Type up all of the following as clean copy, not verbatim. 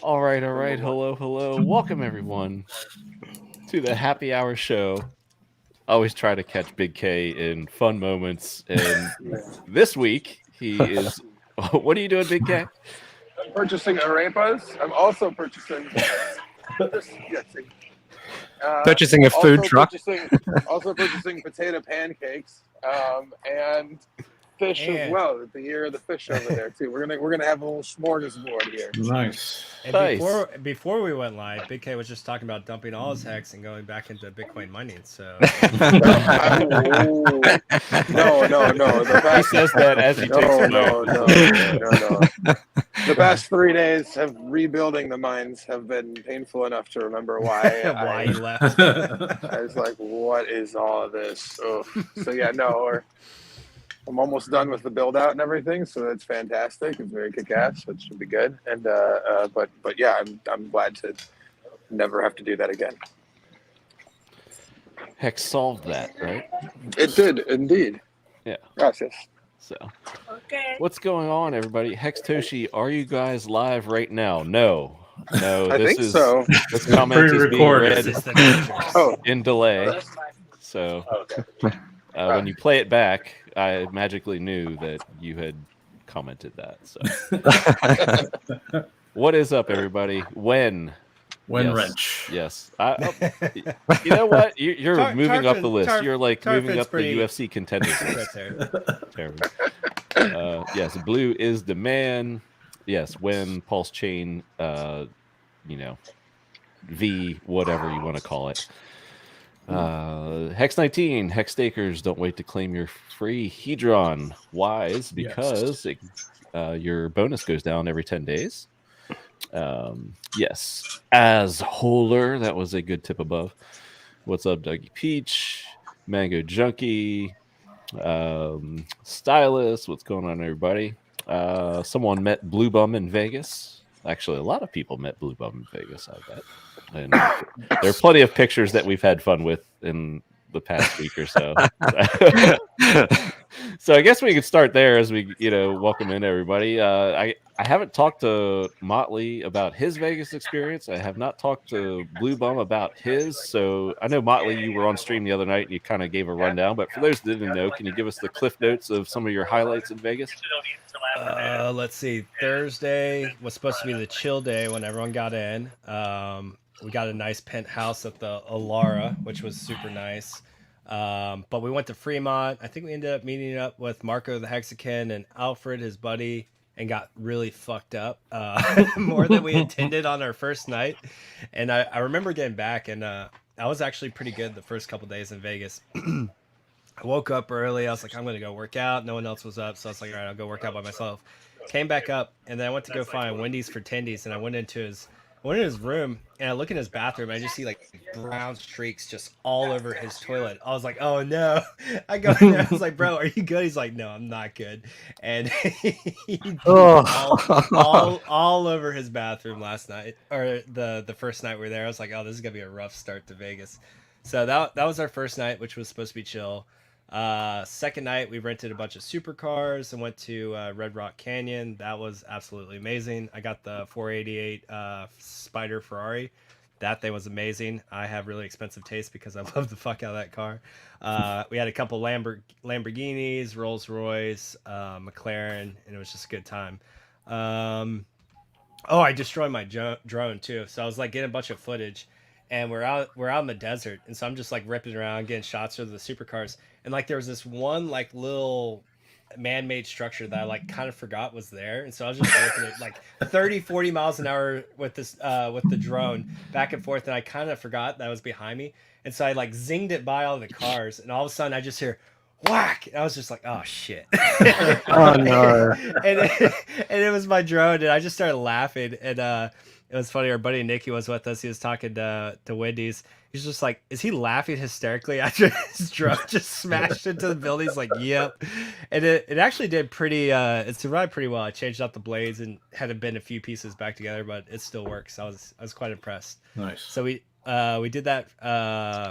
All right. Hello. Welcome everyone to the Happy Hour show. I always try to catch Big K in fun moments, and this week he is. What are you doing, Big K? I'm purchasing arepas. I'm also purchasing. Purchasing a food truck. Also purchasing potato pancakes and fish as well. The year of the fish over there too. We're gonna have a little smorgasbord here. Nice. And before we went live, Big K was just talking about dumping all his hex and going back into Bitcoin mining. So no. He says that as he takes a no. The past 3 days of rebuilding the mines have been painful enough to remember why you left. I was like, what is all of this? Oh. So yeah, I'm almost done with the build out and everything, so that's fantastic. It's very kick-ass, so it should be good. And but yeah, I'm glad to never have to do that again. Hex solved that, right? It did indeed. Yeah. Gracias. So, what's going on, everybody? Hex Toshi, are you guys live right now? No. I think so. This comment is being read in delay. So, when you play it back, I magically knew that you had commented that. So, what is up, everybody? When Wrench. Yes. You know what? You're moving up the list. You're like moving up the UFC contenders list. Terrible. Yes, Blue is the man. Yes, when PulseChain, V, whatever you want to call it. Hex 19, Hex stakers, don't wait to claim your free Hedron. Wise, because your bonus goes down every 10 days. Yes, as Holer, that was a good tip above. What's up, Dougie Peach, Mango Junkie, Stylist? What's going on, everybody? Someone met Bloo Bum in Vegas. Actually, a lot of people met Bloo Bum in Vegas, I bet. And there are plenty of pictures that we've had fun with in the past week or so. So I guess we could start there as we, welcome in everybody. I haven't talked to Motley about his Vegas experience. I have not talked to Bloo Bum about his. So I know, Motley, you were on stream the other night and you kind of gave a rundown. But for those that didn't know, can you give us the cliff notes of some of your highlights in Vegas? Let's see. Thursday was supposed to be the chill day when everyone got in. We got a nice penthouse at the Alara, which was super nice. But we went to Fremont. I think we ended up meeting up with Marco the Hexakin and Alfred, his buddy, and got really fucked up more than we intended on our first night. And I remember getting back, and I was actually pretty good the first couple days in Vegas. I woke up early. I was like, I'm going to go work out. No one else was up. So I was like, all right, I'll go work out by myself. Came back up, and then I went to go find Wendy's for tendies, and I went into his room, and I look in his bathroom, and I just see like brown streaks just all over his toilet. I was like, oh no. I go in there, I was like, bro, are you good? He's like, no, I'm not good. And he all over his bathroom last night, or the first night we were there. I was like, oh, this is gonna be a rough start to Vegas. So that was our first night, which was supposed to be chill. Second night, we rented a bunch of supercars and went to Red Rock Canyon. That was absolutely amazing. I got the 488 Spider Ferrari. That thing was amazing. I have really expensive taste because I love the fuck out of that car. We had a couple Lamborghinis, Rolls Royce, McLaren, and it was just a good time. I destroyed my drone too. So I was like getting a bunch of footage. And we're out in the desert, and so I'm just like ripping around, getting shots of the supercars. And like there was this one like little man-made structure that I like kind of forgot was there, and so I was just ripping it like 30-40 miles an hour with this with the drone back and forth, and I kind of forgot that was behind me, and so I like zinged it by all the cars, and all of a sudden I just hear whack, and I was just like, oh shit. Oh no. and it was my drone, and I just started laughing, and it was funny. Our buddy Nicky was with us. He was talking to Wendy's. He's just like, is he laughing hysterically after his drone just smashed into the building? He's like, yep. And it actually did pretty, it survived pretty well. I changed out the blades and had to bend a few pieces back together, but it still works. I was quite impressed. Nice. So we did that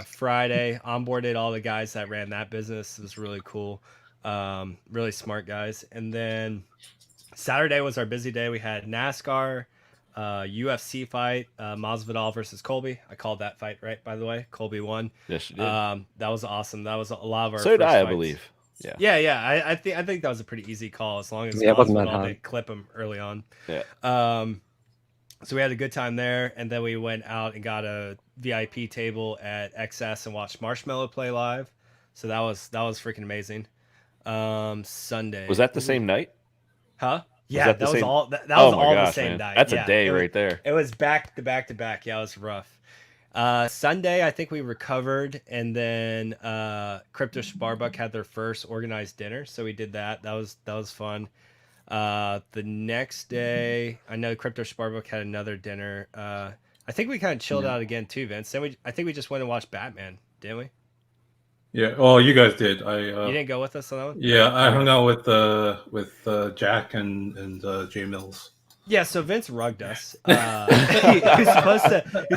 Friday, onboarded all the guys that ran that business. It was really cool. Really smart guys. And then Saturday was our busy day. We had NASCAR. UFC fight, Masvidal versus Colby. I called that fight right, by the way. Colby won. Yes, you did. That was awesome. That was a lot of our So first did I fights. believe. Yeah. Yeah. I think that was a pretty easy call as long as Yeah, it wasn't that Masvidal hard. didn't clip him early on. Yeah. So we had a good time there, and then we went out and got a VIP table at XS and watched Marshmello play live. So that was freaking amazing. Sunday. Was that the same night? Huh? Yeah, that that the was same- all. That Oh was my all gosh, the same man. night. That's Yeah, a day it was- right there. It was back to back to back. Yeah, it was rough. Sunday, I think we recovered, and then Crypto Sparbuck had their first organized dinner, so we did that. That was fun. The next day, I know Crypto Sparbuck had another dinner. I think we kind of chilled out again too, Vince. Then I think we just went and watched Batman, didn't we? Yeah. Oh, you guys did. You didn't go with us on that one? Yeah, I hung out with Jack and Jay Mills. Yeah, so Vince rugged us. He's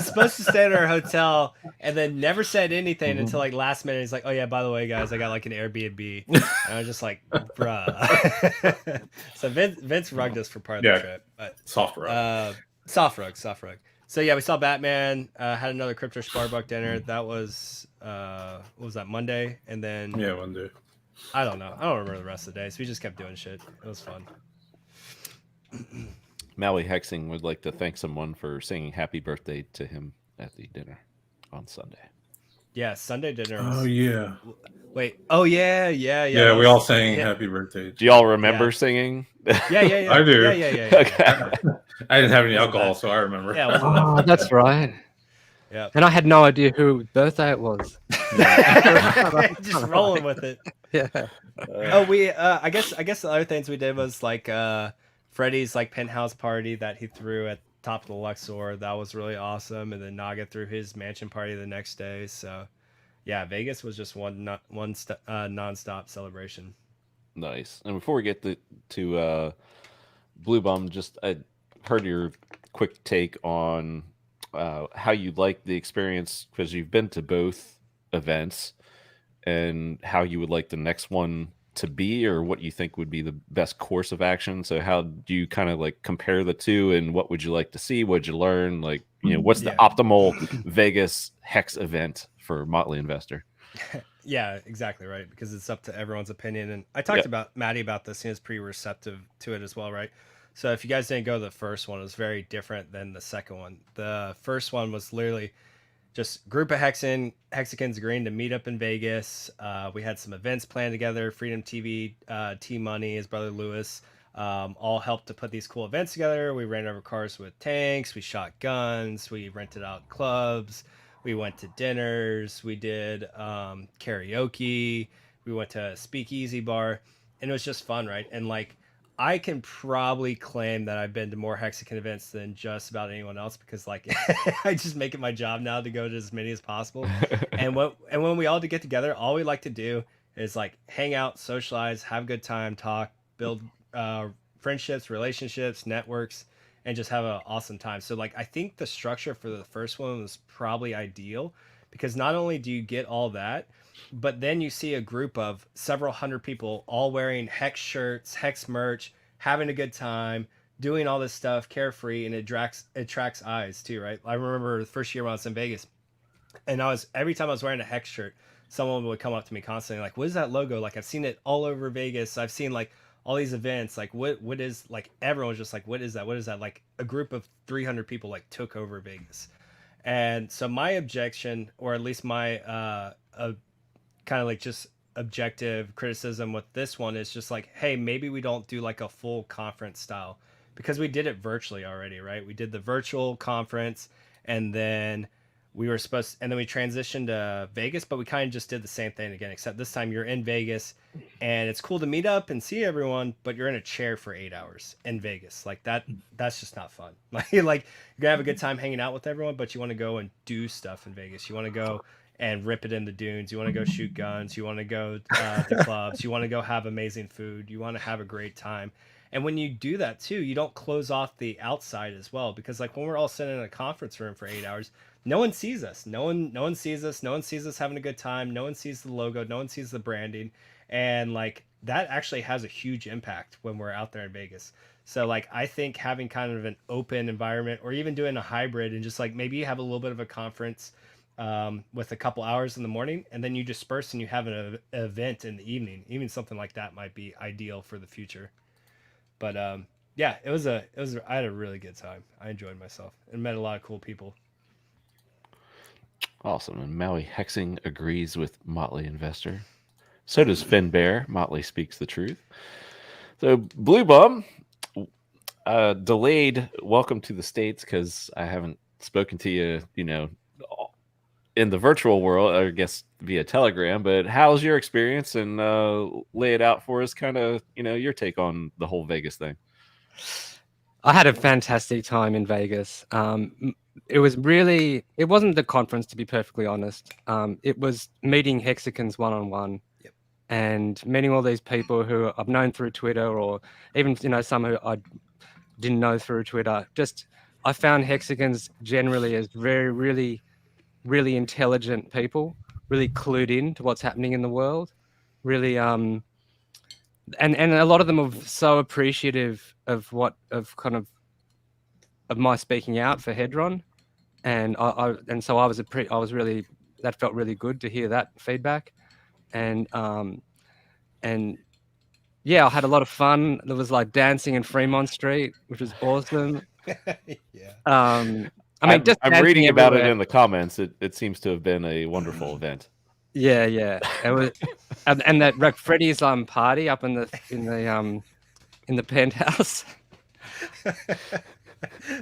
supposed to stay at our hotel, and then never said anything until like last minute. He's like, "Oh yeah, by the way, guys, I got like an Airbnb." And I was just like, "Bruh." So Vince rugged us for part of the trip, but Soft rug. soft rug. So yeah, we saw Batman. Had another Crypto Sparbuck dinner. That was what was that, Monday? And then Yeah, one day. I don't know. I don't remember the rest of the day. So we just kept doing shit. It was fun. Maui Hexing would like to thank someone for singing happy birthday to him at the dinner on Sunday. Yeah, Sunday dinner. Was... Oh yeah. Wait. Oh yeah. Yeah, we all sang happy birthday. Do y'all remember singing? Yeah. I do. Yeah. Okay. I didn't have any alcohol, so I remember. Yeah, it wasn't that Oh, bad. that's right. Yeah. And I had no idea whose birthday it was. Just rolling with it. Yeah. Oh, we I guess the other things we did was like Freddie's like penthouse party that he threw at top of the Luxor. That was really awesome. And then Naga threw his mansion party the next day. So yeah, Vegas was just one nonstop celebration. Nice. And before we get to Bloo Bum, just I heard your quick take on how you like the experience because you've been to both events, and how you would like the next one to be, or what you think would be the best course of action. So how do you kind of like compare the two, and what would you like to see? What'd you learn? Like, you know, what's the optimal Vegas Hex event for Motley Investor? Yeah, exactly right. Because it's up to everyone's opinion. And I talked about Maddie about this. He was pretty receptive to it as well, right? So if you guys didn't go to the first one, it was very different than the second one. The first one was literally just group of Hexicans agreeing to meet up in Vegas. We had some events planned together. Freedom TV, T-Money, his brother Lewis, all helped to put these cool events together. We ran over cars with tanks. We shot guns. We rented out clubs. We went to dinners. We did karaoke. We went to a speakeasy bar. And it was just fun, right? And like, I can probably claim that I've been to more Hexican events than just about anyone else, because like I just make it my job now to go to as many as possible. and when we all get together, all we like to do is like hang out, socialize, have a good time, talk, build friendships, relationships, networks, and just have an awesome time. So like I think the structure for the first one was probably ideal, because not only do you get all that, but then you see a group of several hundred people all wearing Hex shirts, Hex merch, having a good time, doing all this stuff carefree, and it attracts eyes too, right? I remember the first year when I was in Vegas, and every time I was wearing a Hex shirt, someone would come up to me constantly like, "What is that logo? Like I've seen it all over Vegas. I've seen like all these events. Like what is, like everyone was just like, what is that? What is that?" Like a group of 300 people like took over Vegas. And so my objection, or at least my kind of like just objective criticism with this one, is just like, hey, maybe we don't do like a full conference style, because we did it virtually already, right? We did the virtual conference, and then we transitioned to Vegas, but we kind of just did the same thing again, except this time you're in Vegas, and it's cool to meet up and see everyone, but you're in a chair for 8 hours in Vegas. Like that's just not fun. Like you're gonna have a good time hanging out with everyone, but you want to go and do stuff in Vegas. You want to go and rip it in the dunes. You want to go shoot guns. You want to go to clubs. You want to go have amazing food. You want to have a great time. And when you do that too, you don't close off the outside as well, because like when we're all sitting in a conference room for 8 hours, no one sees us. No one sees us. No one sees us having a good time. No one sees the logo. No one sees the branding. And like that actually has a huge impact when we're out there in Vegas. So like I think having kind of an open environment, or even doing a hybrid, and just like maybe you have a little bit of a conference with a couple hours in the morning, and then you disperse and you have an event in the evening. Even something like that might be ideal for the future. But yeah, I had a really good time. I enjoyed myself and met a lot of cool people. Awesome. And Maui Hexing agrees with Motley Investor. So does Finn Bear. Motley speaks the truth. So Bloo Bum, delayed welcome to the States because I haven't spoken to you, in the virtual world, I guess via Telegram. But how's your experience? And lay it out for us, kind of, your take on the whole Vegas thing. I had a fantastic time in Vegas. It wasn't the conference, to be perfectly honest. It was meeting Hexicans one-on-one. Yep. And meeting all these people who I've known through Twitter, or even, some who I didn't know through Twitter. I found Hexicans generally as really intelligent people, really clued in to what's happening in the world, really, and a lot of them are so appreciative of my speaking out for Hedron, and so I was really, that felt really good to hear that feedback, and yeah, I had a lot of fun. There was like dancing in Fremont Street, which was awesome. Yeah. I'm reading about it everywhere. in the comments. It seems to have been a wonderful event. Yeah. It was, and that Freddie's party up in the penthouse.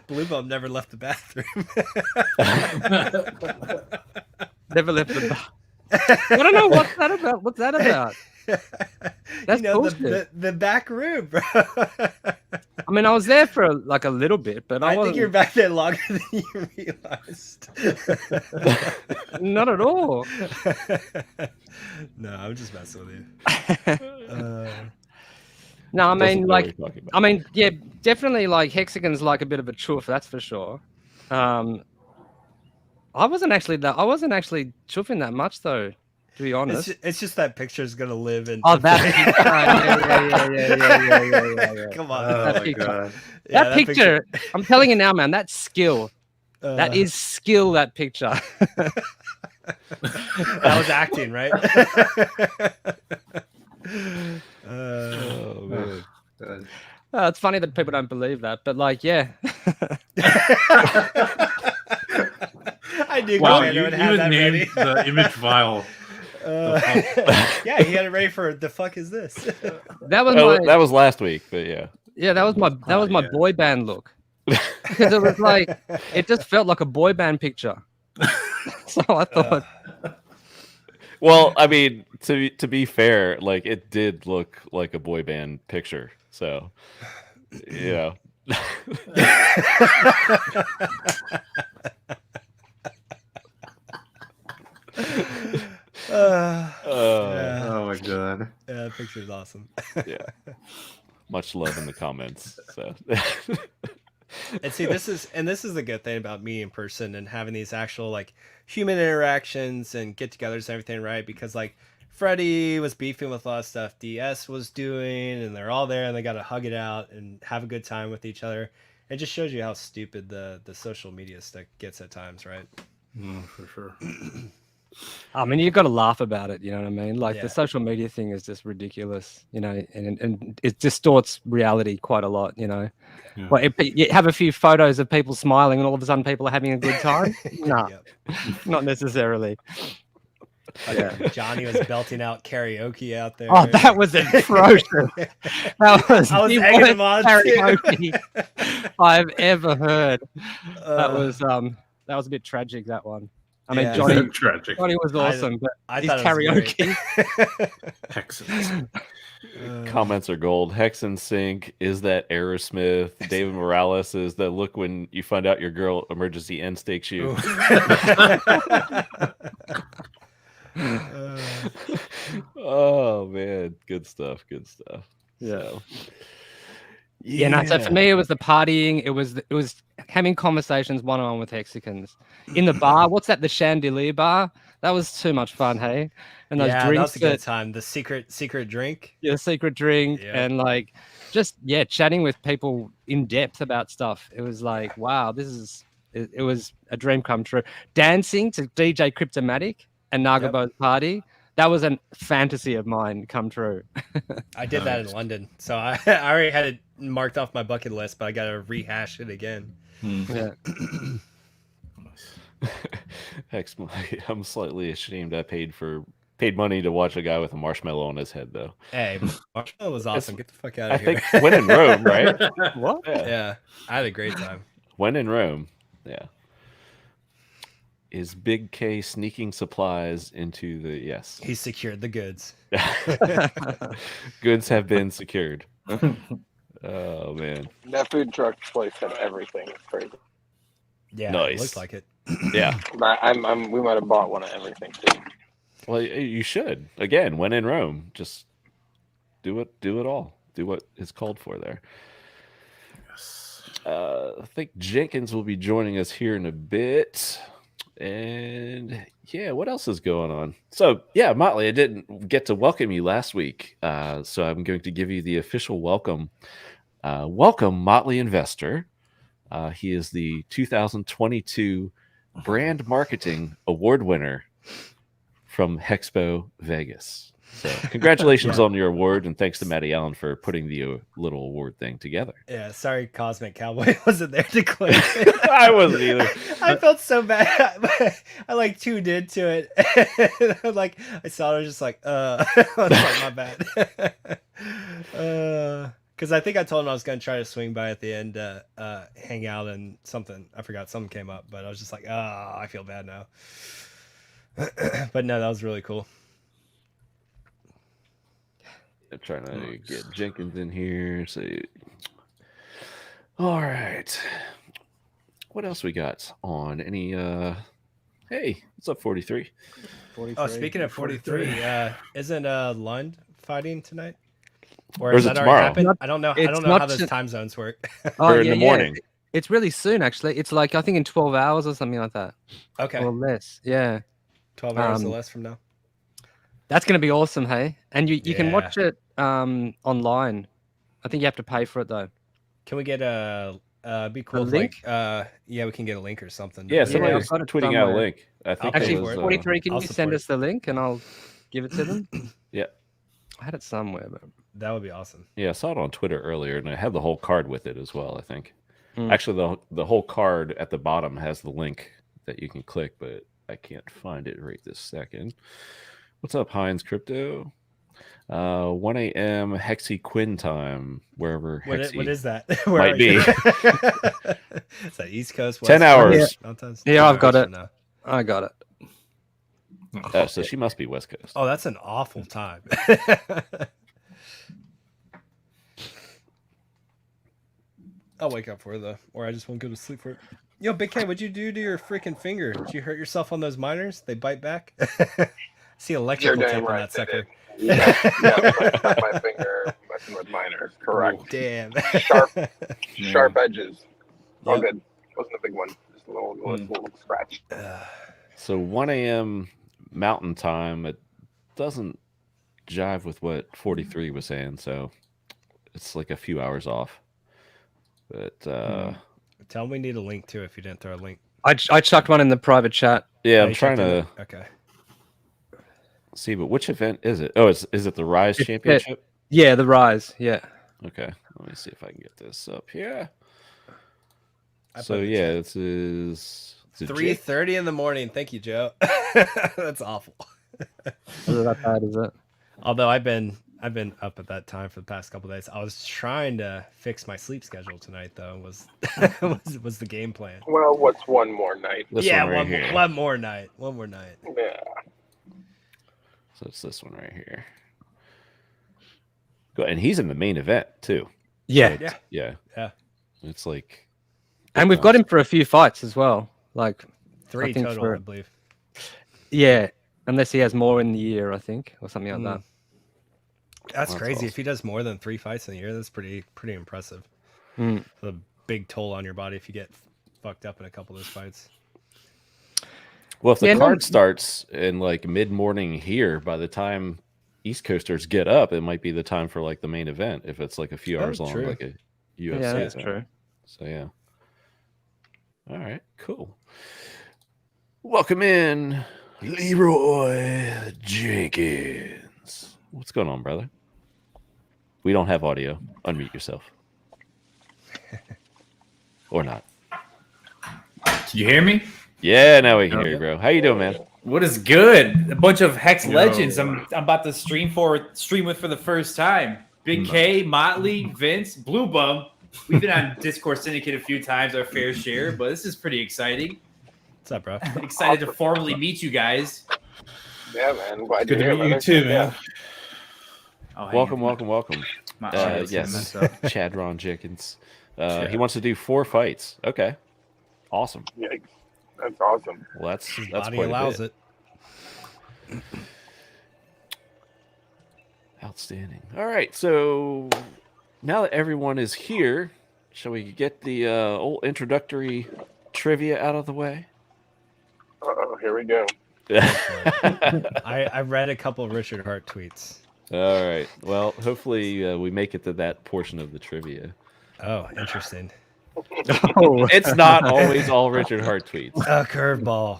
Bloo Bum never left the bathroom. Never left the bar. I don't know what's that about. What's that about? That's the back room, bro. I mean, I was there for like a little bit, but I think you're back there longer than you realized. Not at all. No, I'm just messing with you. No, I mean, yeah, definitely like Hexagon's like a bit of a choof, that's for sure. I wasn't actually chuffing that much though, to be honest. It's just that picture is gonna live in. Oh, that picture. Yeah. Come on. Oh that my god. That picture, I'm telling you now, man, that's skill. That is skill, that picture. That was acting, right? Oh man. It's funny that people don't believe that, but like, yeah. I knew Wow, Cabana you would have that named ready. the image file. Yeah, he had it ready for the fuck is this? That was that was last week, but yeah. Yeah, that was my boy band look. Because it was like, it just felt like a boy band picture. So I thought. Well, I mean, to be fair, like it did look like a boy band picture. So, Oh my god. Yeah, that picture's awesome. Yeah. Much love in the comments. So. And see, this is the good thing about meeting in person and having these actual like human interactions and get-togethers and everything, right? Because like Freddie was beefing with a lot of stuff DS was doing, and they're all there and they got to hug it out and have a good time with each other. It just shows you how stupid the social media stuff gets at times, right? For sure. I mean, you've got to laugh about it, you know what I mean? Like Yeah. the social media thing is just ridiculous, you know, and it distorts reality quite a lot, you know. Yeah. Well, you have a few photos of people smiling and all of a sudden people are having a good time. No, Yep. not necessarily. Yeah. Johnny was belting out karaoke out there. Oh, that was atrocious. That was I was the egging worst him on karaoke I've ever heard. Uh, That was a bit tragic, that one. I mean, Yeah. Johnny was awesome, but I his thought it was karaoke. Hexes. Comments are gold. Hex and Sync is that Aerosmith. David Morales is the look when you find out your girl emergency end stakes you. Oh man, good stuff. Yeah. So, Yeah, no, so for me, it was the partying. It was having conversations one-on-one with Hexicans in the bar. What's that? The Chandelier bar. That was too much fun, hey? And those Yeah, that drinks was a good time. The secret drink. yeah, secret drink, Yep. and like just chatting with people in depth about stuff. It was like, wow, it was a dream come true. Dancing to DJ Cryptomatic and Nagabo's party. That was a fantasy of mine come true. I did that in London, so I already had it marked off my bucket list, but I got to rehash it again. Yeah. Hex, I'm slightly ashamed. I paid money to watch a guy with a marshmallow on his head, though. Hey, marshmallow was awesome. Get the fuck out of I here. think when in Rome, right? What? Yeah, I had a great time. When in Rome, yeah. Is Big K sneaking supplies into the yes? He secured the goods. Goods have been secured. Oh man, That food truck place had everything. It's crazy. Yeah, Nice. it looks like it. yeah. We might have bought one of everything too. Well, you should. Again, when in Rome, just do it all. Do what is called for there. I think Jenkins will be joining us here in a bit. And yeah, what else is going on? So yeah, Motley, I didn't get to welcome you last week. So I'm going to give you the official welcome. Welcome, Motley Investor. He is the 2022 Brand Marketing Award winner from Hexpo Vegas. So congratulations on your award, and thanks to Matty Allen for putting the little award thing together. Yeah, sorry, Cosmic Cowboy wasn't there to claim. I wasn't either. I felt so bad. I like tuned into it. I saw it, I was just like, I was like, my bad. Because I think I told him I was going to try to swing by at the end, hang out, and something. I forgot something came up, but I was just like, I feel bad now. But no, that was really cool. I'm trying to get Jenkins in here. So, all right. What else we got on? Any? Hey, what's up, 43? 43. Oh, speaking of 43, isn't Lund fighting tonight? Or is it that tomorrow? already happened? I don't know. I It's don't know how not those to- time zones work. Oh, Or in the morning? It's really soon, actually. It's like I think in 12 hours or something like that, Okay, or less. Yeah, 12 hours or less from now. that's gonna be awesome, hey. And you can Yeah. watch it online. I think you have to pay for it though. Can we get be cool if, link? yeah, we can get a link or something. Yeah, somebody I've was got it tweeting out a somewhere. link. I think Actually, it was, 43, can I'll you send support us the link and I'll give it to them? Yeah. I had it somewhere, but That would be awesome. Yeah, I saw it on Twitter earlier, and I had the whole card with it as well. I think Mm. actually the whole card at the bottom has the link that you can click, but I can't find it right this second. What's up, Heinz Crypto? 1 a.m. Hexy Quinn time, wherever What Hexy is that? Where might are you? be. Is that East Coast? 10 West hours. Coast, Mountains? Yeah, 10 I've got hours it. from now. I got it. So she must be West Coast. Oh, that's an awful time. I'll wake up for it though, or I just won't go to sleep for it. Yo, Big K, what'd you do to your freaking finger? Did you hurt yourself on those miners? They bite back. See electrical You're tape damn on right that they sucker. did. Yeah, my finger messing with miners. Correct. Damn. Sharp edges. All Yep. good. Wasn't a big one. Just a little scratch. So 1 a.m. Mountain time. It doesn't jive with what 43 was saying, so it's like a few hours off. But Tell them we need a link too if you didn't throw a link. I chucked one in the private chat. yeah, Oh, I'm you trying checked to in there? Okay. see, but which event is it? Oh, is it the Rise It's- Championship? Yeah, the Rise. Yeah. Okay, let me see if I can get this up here. I So put it in yeah, chat. this is 3:30 in the morning. Thank you, Joe. That's awful. Is it that bad, is it? Although I've been up at that time for the past couple of days. I was trying to fix my sleep schedule tonight, though. Was the game plan? Well, what's one more night? this Yeah, one right here. one more night. One more night. Yeah. So it's this one right here. Go, and he's in the main event too. Yeah. So it's- yeah, Yeah. It's like, And we've got him for a few fights as well. Like, 3 think total, for- I believe. yeah, unless he has more in the year, I think, or something like that. That's crazy. awesome. If he does more than 3 fights in a year, that's pretty impressive. Mm. A big toll on your body if you get fucked up in a couple of those fights. Well, if the Yeah, no- card starts in like mid-morning here, by the time East Coasters get up, it might be the time for like the main event. If it's like a few hours long, true. like a UFC Yeah, that's event. true. So yeah. All right, cool. Welcome in, Leroy Jenkins. What's going on, brother? We don't have audio. Unmute yourself. Or not. Can you hear me? Yeah, now we can hear you, bro. How you doing, man? What is good? A bunch of Hex Yo. legends. I'm about to stream with for the first time. Big K, Motley, Vince, Bloo Bum. We've been on Discord Syndicate a few times, our fair share, but this is pretty exciting. What's up, bro? Excited to formally meet you guys. Yeah, man. Glad Good to you're meet here, you too, brother. man. Oh, hang Welcome, on. welcome, welcome. My Yes, audio's gonna mess up. Chadron Jenkins. He wants to do 4 fights. Okay, awesome. Yikes. That's awesome. Well, that's His that's body quite a allows bit. it. Outstanding. All right, so now that everyone is here, shall we get the old introductory trivia out of the way? Uh-oh, here we go. I read a couple of Richard Hart tweets. All right. Well, hopefully we make it to that portion of the trivia. Oh, interesting. Oh, It's not always all Richard Hart tweets. A curveball.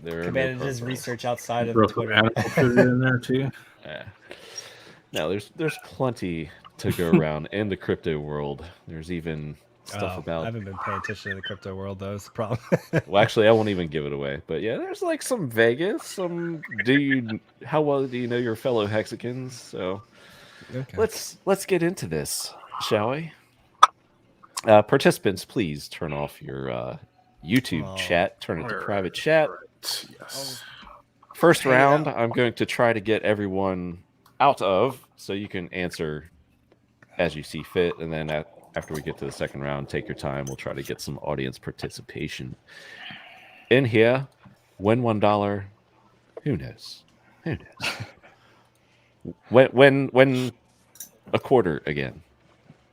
There are Cabana no does curveballs. research outside of Throw some Twitter. animal trivia in there too. Yeah. No, there's plenty to go around in the crypto world. There's even stuff I about. haven't been paying attention to the crypto world, though. It's the problem. Well, actually, I won't even give it away. But yeah, there's like some Vegas. Some. How well do you know your fellow Hexicans? So Okay. let's get into this, shall we? Participants, please turn off your YouTube Oh, chat. Turn it to private chat. Yes. First round, I'm going to try to get everyone out of, so you can answer as you see fit, and then after we get to the second round, take your time. We'll try to get some audience participation in here. Win $1. Who knows? Who knows? When a quarter again.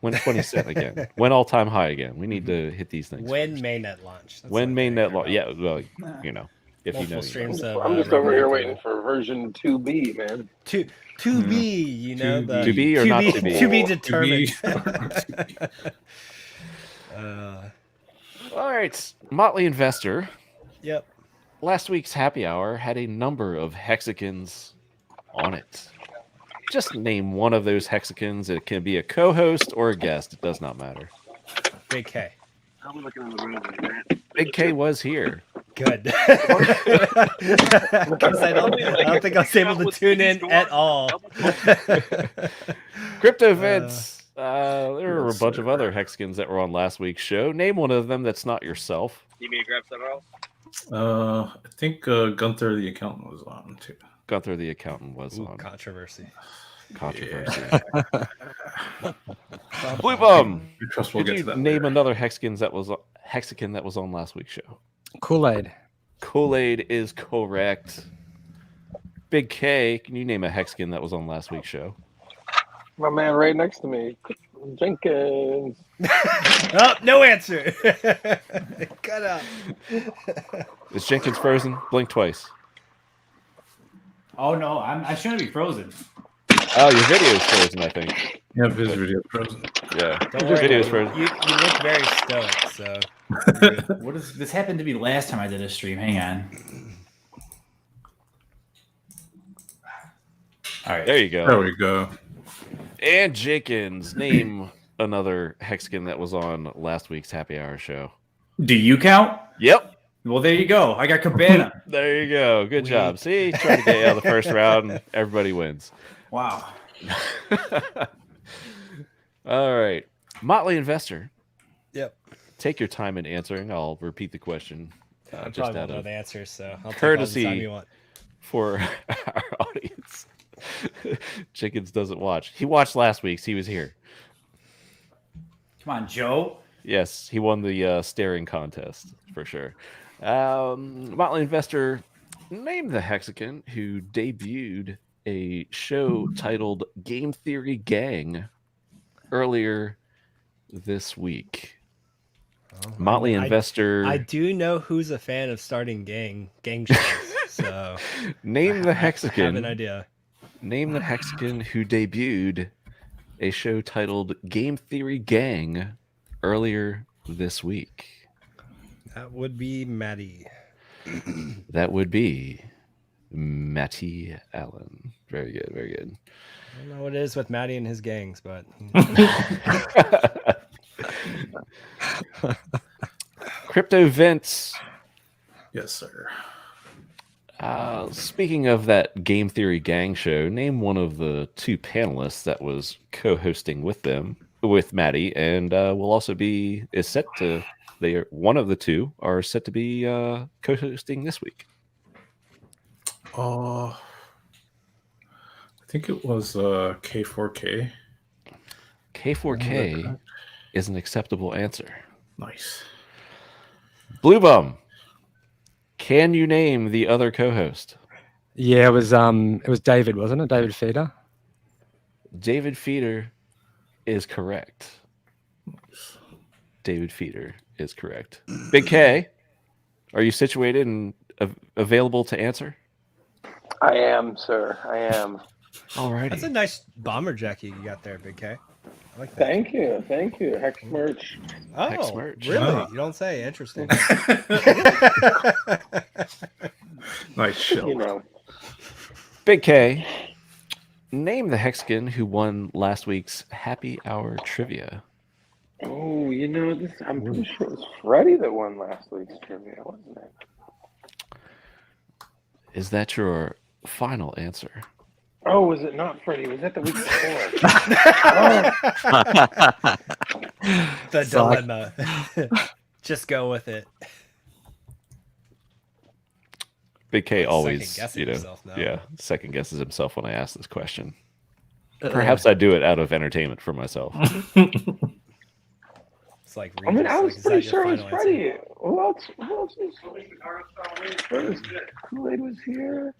When 20 cent again. When all-time high again. We need to hit these things. When first. mainnet launch. That's When what I mainnet care launch. about. Yeah, well, you know, if you know. Multiple You know. streams of, I'm just over regular here people. waiting for version 2B, man. To be, you know, the To be or not to be? to be determined. All right, Motley Investor. Yep. Last week's happy hour had a number of hexagons on it. Just name one of those hexagons. It can be a co-host or a guest. It does not matter. Big K. Big K was here. Good. 'Cause I don't think I was able to tune in at all. Crypto Vince. There were a bunch of other hexagons that were on last week's show. Name one of them that's not yourself. You mean to grab something else? I think Gunther the accountant was on too. Gunther the accountant was Ooh, on. controversy. Controversy. Blue Bum. I trust we'll Could get you to that name later. another hexagon that was on last week's show? Kool-Aid. Kool-Aid is correct. Big K, can you name a hexagon that was on last week's show? My man right next to me, Jenkins. Oh, no answer. Cut out. Is Jenkins frozen? Blink twice. Oh no, I shouldn't be frozen. Oh, your video is frozen, I think. Yeah, his video frozen. Yeah, Don't your worry. video is frozen. You look very stoic, so. What is this? Happened to me last time I did a stream. Hang on. All right. There you There go. we go. And Jenkins, name another hexagon that was on last week's happy hour show. Do you count? Yep. Well, there you go. I got Cabana. There you go. Good job. See, trying to get you out of the first round. Everybody wins. Wow. All right. Motley Investor, Yep. take your time in answering. I'll repeat the question I just probably out won't know of the answer, so I'll courtesy. take all the time you want. for our audience. Jenkins doesn't watch. He watched last week's. He was here. Come on, Joe. Yes, he won the staring contest for sure. Motley Investor, name the hexagon who debuted a show titled Game Theory Gang earlier this week. Oh, Motley Investor. I do know who's a fan of starting gang shows. So Name the I have an Hexagon. idea. Name the Hexagon who debuted a show titled Game Theory Gang earlier this week. That would be Maddie. That would be Matty Allen. Very good, very good. I don't know what it is with Maddie and his gangs, but Crypto Vince. Yes, sir. Speaking of that Game Theory Gang show, name one of the two panelists that was co-hosting with them, with Maddie, and will also be one of the two are set to be co-hosting this week. I think it was K4K. K4K is an acceptable answer. Nice. Bloo Bum, can you name the other co-host? Yeah, it was David, wasn't it? David Feeder. David Feeder is correct. David Feeder is correct. Big K, are you situated and available to answer? I am, sir. I am. Alrighty. that's a nice bomber jacket you got there, Big K. I like that. Thank you. Thank you. Hex merch. Oh, Hex merch. really? Oh. You don't say. Interesting. Nice show. You know. Big K, name the Hexagon who won last week's Happy Hour Trivia. Oh, you know this. I'm pretty sure it was Freddie that won last week's trivia, wasn't it? Is that your final answer? Oh, was it not Freddie? Was that the week before? The dilemma. Just go with it. Big K always, Second-guessing himself now. second guesses himself when I ask this question. Perhaps I do it out of entertainment for myself. It's like I mean, I was is pretty that your sure it was final Freddie. answer? Who else was Kool-Aid was here.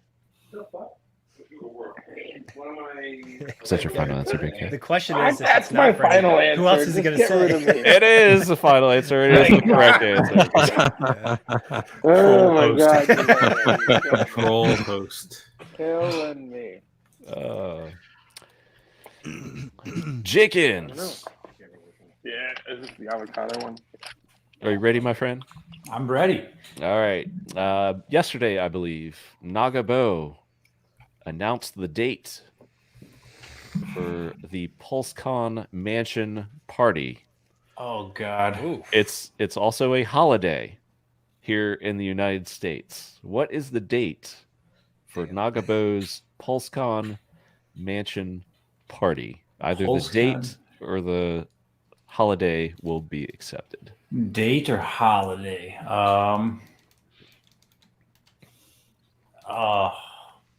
Is that your final answer, Big K? The question is, if That's it's my not Freddie, final answer. who else is he Just going to get rid of say? me. It is the final answer. It is the correct answer. Oh my Troll god. Troll host. Killing me. Jenkins, Yeah, is this the avocado one? are you ready, my friend? I'm ready. All right. Yesterday, I believe, Nagabo announced the date for the PulseCon Mansion Party. Oh God. Ooh. It's also a holiday here in the United States. What is the date for Nagabo's PulseCon Mansion Party? Either the PulseCon. date or the holiday will be accepted. Date or holiday?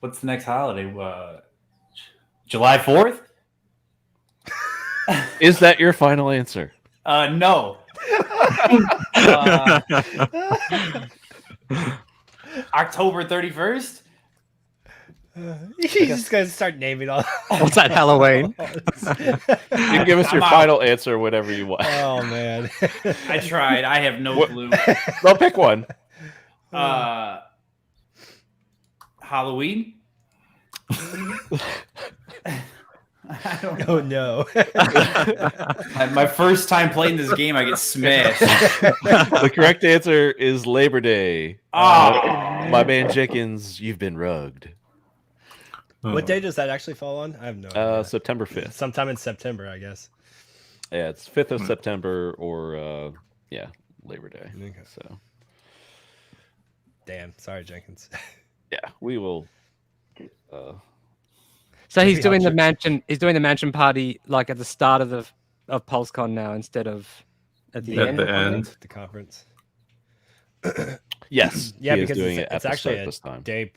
What's the next holiday? July 4th? Is that your final answer? No. October 31st? He's just going to start naming all. What's that, Halloween? You can give us your I'm out. final answer whenever you want. Oh, man. I tried. I have no clue. Well, pick one. Halloween? I don't know. Oh, no. My first time playing this game, I get smashed. The correct answer is Labor Day. Oh. My man Jenkins, you've been rugged. What day does that actually fall on? I have no idea. September 5th. Sometime in September, I guess. Yeah, it's 5th of September or, Labor Day. Okay. So, Damn. Sorry, Jenkins. yeah, we will. So he's Maybe doing I'll the mansion. He's doing the mansion party like at the start of PulseCon now instead of at the At end. the end. The conference. Yes. Yeah, he is because doing it's it at the actually start a this time. day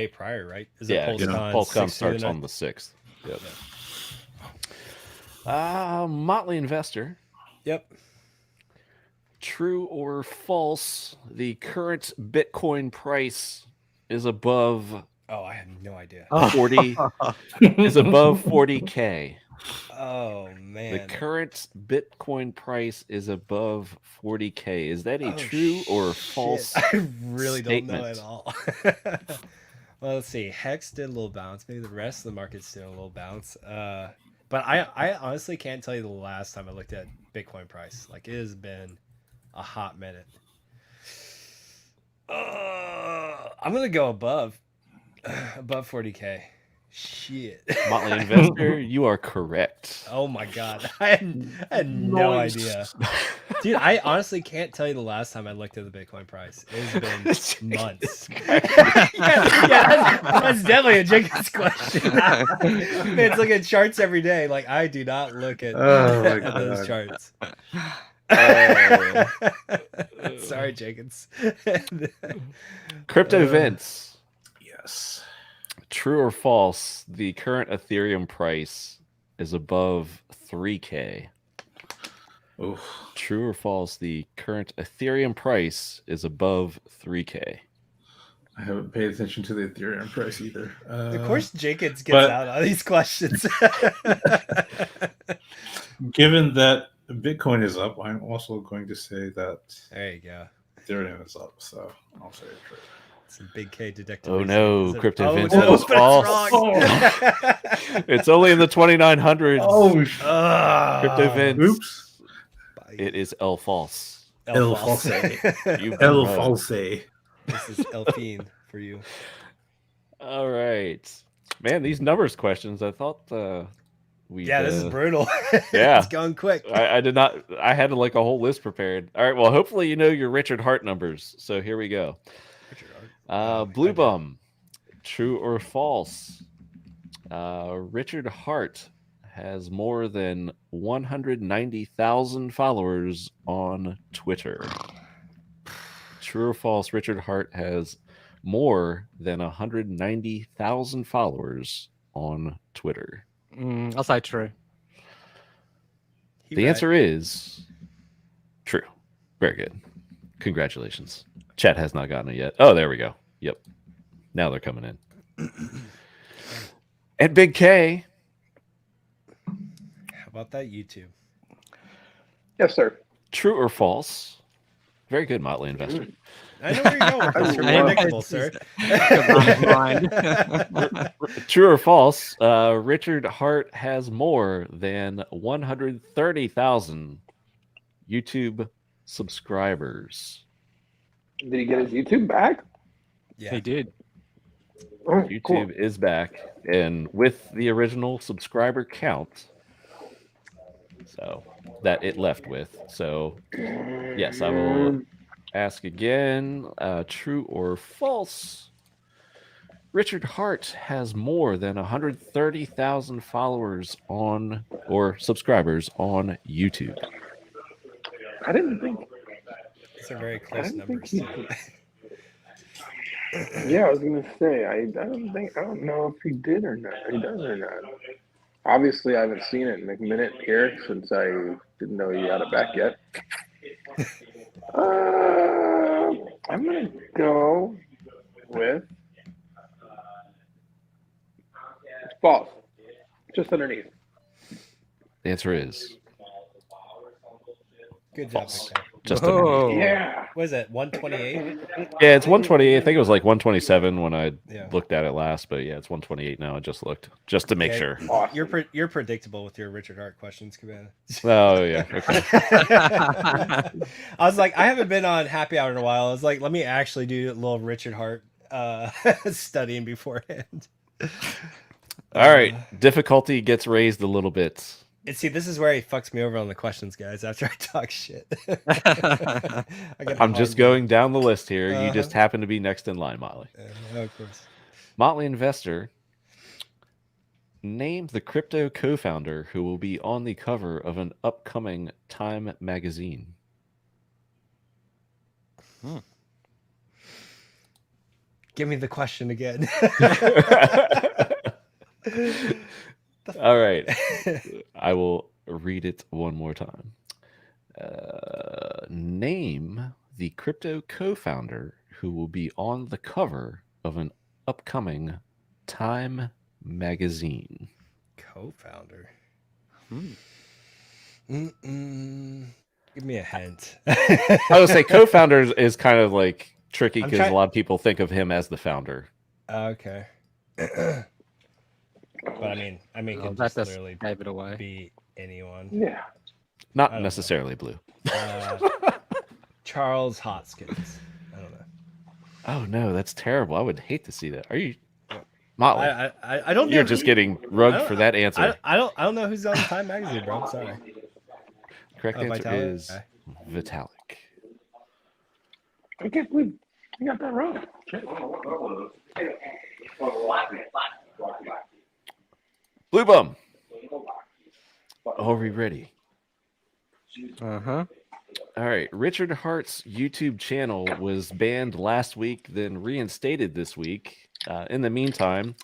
prior, right? Is Yeah, it PulseCon? PulseCon 6th through starts the on the 6th. Yep. Motley Investor. Yep. True or false, the current Bitcoin price is above Oh, I have no idea. 40 is above 40K. Oh The man. current Bitcoin price is above 40K. Is that a Oh, true or shit. false I really don't know at statement? all. Well, let's see. Hex did a little bounce. Maybe the rest of the market's doing a little bounce. But I honestly can't tell you the last time I looked at Bitcoin price. Like, it has been a hot minute. I'm gonna go above 40K. Shit. Motley Investor, you are correct. Oh my god, I had no idea, dude. I honestly can't tell you the last time I looked at the Bitcoin price. It's been months. yeah, that's definitely a Jenkins question. It's looking at charts every day. Like, I do not look at, at those charts. Sorry, Jenkins. Crypto Vince. Yes. True or false, the current Ethereum price is above 3K. Oof. True or false, the current Ethereum price is above 3K. I haven't paid attention to the Ethereum price either. Of course, Jenkins gets out on these questions. Given that Bitcoin is up, I'm also going to say that There you go. Ethereum is up. So I'll say it's true. Some big K detective. Oh no, Crypto Vince, no, that was but false. it's wrong. It's only in the 2900s. Crypto Vince. Oops. It is El False. El False. You've El been right. False. This is Elfine for you. All right, man. These numbers questions, I thought we. Yeah, this is brutal. Yeah. It's going quick. I did not. I had like a whole list prepared. All right. Well, hopefully you know your Richard Hart numbers. So here we go. Bloo Bum, true or false? Richard Hart has more than 190,000 followers on Twitter. True or false? Richard Hart has more than 190,000 followers on Twitter. I'll say true. The answer is true. Very good. Congratulations. Chat has not gotten it yet. Oh, there we go. Yep. Now they're coming in. And Big K. How about that YouTube? Yes, sir. True or false? Very good, Motley Investor. I know where you're going with this. You're predictable, sir. True or false? Richard Hart has more than 130,000 YouTube subscribers. Did he get his YouTube back? Yeah. He did. Oh, YouTube cool. is back, and with the original subscriber count, so that it left with. So, yes, I will ask again. True or false? Richard Hart has more than 130,000 followers on or subscribers on YouTube. I didn't think. These are very close numbers, too. Yeah, I was gonna say I don't know if he did or not. He does or not. Obviously, I haven't seen it in a minute here since I didn't know he got it back yet. I'm gonna go with false. Just underneath. The answer is Good job, false. Victor. Just Oh. underneath. Yeah. What is it? 128? Yeah, it's 128. I think it was like 127 when I Yeah. looked at it last, but yeah, it's 128 now. I just looked just to make Okay. sure. Awesome. You're predictable with your Richard Hart questions, Cabana. Oh yeah. Okay. I was like, I haven't been on Happy Hour in a while. I was like, let me actually do a little Richard Hart studying beforehand. All right. Difficulty gets raised a little bit. And see, this is where he fucks me over on the questions, guys, after I talk shit. I'm just going down the list here. You just happen to be next in line, Motley. Of course. Motley Investor, name the crypto co-founder who will be on the cover of an upcoming Time magazine. Give me the question again. All right. I will read it one more time. Name the crypto co-founder who will be on the cover of an upcoming Time magazine? Co-founder. Hmm. Give me a hint. I would say co-founder is kind of like tricky I'm because trying- a lot of people think of him as the founder. Okay. But I mean, Oh, could that just just literally gave it away. be anyone. Yeah. Not don't know. necessarily Blue. Charles Hoskins. I don't know. Oh no, that's terrible. I would hate to see that. Are you Motley? I don't know. You're just getting rugged for that answer. I don't know who's on Time magazine, bro. I'm sorry. Correct answer Vitalik? is Vitalik. I can't believe you got that wrong. Blue Bum. Are we ready? Uh-huh. All right. Richard Hart's YouTube channel was banned last week, then reinstated this week. In the meantime,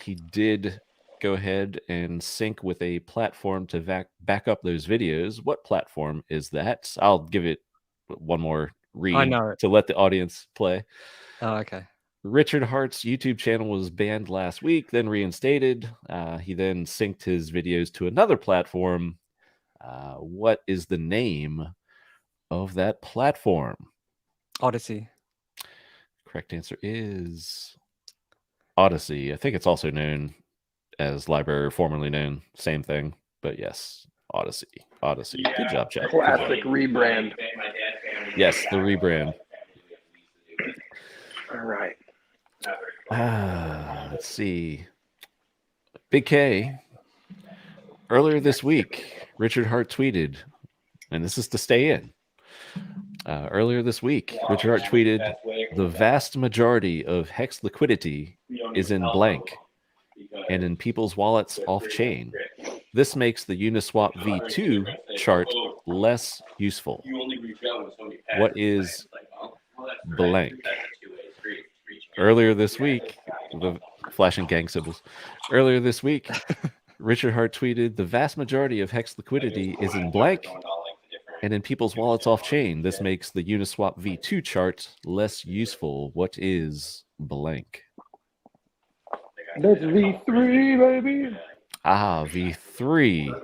he did go ahead and sync with a platform to back up those videos. What platform is that? I'll give it one more read know it. to let the audience play. Oh, okay. Richard Hart's YouTube channel was banned last week, then reinstated. He then synced his videos to another platform. What is the name of that platform? Odyssey. Correct answer is Odyssey. I think it's also known as Library, formerly known, same thing. But yes, Odyssey. Odyssey. Good job, Chad. Good job. Classic rebrand. Yes, the rebrand. All right. Let's see. Big K. Earlier this week, Richard Hart tweeted, and this is to stay in. Earlier this week, Richard Hart tweeted, the vast majority of HEX liquidity is in blank and in people's wallets off-chain. This makes the Uniswap V2 chart less useful. What is blank? Earlier this week, the flashing gang symbols. Earlier this week, Richard Hart tweeted, the vast majority of HEX liquidity is in blank and in people's wallets off-chain. This makes the Uniswap V2 chart less useful. What is blank? That's V3, baby. V3.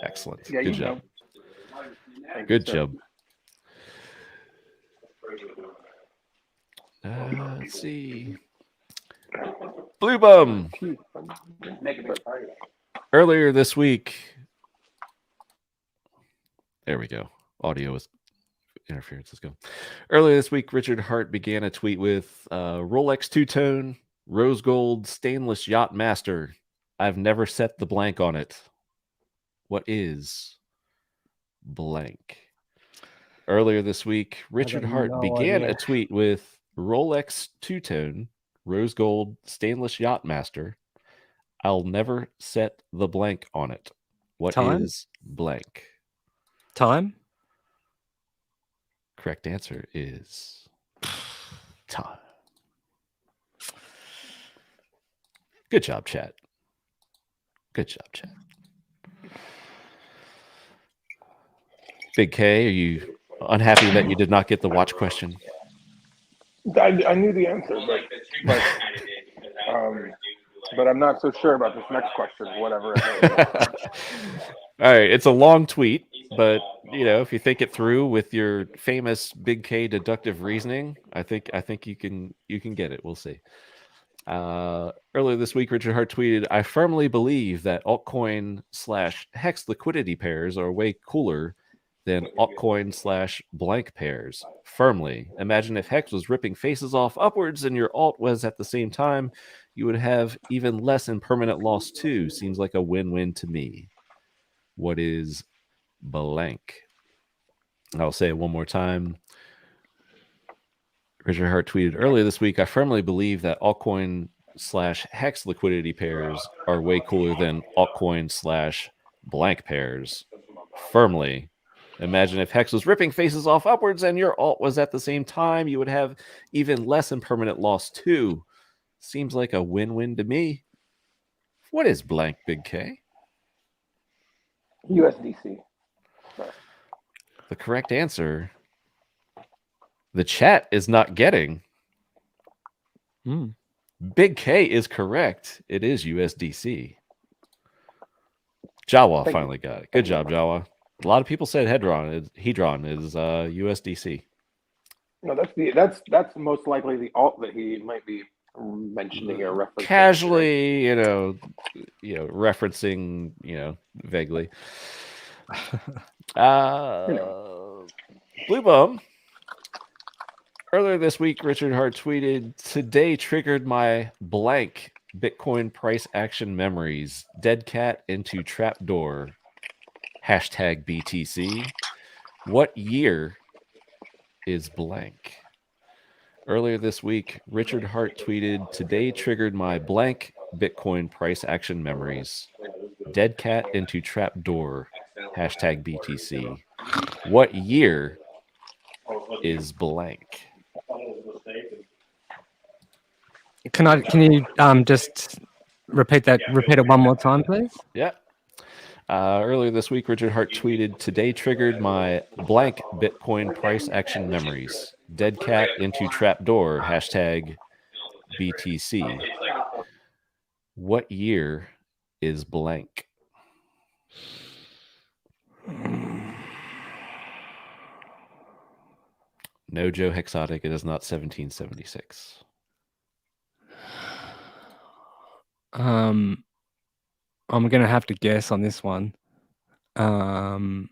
Excellent. Yeah, Good you job. know. Good job. Let's see. Blue Bum. Earlier this week. There we go. Audio is interference. Let's go. Earlier this week, Richard Hart began a tweet with Rolex two-tone, rose gold, stainless yacht master. I've never set the blank on it. What is blank? Earlier this week, Richard Hart no began idea. a tweet with Rolex two-tone, rose gold, stainless yacht master. I'll never set the blank on it. What Time? is blank? Time? Correct answer is time. Good job, chat. Good job, chat. Big K, are you unhappy that you did not get the watch question? I knew the answer, but I'm not so sure about this next question, whatever it is. All right, it's a long tweet, but you know, if you think it through with your famous Big K deductive reasoning, I think you can get it. We'll see. Earlier this week, Richard Hart tweeted, I firmly believe that altcoin / HEX liquidity pairs are way cooler than altcoin / blank pairs. Firmly. Imagine if HEX was ripping faces off upwards and your alt was at the same time, you would have even less in permanent loss too. Seems like a win-win to me. What is blank? I'll say it one more time. Richard Hart tweeted earlier this week, I firmly believe that altcoin / HEX liquidity pairs are way cooler than altcoin / blank pairs. Firmly. Imagine if HEX was ripping faces off upwards and your alt was at the same time, you would have even less in permanent loss too. Seems like a win-win to me. What is blank, Big K? USDC. The correct answer, the chat is not getting, Big K is correct. It is USDC. Jawa Thank finally got it. Good job, Jawa. A lot of people said Hedron is USDC. No, that's most likely the alt that he might be mentioning or referencing. Casually, referencing, vaguely. Bloo Bum. Earlier this week, Richard Hart tweeted, "Today triggered my blank Bitcoin price action memories. Dead cat into trapdoor. Hashtag BTC. What year is blank?" Earlier this week, Richard Hart tweeted, "Today triggered my blank Bitcoin price action memories. Dead cat into trapdoor. Hashtag BTC. What year is blank?" Can you just repeat it one more time, please? Yeah. Earlier this week, Richard Hart tweeted, "Today triggered my blank Bitcoin price action memories. Dead cat into trapdoor. Hashtag BTC. What year is blank?" No, Joe Hexotic. It is not 1776. I'm gonna have to guess on this one. I'm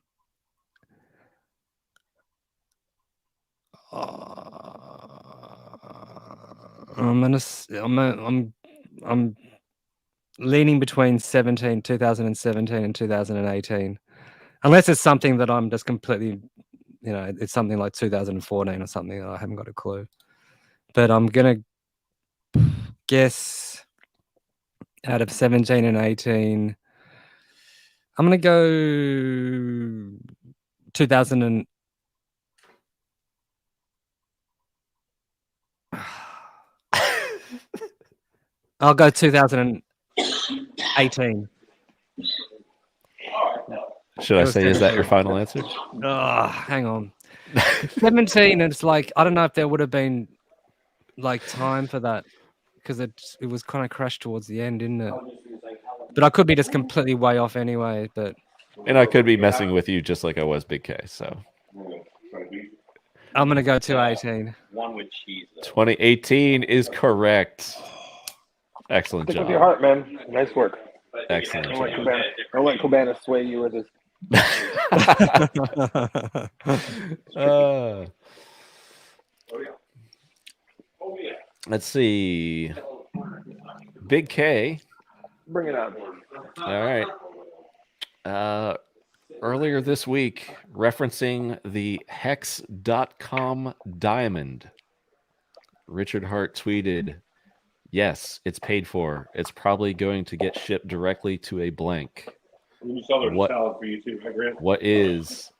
leaning between 2017 and 2018, unless it's something that I'm just completely, it's something like 2014 or something that I haven't got a clue. But I'm gonna guess out of 17 and 18, I'm gonna go 2000 and I'll go 2018. Should I say, is that your final answer? Hang on. 17, and it's like, I don't know if there would have been like time for that, because it was kind of crashed towards the end, didn't it? But I could be just completely way off anyway. And I could be messing with you just like I was Big K. So I'm gonna go to 18. 2018 is correct. Excellent Stick job. with your heart, man. Nice work. Excellent Don't job. let Cabana sway you with his. Let's see. Big K. Bring it on. All right. Earlier this week, referencing the hex.com diamond, Richard Hart tweeted, "Yes, it's paid for. It's probably going to get shipped directly to a blank. What is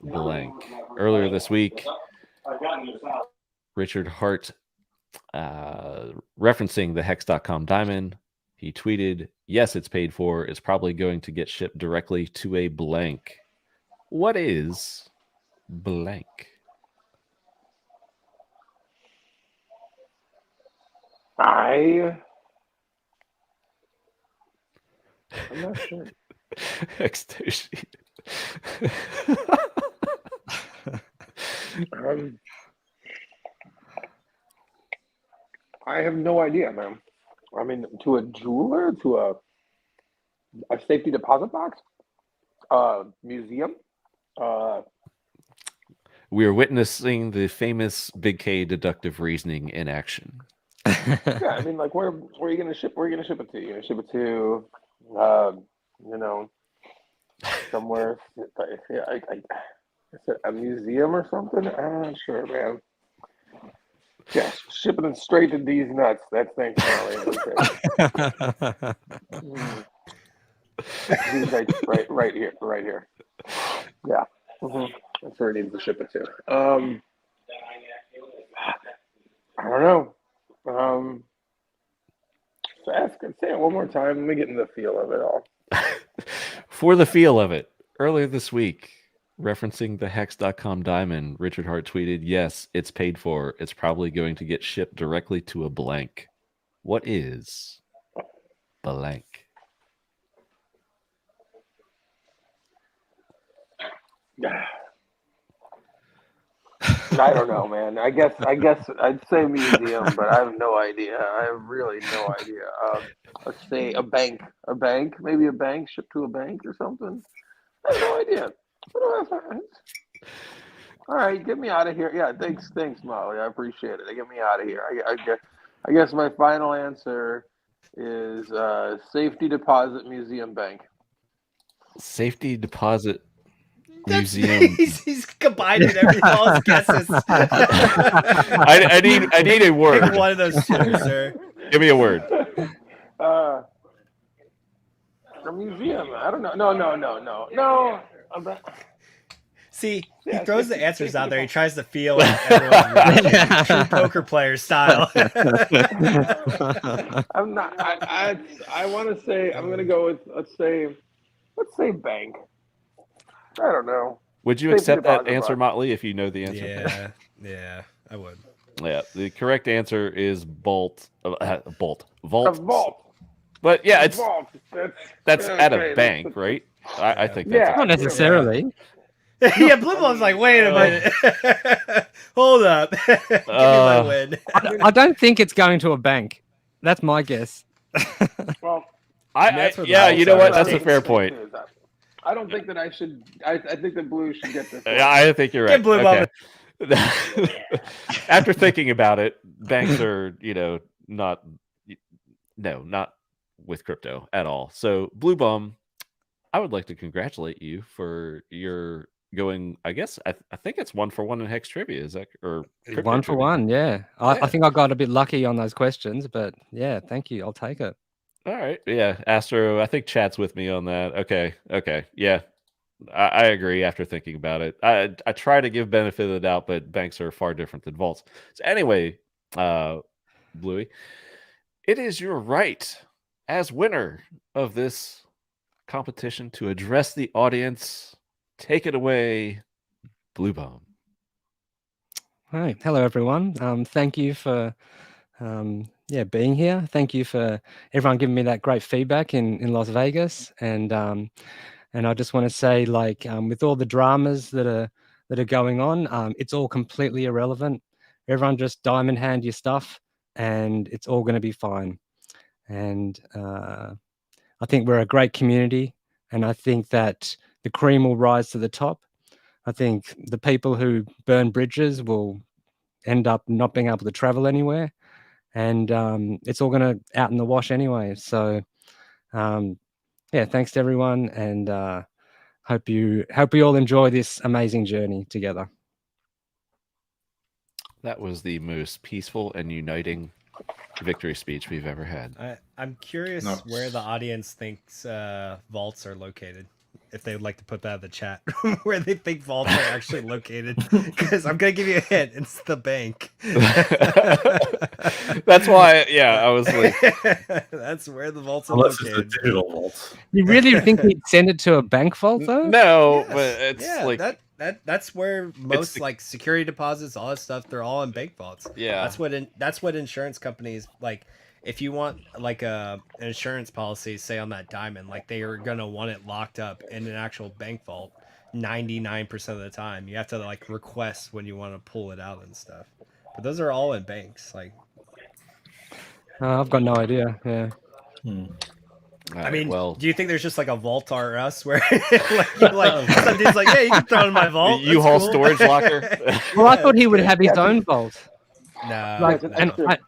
blank?" Earlier this week, Richard Hart, referencing the hex.com diamond, he tweeted, "Yes, it's paid for. It's probably going to get shipped directly to a blank. What is blank?" I'm not sure. Xtoshi. I have no idea, man. I mean, to a jeweler, to a safety deposit box, museum. We are witnessing the famous Big K deductive reasoning in action. Yeah, I mean, like, where are you gonna ship? Where are you gonna ship it to? You're gonna ship it to, somewhere. Yeah, a museum or something. I'm not sure, man. Yeah, shipping it straight to these nuts. That's thanks, Molly. Right here. Yeah, that's where it needs to ship it to. I don't know. Say it one more time. Let me get in the feel of it all. For the feel of it, earlier this week, Referencing the hex.com diamond, Richard Hart tweeted, "Yes, it's paid for. It's probably going to get shipped directly to a blank. What is blank?" I don't know, man. I guess I'd say museum, but I have no idea. I have really no idea. Let's say a bank, maybe a bank, shipped to a bank or something. I have no idea. All right, get me out of here. Yeah, thanks, Molly. I appreciate it. Get me out of here. I guess my final answer is safety deposit museum bank. Safety deposit museum. He's combining all his guesses. I need a word. Pick one of those two, sir. Give me a word. A museum. I don't know. No. See, he throws the answers out there. He tries to feel like everyone's true poker player style. I'm not. I want to say. I'm gonna go with. Let's say bank. I don't know. Would you accept that answer, Motley, if you know the answer? Yeah, I would. Yeah, the correct answer is vault. Vault. But yeah, it's vault. that's at a bank, right? I think that's Not necessarily. Yeah, Blue Bum's like, wait a minute. Hold up. Give me my win. I don't think it's going to a bank. That's my guess. Well, you know what? That's a fair point. I don't think that I should. I think that Blue should get this. Yeah, I think you're right. Get Blue Bum. After thinking about it, banks are, not with crypto at all. So, Blue Bum, I would like to congratulate you for your going. I guess I think it's 1-for-1 in Hex Trivia. Is that or 1-for-1? Yeah. I think I got a bit lucky on those questions, but yeah, thank you. I'll take it. All right. Yeah, Astro, I think chat's with me on that. Okay. Yeah, I agree after thinking about it. I try to give benefit of the doubt, but banks are far different than vaults. So anyway, Bluey, it is your right as winner of this competition to address the audience. Take it away, Blue Bum. Hi. Hello, everyone. Thank you for being here. Thank you for everyone giving me that great feedback in Las Vegas. And I just want to say, with all the dramas that are going on, it's all completely irrelevant. Everyone just diamond hand your stuff, and it's all going to be fine. And I think we're a great community, and I think that the cream will rise to the top. I think the people who burn bridges will end up not being able to travel anywhere. And it's all going to out in the wash anyway. So, thanks to everyone, and hope you all enjoy this amazing journey together. That was the most peaceful and uniting victory speech we've ever had. I'm curious where the audience thinks vaults are located. If they would like to put that in the chat, where they think vaults are actually located, because I'm gonna give you a hint. It's the bank. That's why, I was like, that's where the vaults are Unless located. it's a digital vault. You really think he'd send it to a bank vault, though? no, Yes. but it's like that's where most security deposits, all that stuff, they're all in bank vaults. Yeah, that's what insurance companies like. If you want an insurance policy, say on that diamond, they are gonna want it locked up in an actual bank vault 99% of the time. You have to request when you want to pull it out and stuff. But those are all in banks. I've got no idea. Yeah. I mean, do you think there's just a vault R Us where some dude's yeah, you can throw it in my vault. U-Haul storage locker? Well, I thought he would have his own vault. No,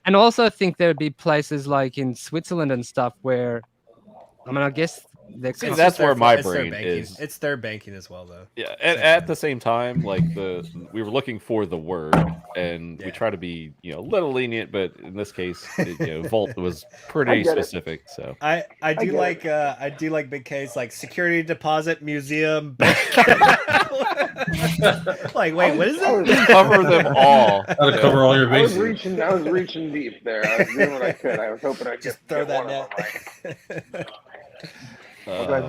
and also think there would be places in Switzerland and stuff where, I guess that's where my brain is. It's their banking as well, though. Yeah, and at the same time, we were looking for the word, and we try to be a little lenient, but in this case, vault was pretty specific. So I do like Big K's security deposit museum bank. Wait, what is it? Cover them all. Gotta cover all your bases. I was reaching deep there. I was doing what I could. I was hoping I could just throw that net. That's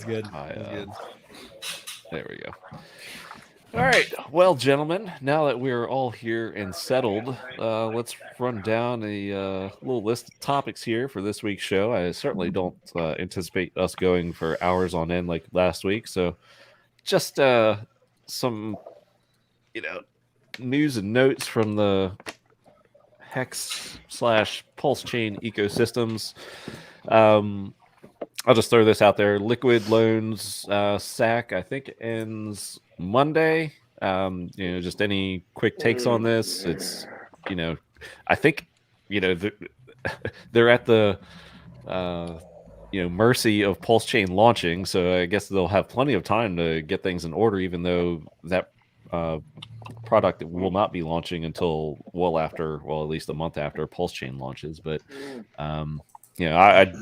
good. That's good. There we go. All right. Well, gentlemen, now that we're all here and settled, let's run down a little list of topics here for this week's show. I certainly don't anticipate us going for hours on end like last week. So just some, news and notes from the HEX / PulseChain ecosystems. I'll just throw this out there. Liquid loans SAC, I think, ends Monday. Just any quick takes on this. It's, I think, they're at the, mercy of PulseChain launching. So I guess they'll have plenty of time to get things in order, even though that product will not be launching until at least a month after PulseChain launches. But, I'd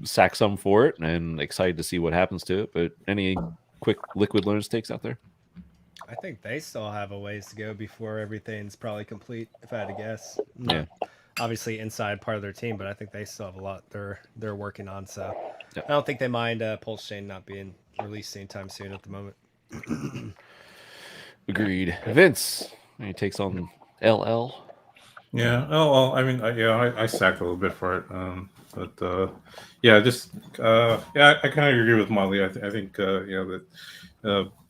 sack some for it and excited to see what happens to it. But any quick liquid loans takes out there? I think they still have a ways to go before everything's probably complete, if I had to guess. Yeah. Obviously inside part of their team, but I think they still have a lot they're working on. So Yeah. I don't think they mind PulseChain not being released anytime soon at the moment. Agreed. Vince, any takes on LL? Yeah. Oh well. I mean, I sacked a little bit for it. I kind of agree with Molly. I think that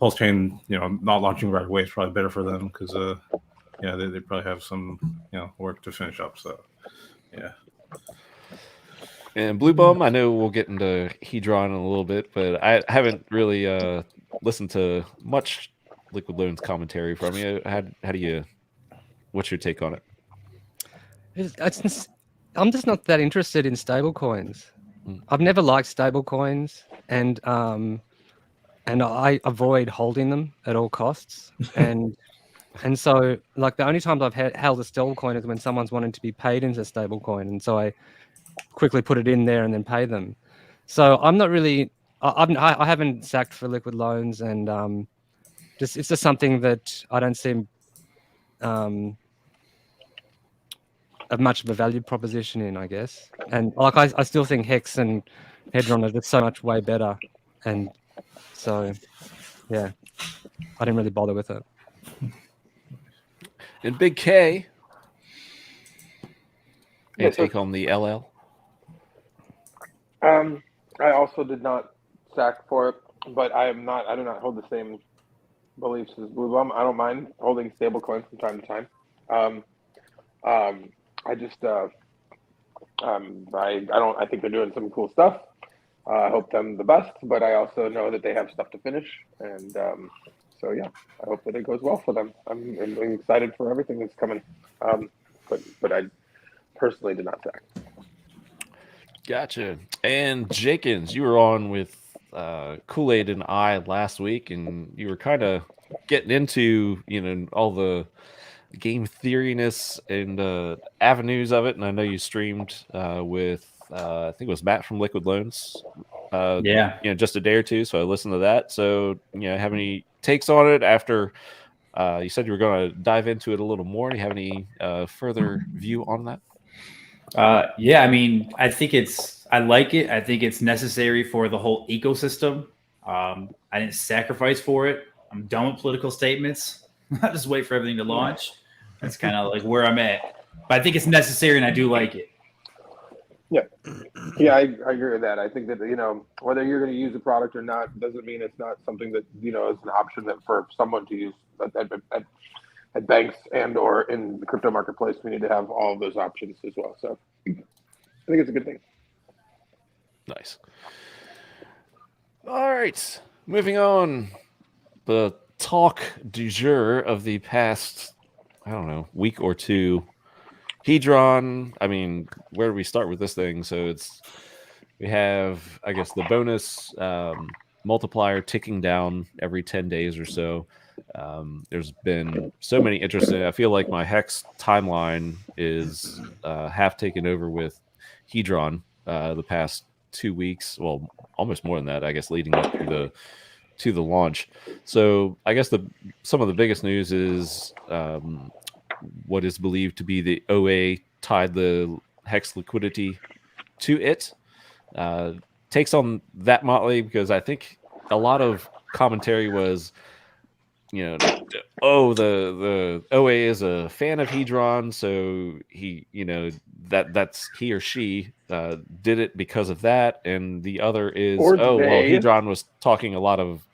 PulseChain, not launching right away is probably better for them because they probably have some work to finish up. So yeah. And Bloo Bum, I know we'll get into Hedron in a little bit, but I haven't really listened to much liquid loans commentary from you. What's your take on it? I'm just not that interested in stable coins. I've never liked stable coins, and I avoid holding them at all costs. And so, like, the only times I've held a stable coin is when someone's wanting to be paid into a stable coin, and so I quickly put it in there and then pay them. So I'm not really. I haven't sacked for liquid loans, and it's just something that I don't see much of a value proposition in, I guess. And like I still think Hex and Hedron are just so much way better, and so yeah, I didn't really bother with it. And Big K, Yeah, take on the LL? I also did not sack for it, but I do not hold the same beliefs as Bloo Bum. I don't mind holding stable coins from time to time. I just I think they're doing some cool stuff. I hope them the best, but I also know that they have stuff to finish, and so yeah, I hope that it goes well for them. I'm excited for everything that's coming, but I personally did not sack. Gotcha. And Jenkins, you were on with Kool-Aid and I last week, and you were kind of getting into all the game theoriness and avenues of it. And I know you streamed with I think it was Matt from Liquid Loans. Just a day or two. So I listened to that. So have any takes on it after you said you were going to dive into it a little more? Do you have any further view on that? I mean, I like it. I think it's necessary for the whole ecosystem. I didn't sacrifice for it. I'm done with political statements. I just wait for everything to launch. That's kind of like where I'm at. But I think it's necessary, and I do like it. Yeah, I agree with that. I think that whether you're going to use the product or not doesn't mean it's not something that is an option that for someone to use at banks and or in the crypto marketplace. We need to have all of those options as well. So I think it's a good thing. Nice. All right, moving on. The talk du jour of the past, week or two. Hedron, I mean, where do we start with this thing? So we have, I guess, the bonus multiplier ticking down every 10 days or so. There's been so many interesting. I feel like my Hex timeline is half taken over with Hedron the past 2 weeks. Well, almost more than that, I guess, leading up to the launch. So I guess some of the biggest news is what is believed to be the OA tied the Hex liquidity to it. Takes on that, Motley, because I think a lot of commentary was, the OA is a fan of Hedron, so he, that's he or she did it because of that, and the other is, Or Hedron was talking a lot of,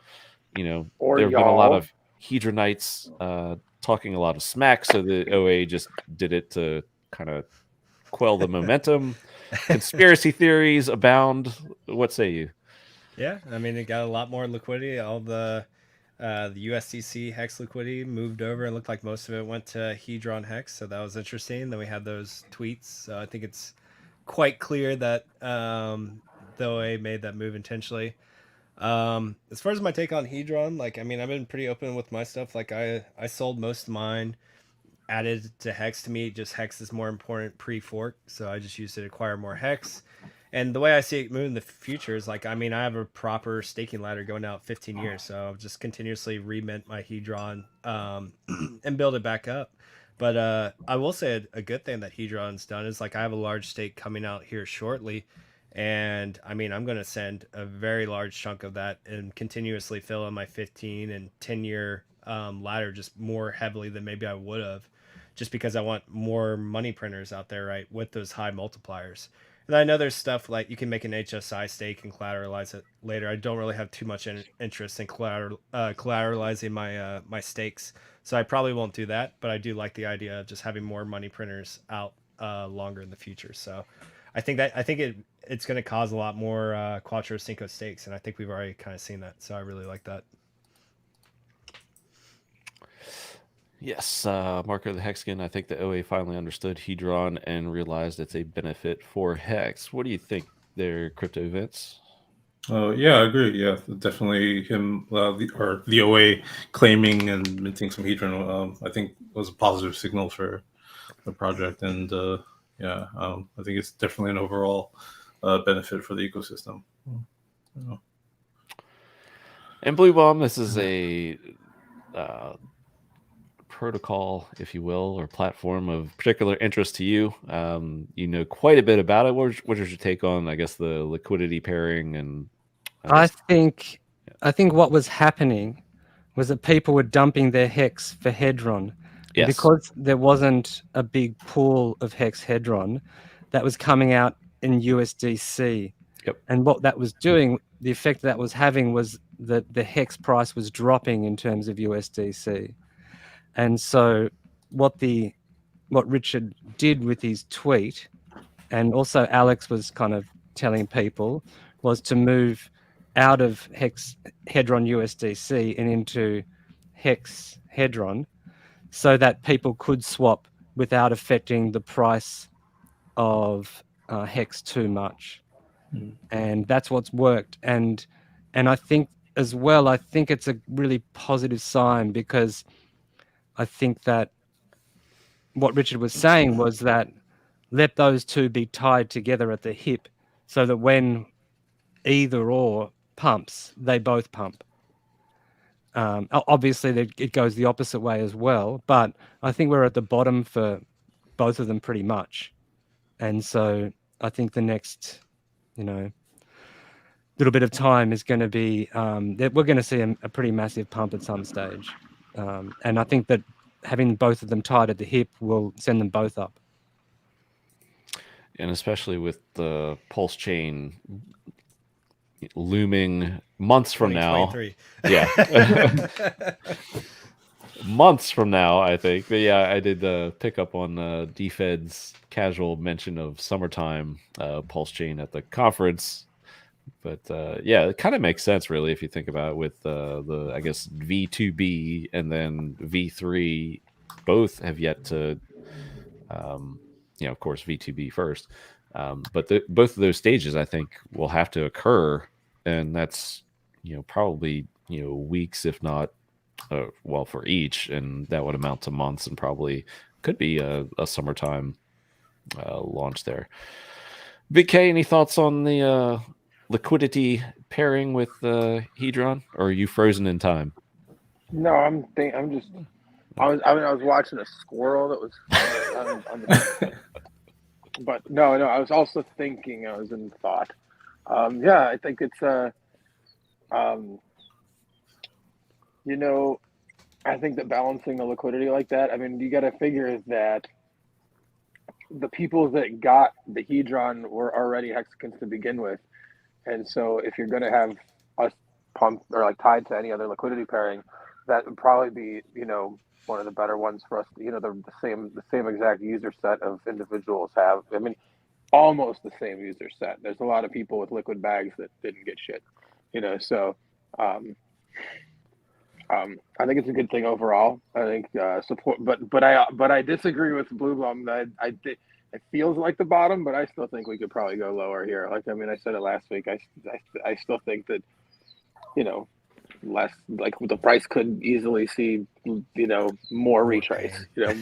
or there have been a lot y'all. of Hedronites talking a lot of smack, so the OA just did it to kind of quell the momentum. Conspiracy theories abound. What say you? Yeah, I mean, it got a lot more liquidity. All the USDC hex liquidity moved over. It looked like most of it went to Hedron hex, so that was interesting. Then we had those tweets. So I think it's quite clear that the OA made that move intentionally. As far as my take on Hedron, like, I mean, I've been pretty open with my stuff. Like, I sold most of mine, added to hex. To me, just hex is more important pre-fork, so I just used it to acquire more hex. And the way I see it moving in the future is, like, I mean, I have a proper staking ladder going out 15 years, so I'll just continuously remint my Hedron and build it back up. But I will say a good thing that Hedron's done is, like, I have a large stake coming out here shortly, and I mean, I'm going to send a very large chunk of that and continuously fill in my 15 and 10-year ladder just more heavily than maybe I would have, just because I want more money printers out there, right, with those high multipliers. And I know there's stuff like you can make an HSI stake and collateralize it later. I don't really have too much interest in collateralizing my stakes, so I probably won't do that. But I do like the idea of just having more money printers out longer in the future. So I think it's going to cause a lot more Quattro Cinco stakes, and I think we've already kind of seen that. So I really like that. Yes, Marco the Hexkin. I think the OA finally understood Hedron and realized it's a benefit for Hex. What do you think there, Crypto Events? Yeah, I agree. Yeah, definitely him the OA claiming and minting some Hedron, I think was a positive signal for the project, and I think it's definitely an overall benefit for the ecosystem. Yeah. And Bloo Bum, this is a protocol, if you will, or platform of particular interest to you. You know quite a bit about it. What is your take on, I guess, the liquidity pairing? And I think what was happening was that people were dumping their hex for Hedron. And because there wasn't a big pool of hex Hedron that was coming out in USDC. Yep. And what that was doing, the effect that was having was that the hex price was dropping in terms of USDC. And so what Richard did with his tweet, and also Alex was kind of telling people, was to move out of hex Hedron USDC and into hex Hedron, so that people could swap without affecting the price of hex too much. And that's what's worked. And I think as well, I think it's a really positive sign, because I think that what Richard was saying was that let those two be tied together at the hip, so that when either or pumps, they both pump. Obviously, it goes the opposite way as well, but I think we're at the bottom for both of them pretty much. And so I think the next, little bit of time is going to be that we're going to see a pretty massive pump at some stage. And I think that having both of them tied at the hip will send them both up. And especially with the Pulse chain looming months from now. Yeah. Months from now, I think. But yeah, I did pick up on DFed's casual mention of summertime Pulse chain at the conference. But yeah, it kind of makes sense, really, if you think about it, with the, I guess, V2B and then V3, both have yet to, of course, V2B first. But both of those stages, I think, will have to occur. And that's, probably, weeks, if not, for each. And that would amount to months, and probably could be a summertime launch there. VK, any thoughts on the liquidity pairing with Hedron, or are you frozen in time? No, I was watching a squirrel that was on the but no, I was also thinking, I was in thought. Yeah, I think it's You know, I think that balancing the liquidity like that, I mean, you got to figure that the people that got the Hedron were already hexagons to begin with. And so if you're going to have us pumped or like tied to any other liquidity pairing, that would probably be, you know, one of the better ones for us. You know, the same exact user set of individuals have. I mean, almost the same user set. There's a lot of people with liquid bags that didn't get shit, you know. So I think it's a good thing overall. I think support, but I disagree with Bloo Bum that it feels like the bottom, but I still think we could probably go lower here. Like, I mean, I said it last week. I still think that, you know, less, like the price could easily see, you know, more retrace, you know,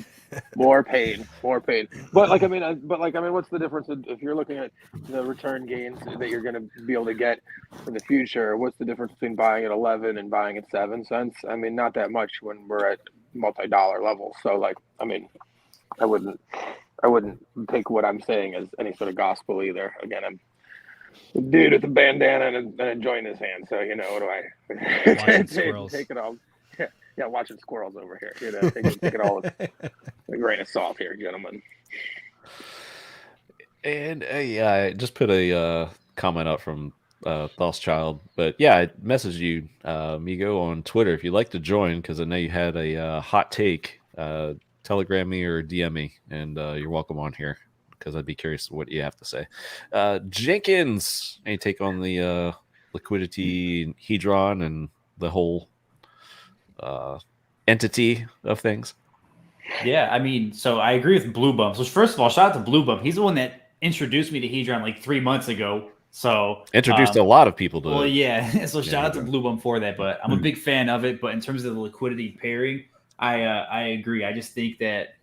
more pain. But like, I mean, what's the difference if you're looking at the return gains that you're going to be able to get in the future? What's the difference between buying at 11 and buying at 7 cents? I mean, not that much when we're at multi-dollar levels. So like, I mean, I wouldn't take what I'm saying as any sort of gospel either. Again, I'm a dude with a bandana and a joint in his hand, so you know, what do I Watching squirrels. take it all? Yeah, watching squirrels over here. You know, take it all with a grain of salt here, gentlemen. And yeah, I just put a comment up from Child, but yeah, I messaged you, Migo, on Twitter if you'd like to join, because I know you had a hot take. Telegram me or DM me, and you're welcome on here, because I'd be curious what you have to say. Jenkins, any take on the liquidity Hedron and the whole entity of things? Yeah, I mean, so I agree with Bloo Bum. So first of all, shout out to Bloo Bum. He's the one that introduced me to Hedron like 3 months ago. So introduced a lot of people to well, it. yeah. So shout out to Bloo Bum for that. But I'm a big fan of it. But in terms of the liquidity pairing, I agree. I just think that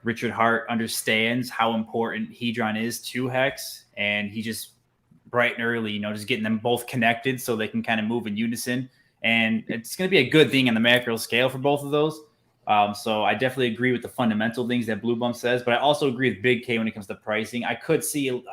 Richard Hart understands how important Hedron is to Hex, and he just bright and early, you know, just getting them both connected so they can kind of move in unison. And it's going to be a good thing on the macro scale for both of those. So I definitely agree with the fundamental things that Bloo Bum says, but I also agree with Big K when it comes to pricing. I could still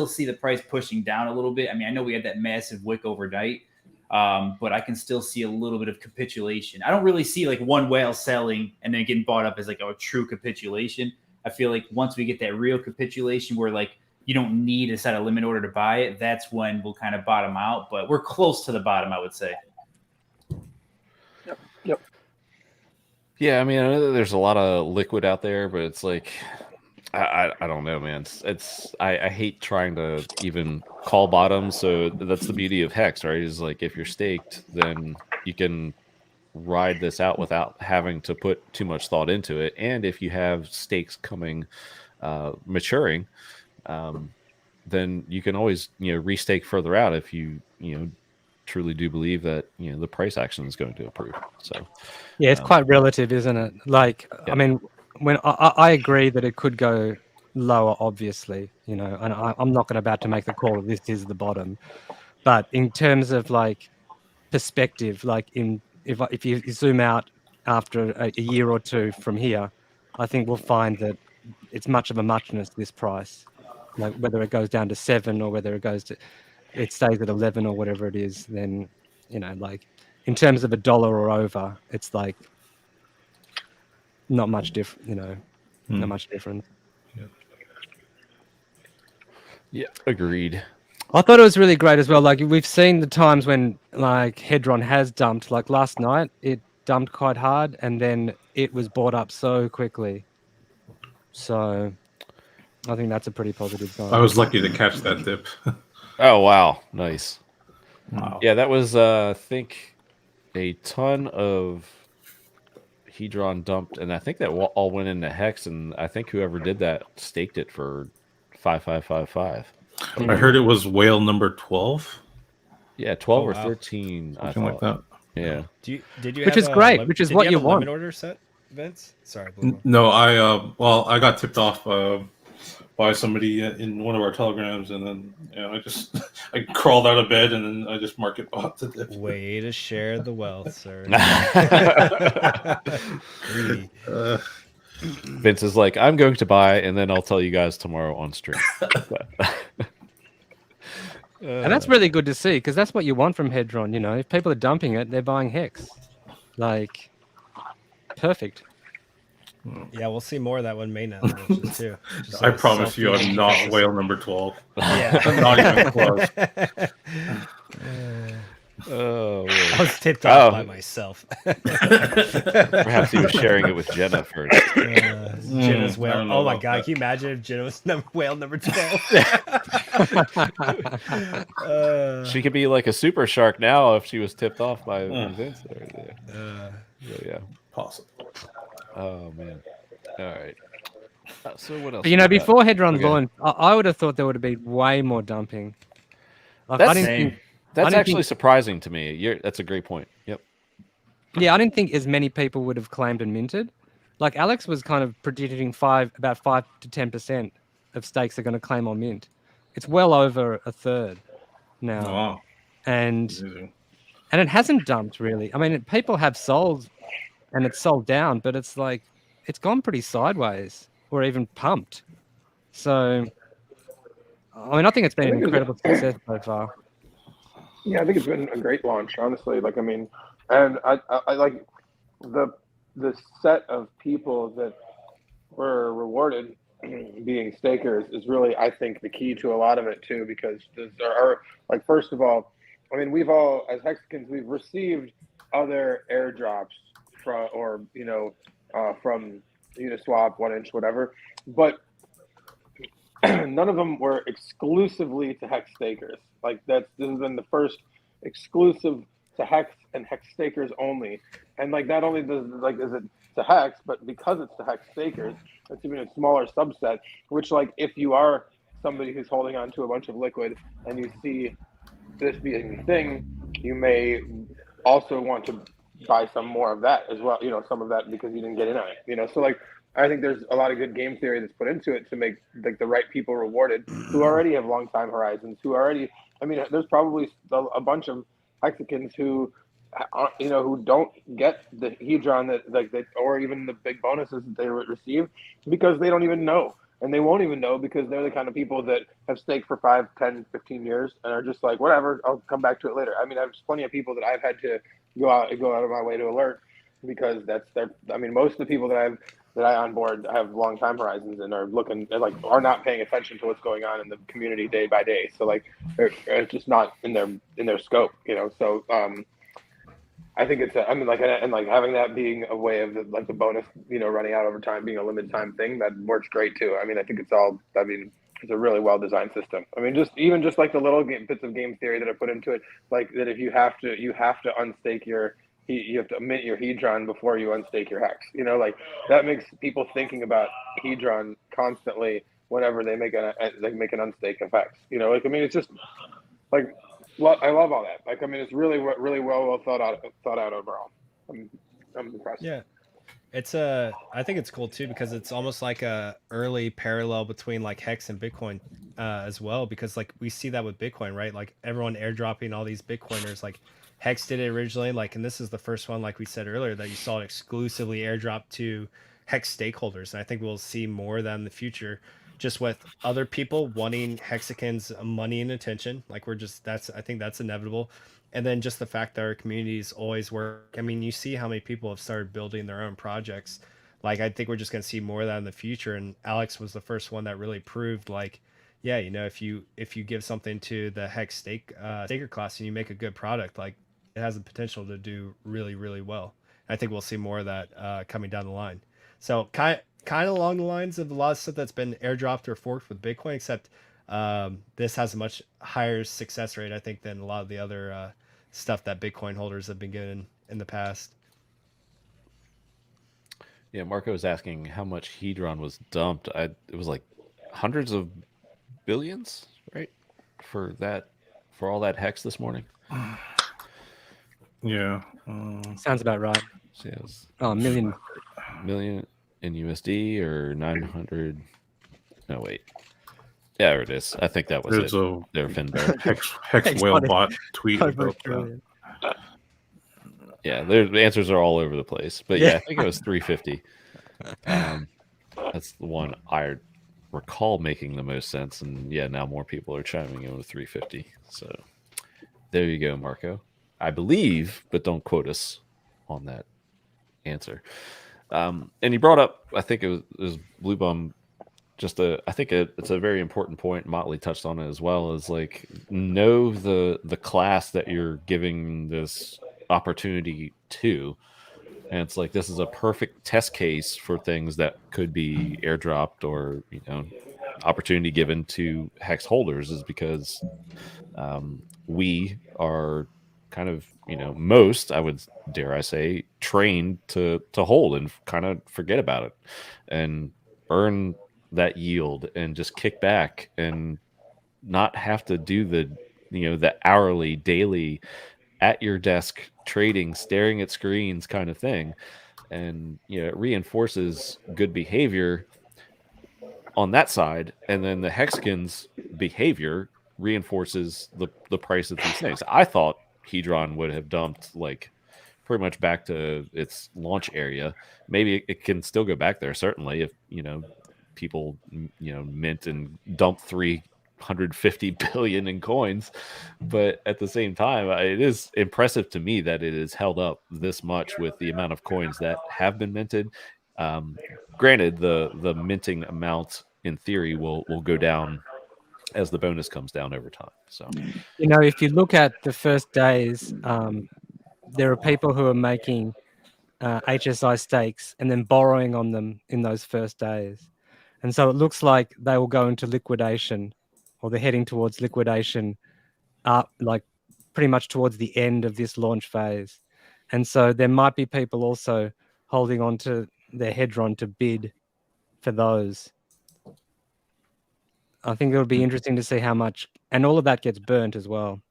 see the price pushing down a little bit. I mean, I know we had that massive wick overnight, but I can still see a little bit of capitulation. I don't really see like one whale selling and then getting bought up as like a true capitulation. I feel like once we get that real capitulation where like you don't need to set a limit order to buy it, that's when we'll kind of bottom out. But we're close to the bottom, I would say. Yep. Yeah, I mean, I know that there's a lot of liquid out there, but it's like, I don't know, man. I hate trying to even call bottom. So that's the beauty of Hex, right? Is like if you're staked, then you can ride this out without having to put too much thought into it. And if you have stakes coming, maturing, then you can always, you know, restake further out if you truly do believe that, you know, the price action is going to improve. So yeah, it's quite relative, isn't it? Like, yeah. I mean, when I agree that it could go lower, obviously, you know, and I'm not about to make the call that this is the bottom, but in terms of like perspective, like if you zoom out after a year or two from here, I think we'll find that it's much of a muchness, this price, like whether it goes down to 7 or whether it stays at 11 or whatever it is, then, you know, like in terms of $1 or over, it's like not much different, you know, not much difference. Yeah, agreed. I thought it was really great as well. Like we've seen the times when like Hedron has dumped, like last night, it dumped quite hard and then it was bought up so quickly. So I think that's a pretty positive sign. I was lucky to catch that dip. Oh, wow. Nice. Wow. Yeah, that was, I think, a ton of Hedron dumped, and I think that all went into Hex, and I think whoever did that staked it for 5,555. I heard it was whale number 12. Yeah, 12 or wow. 13. Something like that. Yeah. Did you Which have is great, which is did what you you have a want. limit order set, Vince? Sorry, Blue Bum. No, I got tipped off by somebody in one of our telegrams, and then I crawled out of bed and then I just market bought the dip. Way to share the wealth, sir. Greedy. Vince is like, I'm going to buy, and then I'll tell you guys tomorrow on stream. And that's really good to see because that's what you want from Hedron. You know, if people are dumping it, they're buying Hex. Like, perfect. Yeah, we'll see more of that when mainnet launches too. Just I a promise you, I'm self-feeding not ecosystem. whale number 12. Yeah. Not even close. Oh, I was tipped off by oh, myself. perhaps he was sharing it with Jenna first. Jenna's I whale. don't know Oh my about god! that. Can you imagine if Jenna was whale number 12? She could be like a super shark now if she was tipped off by Mm. Vince. Right there. Yeah. Possible. Oh man. All right. So what else? But you know, we got? before Hedron Okay. launched, I would have thought there would have been way more dumping. Like, That's I didn't Same. think. That's didn't actually think- surprising to me. That's a great point. Yep. Yeah, I didn't think as many people would have claimed and minted. Like Alex was kind of predicting about 5 to 10% of stakes are going to claim or mint. It's well over a third now, Oh, wow. and Amazing. it hasn't dumped really. I mean, people have sold, and it's sold down, but it's like it's gone pretty sideways or even pumped. So, I mean, I think it's been an incredible success so far. Yeah, I think it's been a great launch, honestly. Like, I mean, and I like the set of people that were rewarded being stakers is really, I think, the key to a lot of it too, because there are, like, first of all, I mean, we've all, as Hexikins, we've received other airdrops from, or, you know, from Uniswap, 1inch, whatever, but none of them were exclusively to Hex stakers. Like, this has been the first exclusive to Hex and Hex stakers only. And like, not only does, like, is it to Hex, but because it's to Hex stakers, it's even a smaller subset, which, like, if you are somebody who's holding on to a bunch of liquid and you see this being the thing, you may also want to buy some more of that as well, you know, some of that because you didn't get in on it, you know. So, like, I think there's a lot of good game theory that's put into it to make, like, the right people rewarded who already have long time horizons, who already, I mean, there's probably a bunch of Hexikins who, you know, who don't get the Hedron that or even the big bonuses that they receive because they don't even know. And they won't even know because they're the kind of people that have staked for 5, 10, 15 years and are just like, whatever, I'll come back to it later. I mean, there's plenty of people that I've had to go out of my way to alert because that's their, I mean, most of the people that I onboard have long time horizons and are looking, like, are not paying attention to what's going on in the community day by day. So, like, it's just not in their scope, you know? So, I think it's, I mean, like, and like having that being a way of like the bonus, you know, running out over time, being a limited time thing, that works great too. I mean, I think it's all, I mean, it's a really well designed system. I mean, even like the little bits of game theory that are put into it, like that if you have to unstake you have to mint your Hedron before you unstake your Hex. You know, like, that makes people thinking about Hedron constantly whenever they make an unstake of Hex. You know, like, I mean, it's just like, I love all that. Like, I mean, it's really well thought out overall. I'm impressed. Yeah, I think it's cool too because it's almost like a early parallel between like Hex and Bitcoin as well, because like we see that with Bitcoin, right? Like everyone airdropping all these Bitcoiners, like Hex did it originally, like, and this is the first one, like we said earlier, that you saw it exclusively airdrop to Hex stakeholders, and I think we'll see more of that in the future, just with other people wanting Hexikins money and attention. Like, I think that's inevitable. And then just the fact that our communities always work. I mean, you see how many people have started building their own projects. Like, I think we're just going to see more of that in the future. And Alex was the first one that really proved, like, yeah, you know, if you give something to the Hex staker class and you make a good product, like, it has the potential to do really, really well. And I think we'll see more of that coming down the line. So kind of along the lines of a lot of stuff that's been airdropped or forked with Bitcoin, except this has a much higher success rate, I think, than a lot of the other stuff that Bitcoin holders have been given in the past. Yeah, Marco was asking how much Hedron was dumped. It was like hundreds of billions, right? For all that Hex this morning. Yeah. Sounds about right. So yeah, it was Oh, million in USD or 900. No, wait. Yeah, there it is. I think that was There's it. a There, Finbear. Hex whale bot tweet about that. Yeah, the answers are all over the place. But yeah, I think it was 350. That's the one I recall making the most sense. And yeah, now more people are chiming in with 350. So there you go, Marco. I believe, but don't quote us on that answer. And you brought up, I think it was Bloo Bum. I think it's a very important point. Motley touched on it as well. Is like, know the class that you're giving this opportunity to, and it's like, this is a perfect test case for things that could be airdropped or opportunity given to hex holders, is because we are kind of most, I would dare I say, trained to hold and kind of forget about it and earn that yield and just kick back and not have to do the hourly, daily, at your desk trading, staring at screens kind of thing. And it reinforces good behavior on that side, and then the Hexkins behavior reinforces the price of these things. I thought Hedron would have dumped like pretty much back to its launch area. Maybe it can still go back there, certainly, if people mint and dump 350 billion in coins. But at the same time, it is impressive to me that it is held up this much with the amount of coins that have been minted. Granted, the minting amount in theory will go down as the bonus comes down over time. So if you look at the first days, there are people who are making HSI stakes and then borrowing on them in those first days. And so it looks like they will go into liquidation, or they're heading towards liquidation, like pretty much towards the end of this launch phase. And so there might be people also holding on to their Hedron to bid for those. I think it'll be interesting to see how much, and all of that gets burnt as well.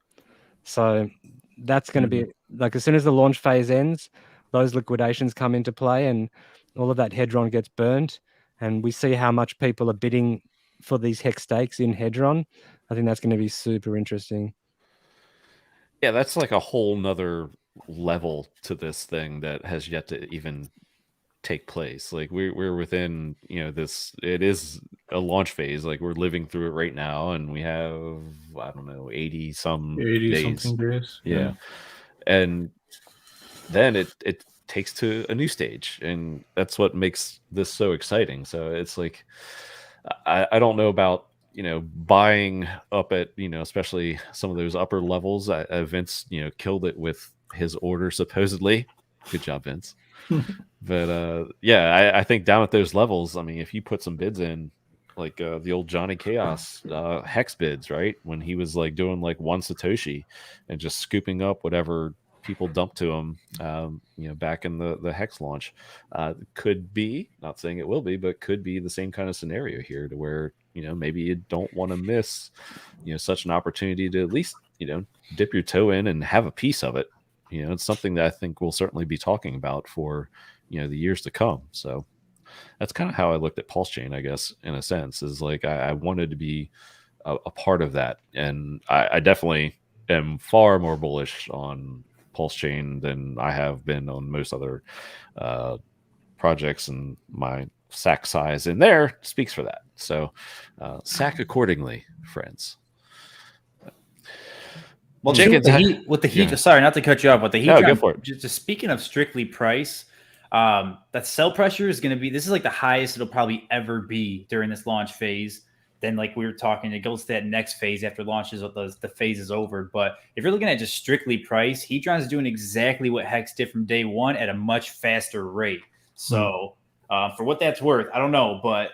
So that's going to be like, as soon as the launch phase ends, those liquidations come into play and all of that Hedron gets burnt, and we see how much people are bidding for these hex stakes in Hedron. I think that's going to be super interesting. Yeah, that's like a whole nother level to this thing that has yet to even take place. Like we're within this, it is a launch phase. Like we're living through it right now, and we have, I don't know, 80 something days. Yeah. And then it takes to a new stage, and that's what makes this so exciting. So it's like, I don't know about buying up at especially some of those upper levels. Vince killed it with his order, supposedly. Good job, Vince. But yeah, I think down at those levels, I mean, if you put some bids in, like the old Johnny Chaos hex bids, right, when he was like doing like 1 Satoshi and just scooping up whatever people dumped to him, back in the hex launch, could be, not saying it will be, but could be the same kind of scenario here, to where maybe you don't want to miss such an opportunity to at least dip your toe in and have a piece of it. It's something that I think we'll certainly be talking about for the years to come. So that's kind of how I looked at PulseChain, I guess, in a sense, is like I wanted to be a part of that, and I definitely am far more bullish on PulseChain than I have been on most other projects, and my sack size in there speaks for that. So sack accordingly, friends. Well, Jenkins, with the heat, sorry, not to cut you off, but the heat, go for it. Just speaking of strictly price, that sell pressure is going to be, this is like the highest it'll probably ever be during this launch phase. Then, like we were talking, it goes to that next phase after launches, the phase is over. But if you're looking at just strictly price, Hedron is doing exactly what Hex did from day one at a much faster rate. So for what that's worth, I don't know, but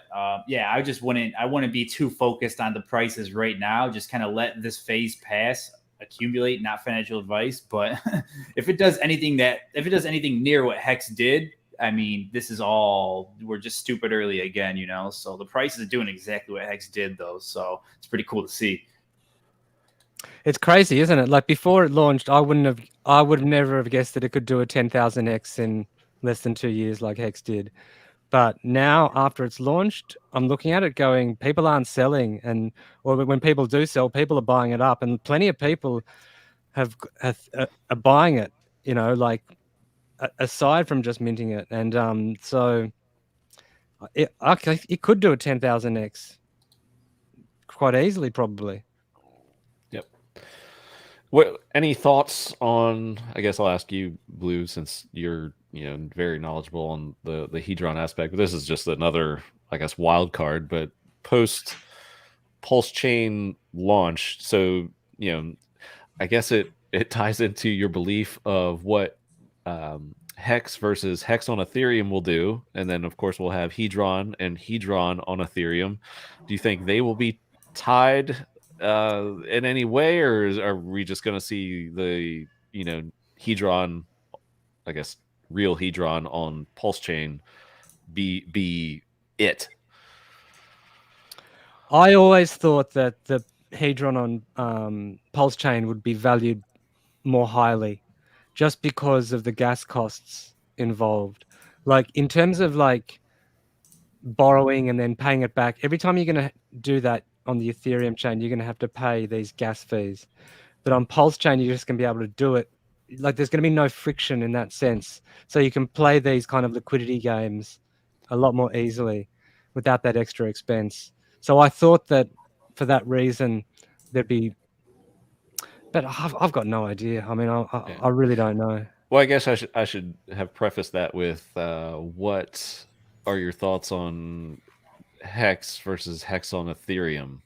yeah, I wouldn't be too focused on the prices right now. Just kind of let this phase pass, accumulate, not financial advice. But if it does anything near what Hex did, I mean, this is all, we're just stupid early again, so the price is doing exactly what Hex did, though. So it's pretty cool to see. It's crazy, isn't it? Like before it launched, I would have never have guessed that it could do a 10,000 X in less than 2 years like Hex did. But now, after it's launched, I'm looking at it going, people aren't selling, or when people do sell, people are buying it up, and plenty of people are buying it, like aside from just minting it. And so it could do a 10,000 X quite easily, probably. Yep. What any thoughts on? I guess I'll ask you, Blue, since you're very knowledgeable on the Hedron aspect. But this is just another, I guess, wild card. But post PulseChain launch, so I guess it ties into your belief of what Hex versus Hex on Ethereum will do, and then of course we'll have Hedron and Hedron on Ethereum. Do you think they will be tied in any way, or are we just going to see the Hedron, I guess real Hedron on PulseChain be it? I always thought that the Hedron on PulseChain would be valued more highly, just because of the gas costs involved. Like in terms of like borrowing and then paying it back, every time you're going to do that on the Ethereum chain, you're going to have to pay these gas fees. But on PulseChain, you're just going to be able to do it. Like there's going to be no friction in that sense. So you can play these kind of liquidity games a lot more easily without that extra expense. So I thought that for that reason, there'd be, but I've got no idea. I mean, I really don't know. Well, I guess I should have prefaced that with what are your thoughts on Hex versus Hex on Ethereum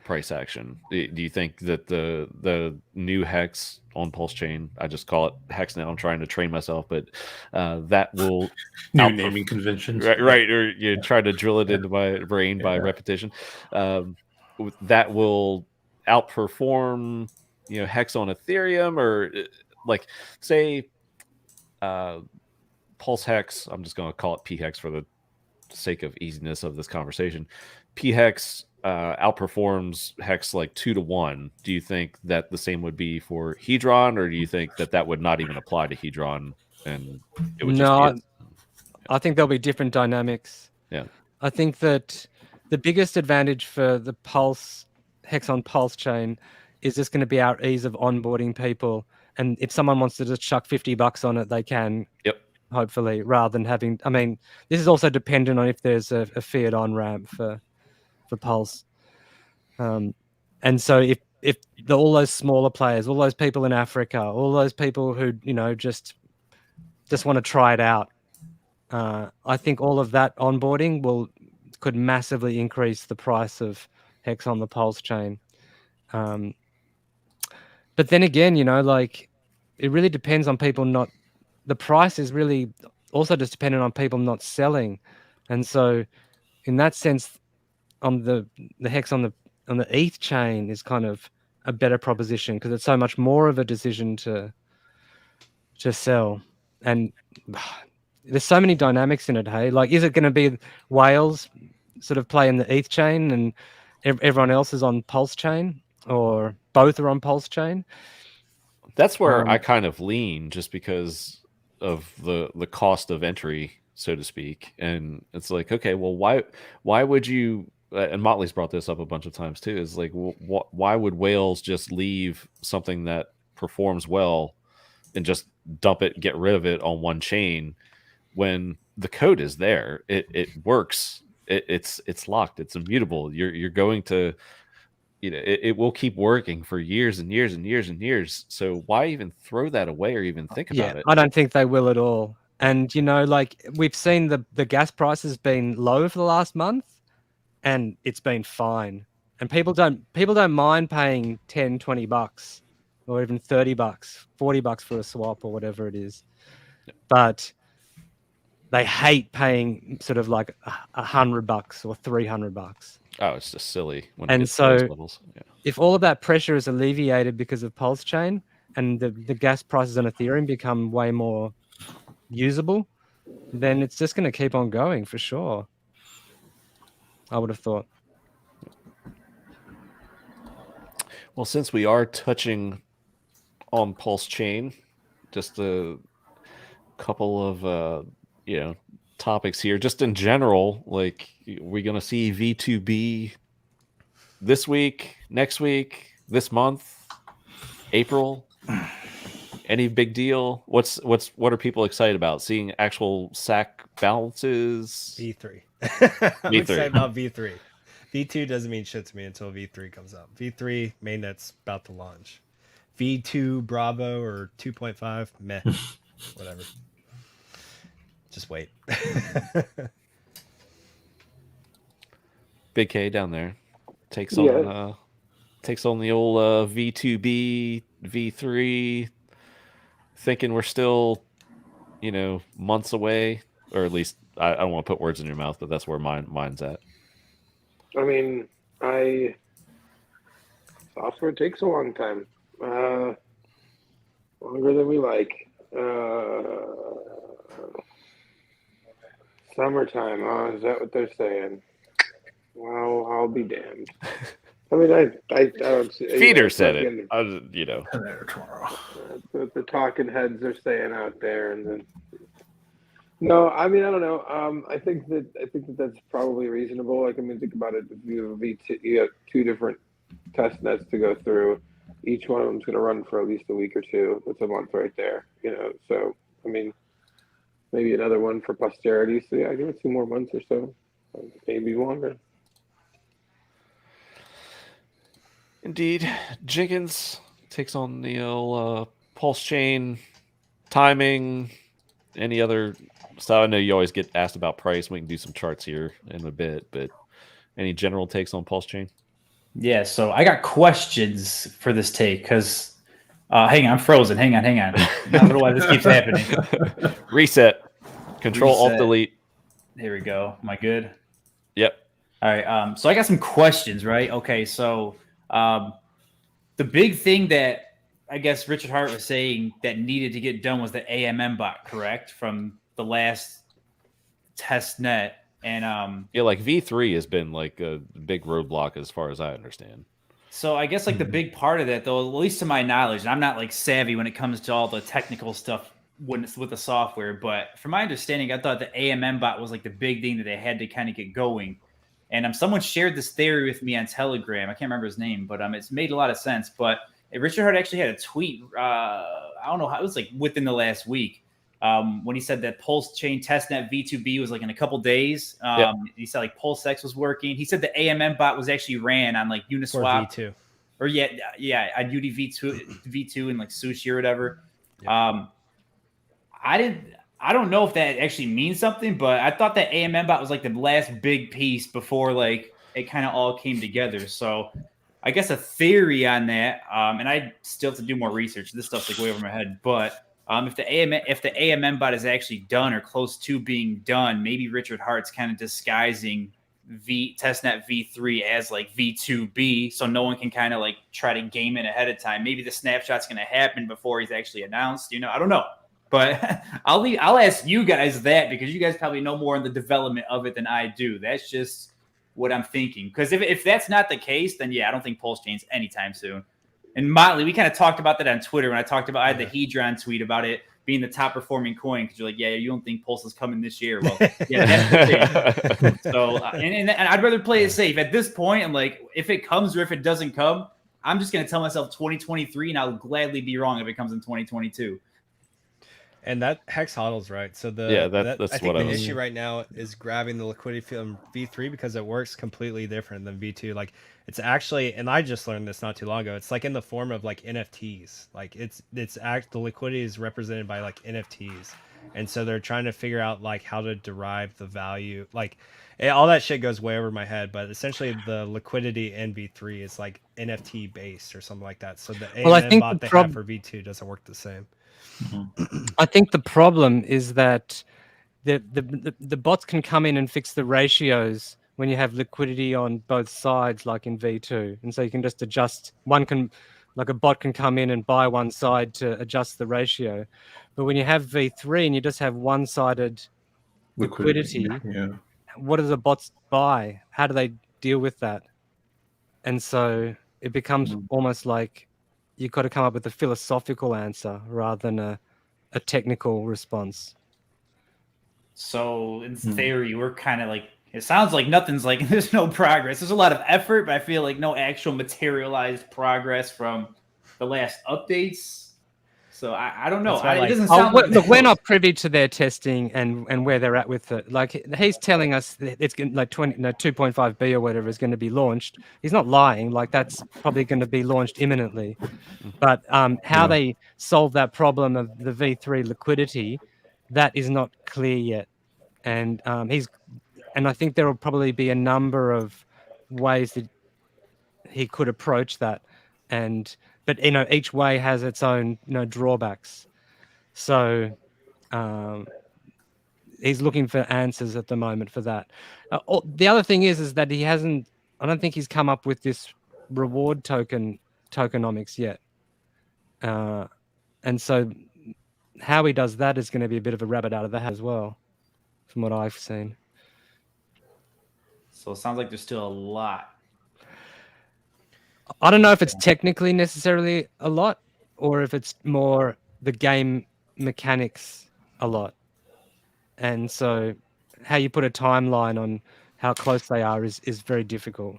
price action? Do you think that the new Hex on PulseChain, I just call it Hex now, I'm trying to train myself, but that will New naming conventions, right? Or you try to drill it into my brain by repetition. That will outperform Hex on Ethereum, or like say Pulse Hex, I'm just going to call it PHEX for the sake of easiness of this conversation. PHEX outperforms Hex like 2-1. Do you think that the same would be for Hedron, or do you think that would not even apply to Hedron and it would just be I think there'll be different dynamics. Yeah. I think that the biggest advantage for the Pulse Hex on PulseChain is just going to be our ease of onboarding people. And if someone wants to just chuck $50 on it, they can. Yep. Hopefully, rather than having. I mean, this is also dependent on if there's a fiat on ramp for Pulse. And so if all those smaller players, all those people in Africa, all those people who just want to try it out, I think all of that onboarding could massively increase the price of Hex on the Pulse chain. But then again, like it really depends on people not. The price is really also just dependent on people not selling, and so in that sense, on the Hex on the ETH chain is kind of a better proposition because it's so much more of a decision to sell, and there's so many dynamics in it. Hey, like, is it going to be whales sort of play in the ETH chain and everyone else is on PulseChain, or both are on PulseChain? That's where I kind of lean, just because of the cost of entry, so to speak. And it's like, okay, well, why would you? And Motley's brought this up a bunch of times too. Is like, why would whales just leave something that performs well and just dump it, get rid of it on one chain when the code is there? It works. It's locked. It's immutable. You're going to. It will keep working for years and years and years and years. So why even throw that away or even think about it? I don't think they will at all. And like we've seen the gas price has been low for the last month, and it's been fine. And people don't mind paying $10-$20 or even $30, $40 for a swap or whatever it is. But they hate paying sort of like $100 or $300. Oh, it's just silly. And so if all of that pressure is alleviated because of PulseChain and the gas prices on Ethereum become way more usable, then it's just going to keep on going for sure. I would have thought. Well, since we are touching on PulseChain, just a couple of topics here, just in general. Like, we're gonna see V2B this week, next week, this month, April. Any big deal? What are people excited about? Seeing actual SAC balances? V3. I'm V3. excited about V3. V2 doesn't mean shit to me until V3 comes out. V3 mainnet's about to launch. V2 Bravo or 2.5, meh, whatever. Just wait. Big K down there takes Yeah. on the old V2B, V3, thinking we're still, months away, or at least I don't want to put words in your mouth, but that's where mine's at. I mean, software takes a long time, longer than we like. Summertime, is that what they're saying? Well, I'll be damned. I mean, I don't see. Feeder said it. There tomorrow. The talking heads are saying out there, and then. No, I mean, I don't know. I think that that's probably reasonable. Like, I mean, think about it. If you have V2, you have 2 different test nets to go through. Each one of them's going to run for at least a week or 2. That's a month right there. So I mean, maybe another one for posterity. So yeah, give it 2 more months or so, maybe longer. Indeed, Jenkins takes on the old pulse chain timing. Any other stuff? I know you always get asked about price. We can do some charts here in a bit, but any general takes on pulse chain? Yeah, so I got questions for this take because, hang on, I'm frozen. Hang on. I don't know why this keeps happening. Reset. Control Alt Delete. Here we go. Am I good? Yep. All right. So I got some questions, right? Okay. So the big thing that I guess Richard Hart was saying that needed to get done was the AMM bot, correct? From the last test net. And yeah, like V3 has been like a big roadblock as far as I understand. So I guess like the big part of that, though, at least to my knowledge, and I'm not like savvy when it comes to all the technical stuff with the software, but from my understanding, I thought the AMM bot was like the big thing that they had to kind of get going. And someone shared this theory with me on Telegram. I can't remember his name, but it's made a lot of sense. But Richard Hart actually had a tweet. I don't know how, it was like within the last week when he said that Pulse Chain Testnet V2B was like in a couple days. He said like PulseX was working. He said the AMM bot was actually ran on like Uniswap. V2. Or on UDV2 and like Sushi or whatever. Yeah. I don't know if that actually means something, but I thought that AMM bot was like the last big piece before like it kind of all came together. So I guess a theory on that, and I still have to do more research. This stuff's like way over my head. But if the AMM bot is actually done or close to being done, maybe Richard Hart's kind of disguising testnet V3 as like V2B, so no one can kind of like try to game it ahead of time. Maybe the snapshot's going to happen before he's actually announced. I don't know. But I'll ask you guys that because you guys probably know more on the development of it than I do. That's just what I'm thinking. Because if that's not the case, then yeah, I don't think Pulse Chain's anytime soon. And Motley, we kind of talked about that on Twitter when I had the Hedron tweet about it being the top performing coin because you're like, yeah, you don't think Pulse is coming this year. Well, yeah, that's the thing. So, and I'd rather play it safe. At this point, I'm like, if it comes or if it doesn't come, I'm just going to tell myself 2023, and I'll gladly be wrong if it comes in 2022. And that Hex HODL's right. So that's I think what the issue right now is grabbing the liquidity from V3 because it works completely different than V2. Like it's actually, and I just learned this not too long ago. It's like in the form of like NFTs. Like the liquidity is represented by like NFTs, and so they're trying to figure out like how to derive the value. Like all that shit goes way over my head, but essentially the liquidity in V3 is like NFT based or something like that. So the AMM bot they have for V2 doesn't work the same. I think the problem is that the bots can come in and fix the ratios when you have liquidity on both sides, like in V2, and so you can just adjust. Like a bot can come in and buy one side to adjust the ratio, but when you have V3 and you just have one-sided liquidity, what do the bots buy? How do they deal with that? And so it becomes almost like you've got to come up with a philosophical answer rather than a technical response. So in theory, we're kind of like, it sounds like nothing's like, there's no progress. There's a lot of effort, but I feel like no actual materialized progress from the last updates. So I don't know. That's why, It like- doesn't Oh, sound like look, we're not privy to their testing and where they're at with it. Like he's telling us that it's going like 2.5B or whatever is going to be launched. He's not lying. Like that's probably going to be launched imminently. But how they solve that problem of the V3 liquidity, that is not clear yet. And I think there will probably be a number of ways that he could approach that. But each way has its own drawbacks. So he's looking for answers at the moment for that. The other thing is that he hasn't. I don't think he's come up with this reward tokenomics yet. And so how he does that is going to be a bit of a rabbit out of the hat as well, from what I've seen. So it sounds like there's still a lot. I don't know if it's technically necessarily a lot or if it's more the game mechanics a lot. And so how you put a timeline on how close they are is very difficult.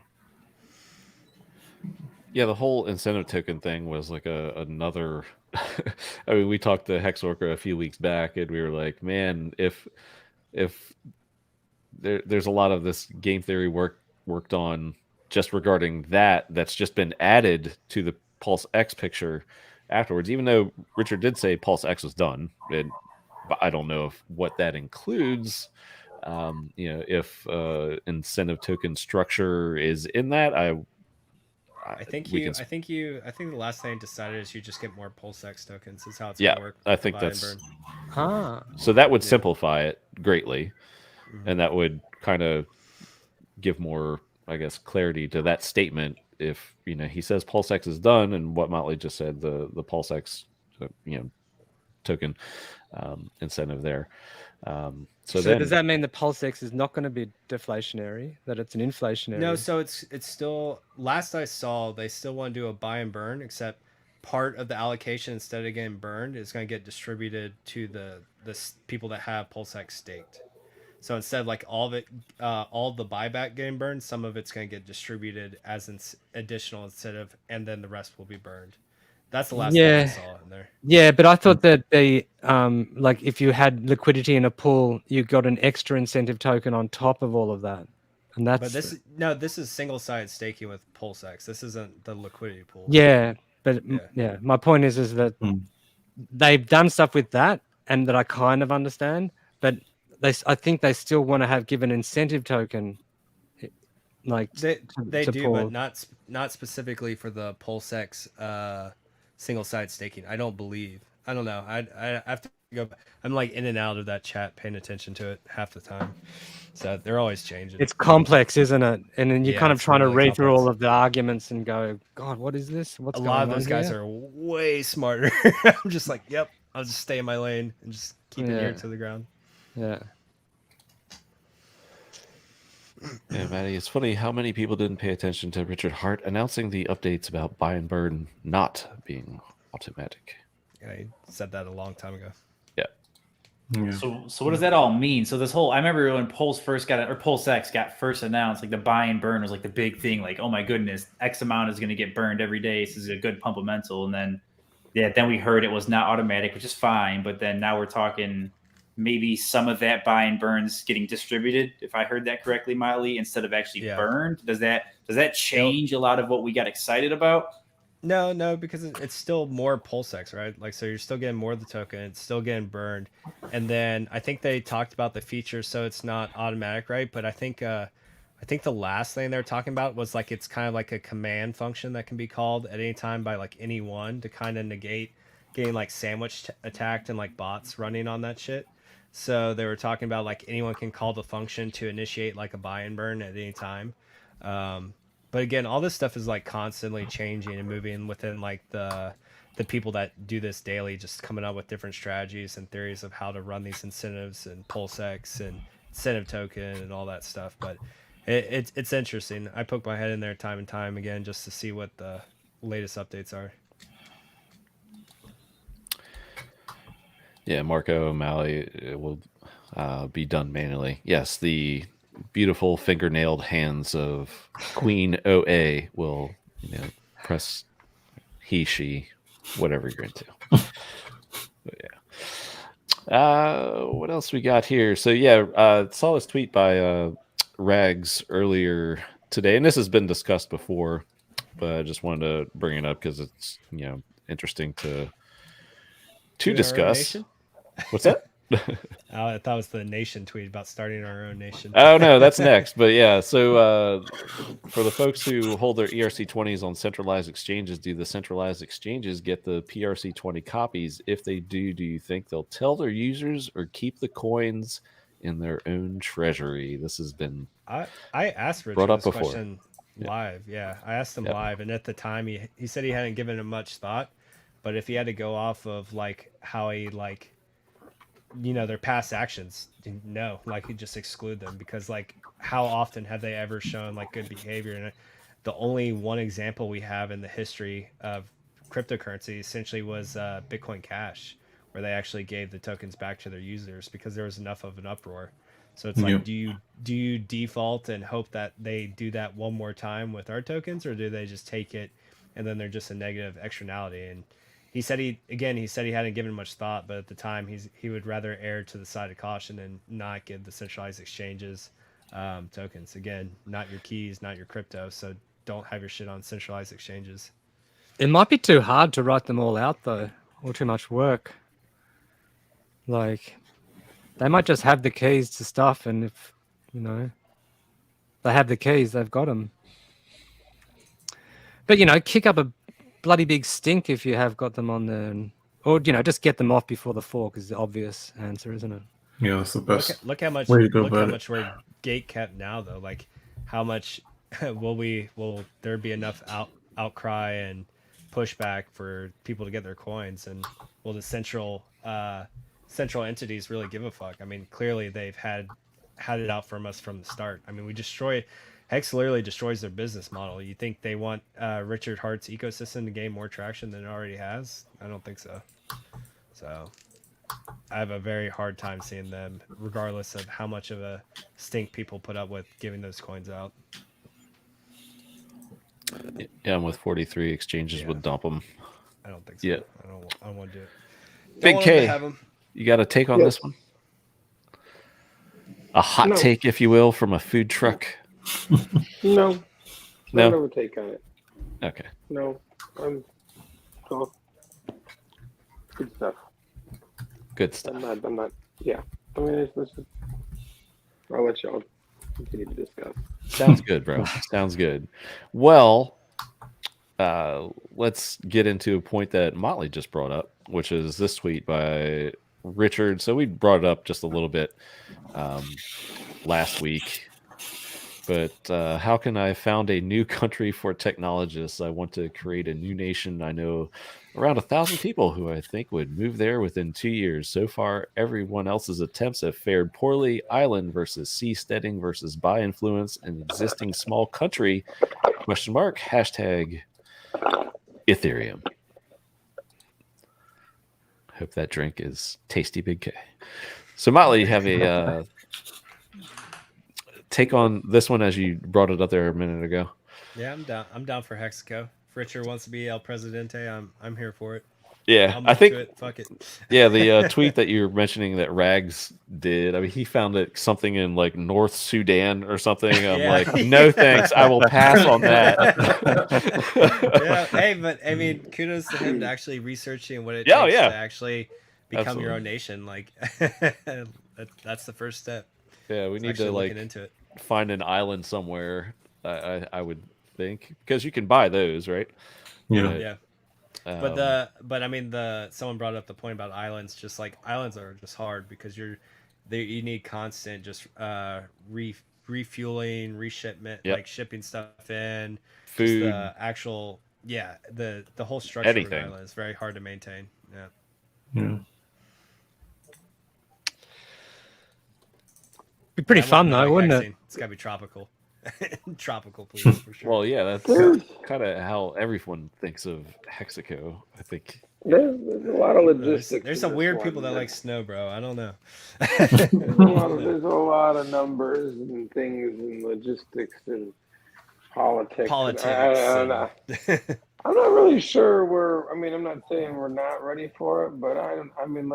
Yeah, the whole incentive token thing was like another. I mean, we talked to Hex Orca a few weeks back, and we were like, man, if there's a lot of this game theory worked on just regarding that's just been added to the PulseX picture afterwards, even though Richard did say PulseX was done, but I don't know what that includes. If incentive token structure is in that, I think the last thing I decided is you just get more PulseX tokens. Is how it's yeah, gonna work. I think buy and that's burn. so that would simplify it greatly, and that would kind of give more, I guess, clarity to that statement. If he says PulseX is done, and what Motley just said, the PulseX token incentive there. So then, does that mean the PulseX is not going to be deflationary? That it's an inflationary? No, so it's still. Last I saw, they still want to do a buy and burn, except part of the allocation, instead of getting burned, is going to get distributed to the people that have PulseX staked. So instead of like all of it, all the buyback getting burned, some of it's going to get distributed as an additional incentive, and then the rest will be burned. That's the last thing I saw in there. Yeah, but I thought that the like if you had liquidity in a pool, you got an extra incentive token on top of all of that, and that's. But this is single-sided staking with PulseX. This isn't the liquidity pool. Yeah, but my point is that they've done stuff with that, and that I kind of understand, but I think they still want to have given incentive token. Like they do, but not specifically for the PulseX single-sided staking. I don't believe. I don't know. I have to go. I'm like in and out of that chat, paying attention to it half the time. So they're always changing. It's complex, isn't it? And then you're kind of trying to read really through all of the arguments and go, God, what is this? What's going on? A lot of those guys here? are way smarter. I'm just like, yep, I'll just stay in my lane and just keep it ear to the ground. Yeah. Yeah, Maddie, it's funny how many people didn't pay attention to Richard Hart announcing the updates about buy and burn not being automatic. I said that a long time ago. Yeah. So what does that all mean? So this whole, I remember when PulseX got first announced, like the buy and burn was like the big thing. Like, oh my goodness, X amount is going to get burned every day. This is a good pumpamental. And then, then we heard it was not automatic, which is fine. But then now we're talking maybe some of that buy and burns getting distributed, if I heard that correctly, Miley, instead of actually burned. Does that change a lot of what we got excited about? No, because it's still more PulseX, right? Like, so you're still getting more of the token, it's still getting burned. And then I think they talked about the features, so it's not automatic, right? But I think the last thing they were talking about was like it's kind of like a command function that can be called at any time by like anyone to kind of negate getting like sandwich attacked and like bots running on that shit. So they were talking about like anyone can call the function to initiate like a buy and burn at any time. But again, all this stuff is like constantly changing and moving within like the people that do this daily, just coming up with different strategies and theories of how to run these incentives and PulseX and incentive token and all that stuff. But it's interesting. I poke my head in there time and time again just to see what the latest updates are. Yeah, Marco O'Malley will be done manually. Yes, the beautiful fingernailed hands of Queen OA will, press he, she, whatever you're into. What else we got here? So yeah, saw this tweet by Rags earlier today, and this has been discussed before, but I just wanted to bring it up because it's interesting to Doing our own discuss. nation? What's that? I thought it was the nation tweet about starting our own nation. Oh no, that's next. But yeah, so for the folks who hold their ERC20s on centralized exchanges, do the centralized exchanges get the PRC20 copies? If they do you think they'll tell their users or keep the coins in their own treasury? This has been I asked Richard brought up this before. question live. Yeah, I asked him Yep. live, and at the time he said he hadn't given it much thought, but if he had to go off of like how he like, their past actions, no, like he'd just exclude them because like how often have they ever shown like good behavior? And the only one example we have in the history of cryptocurrency essentially was Bitcoin Cash, where they actually gave the tokens back to their users because there was enough of an uproar. So it's like, do you default and hope that they do that one more time with our tokens, or do they just take it and then they're just a negative externality? And he said he hadn't given much thought, but at the time he would rather err to the side of caution and not give the centralized exchanges tokens. Again, not your keys, not your crypto. So don't have your shit on centralized exchanges. It might be too hard to write them all out though, or too much work. Like, they might just have the keys to stuff, and if they have the keys, they've got them. But kick up a bloody big stink if you have got them on there, or just get them off before the fork is the obvious answer, isn't it? Yeah, that's the best. Look how much way to go look how about it. much we're gate kept now though. Like how much will there be enough outcry and pushback for people to get their coins, and will the central entities really give a fuck? I mean, clearly they've had it out from us from the start. I mean, Hex literally destroys their business model. You think they want Richard Hart's ecosystem to gain more traction than it already has? I don't think so. So I have a very hard time seeing them, regardless of how much of a stink people put up with giving those coins out. Yeah, I'm with 43 exchanges would dump them. I don't think so. Yeah. I don't want to do it. Big want them to K, have 'em. you got a take on this one? A hot take, if you will, from a food truck? No. No? No take on it. Okay. No. So, good stuff. Good stuff. I'm not, yeah. I mean, I'll let y'all continue to discuss. Sounds good, bro. Sounds good. Well, let's get into a point that Motley just brought up, which is this tweet by Richard. So we brought it up just a little bit last week. But how can I found a new country for technologists? I want to create a new nation. I know around 1,000 people who I think would move there within 2 years. So far, everyone else's attempts have fared poorly. Island versus seasteading versus buy influence, an existing small country, ? Hashtag Ethereum. Hope that drink is tasty, Big K. So Motley, you have a take on this one as you brought it up there a minute ago. Yeah, I'm down. I'm down for Hexaco. If Richard wants to be El Presidente, I'm here for it. Yeah, I'll I think. to it. Fuck it. Yeah, the tweet that you're mentioning that Rags did. I mean, he found it something in like North Sudan or something. I'm Yeah. like, no thanks. I will pass on that. Yeah, hey, but I mean, kudos to him to actually researching what it Yeah, takes yeah. to actually become Absolutely. your own nation. Like, that's the first step. Yeah, we It's need actually to like looking into it. find an island somewhere. I would think because you can buy those, right? Yeah. Yeah. But I mean someone brought up the point about islands. Just like islands are just hard because you need constant just refueling, reshipment, Yep. like shipping stuff in, Food. just the actual the whole structure Anything. of an island is very hard to maintain. Yeah. Yeah. Be pretty I fun want though, the wouldn't it? vaccine. It's gotta be tropical. Tropical, please, for sure. Well, yeah, that's There's- kind of how everyone thinks of Hexaco. I think. There's a lot of There's logistics. in some this weird one. people that like snow, bro. I don't know. There's a lot of numbers and things and logistics and politics. Politics. I don't know. I'm not really sure I'm not saying we're not ready for it, but I mean,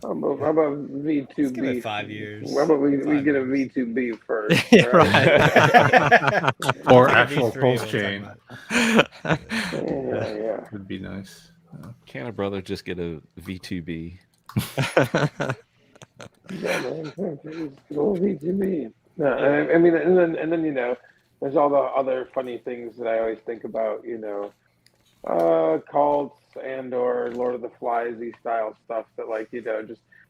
how about V2B? Let's give it 5 years. How about we 5 get a years. V2B first? Yeah, right? Or Give actual V3, pulse we'll chain talk Yeah. would be nice. Can a brother just get a V2B? Yeah, man. Little V2B. No, I mean, and then there's all the other funny things that I always think about. Cults and/or Lord of the Fliesy style stuff that, like, just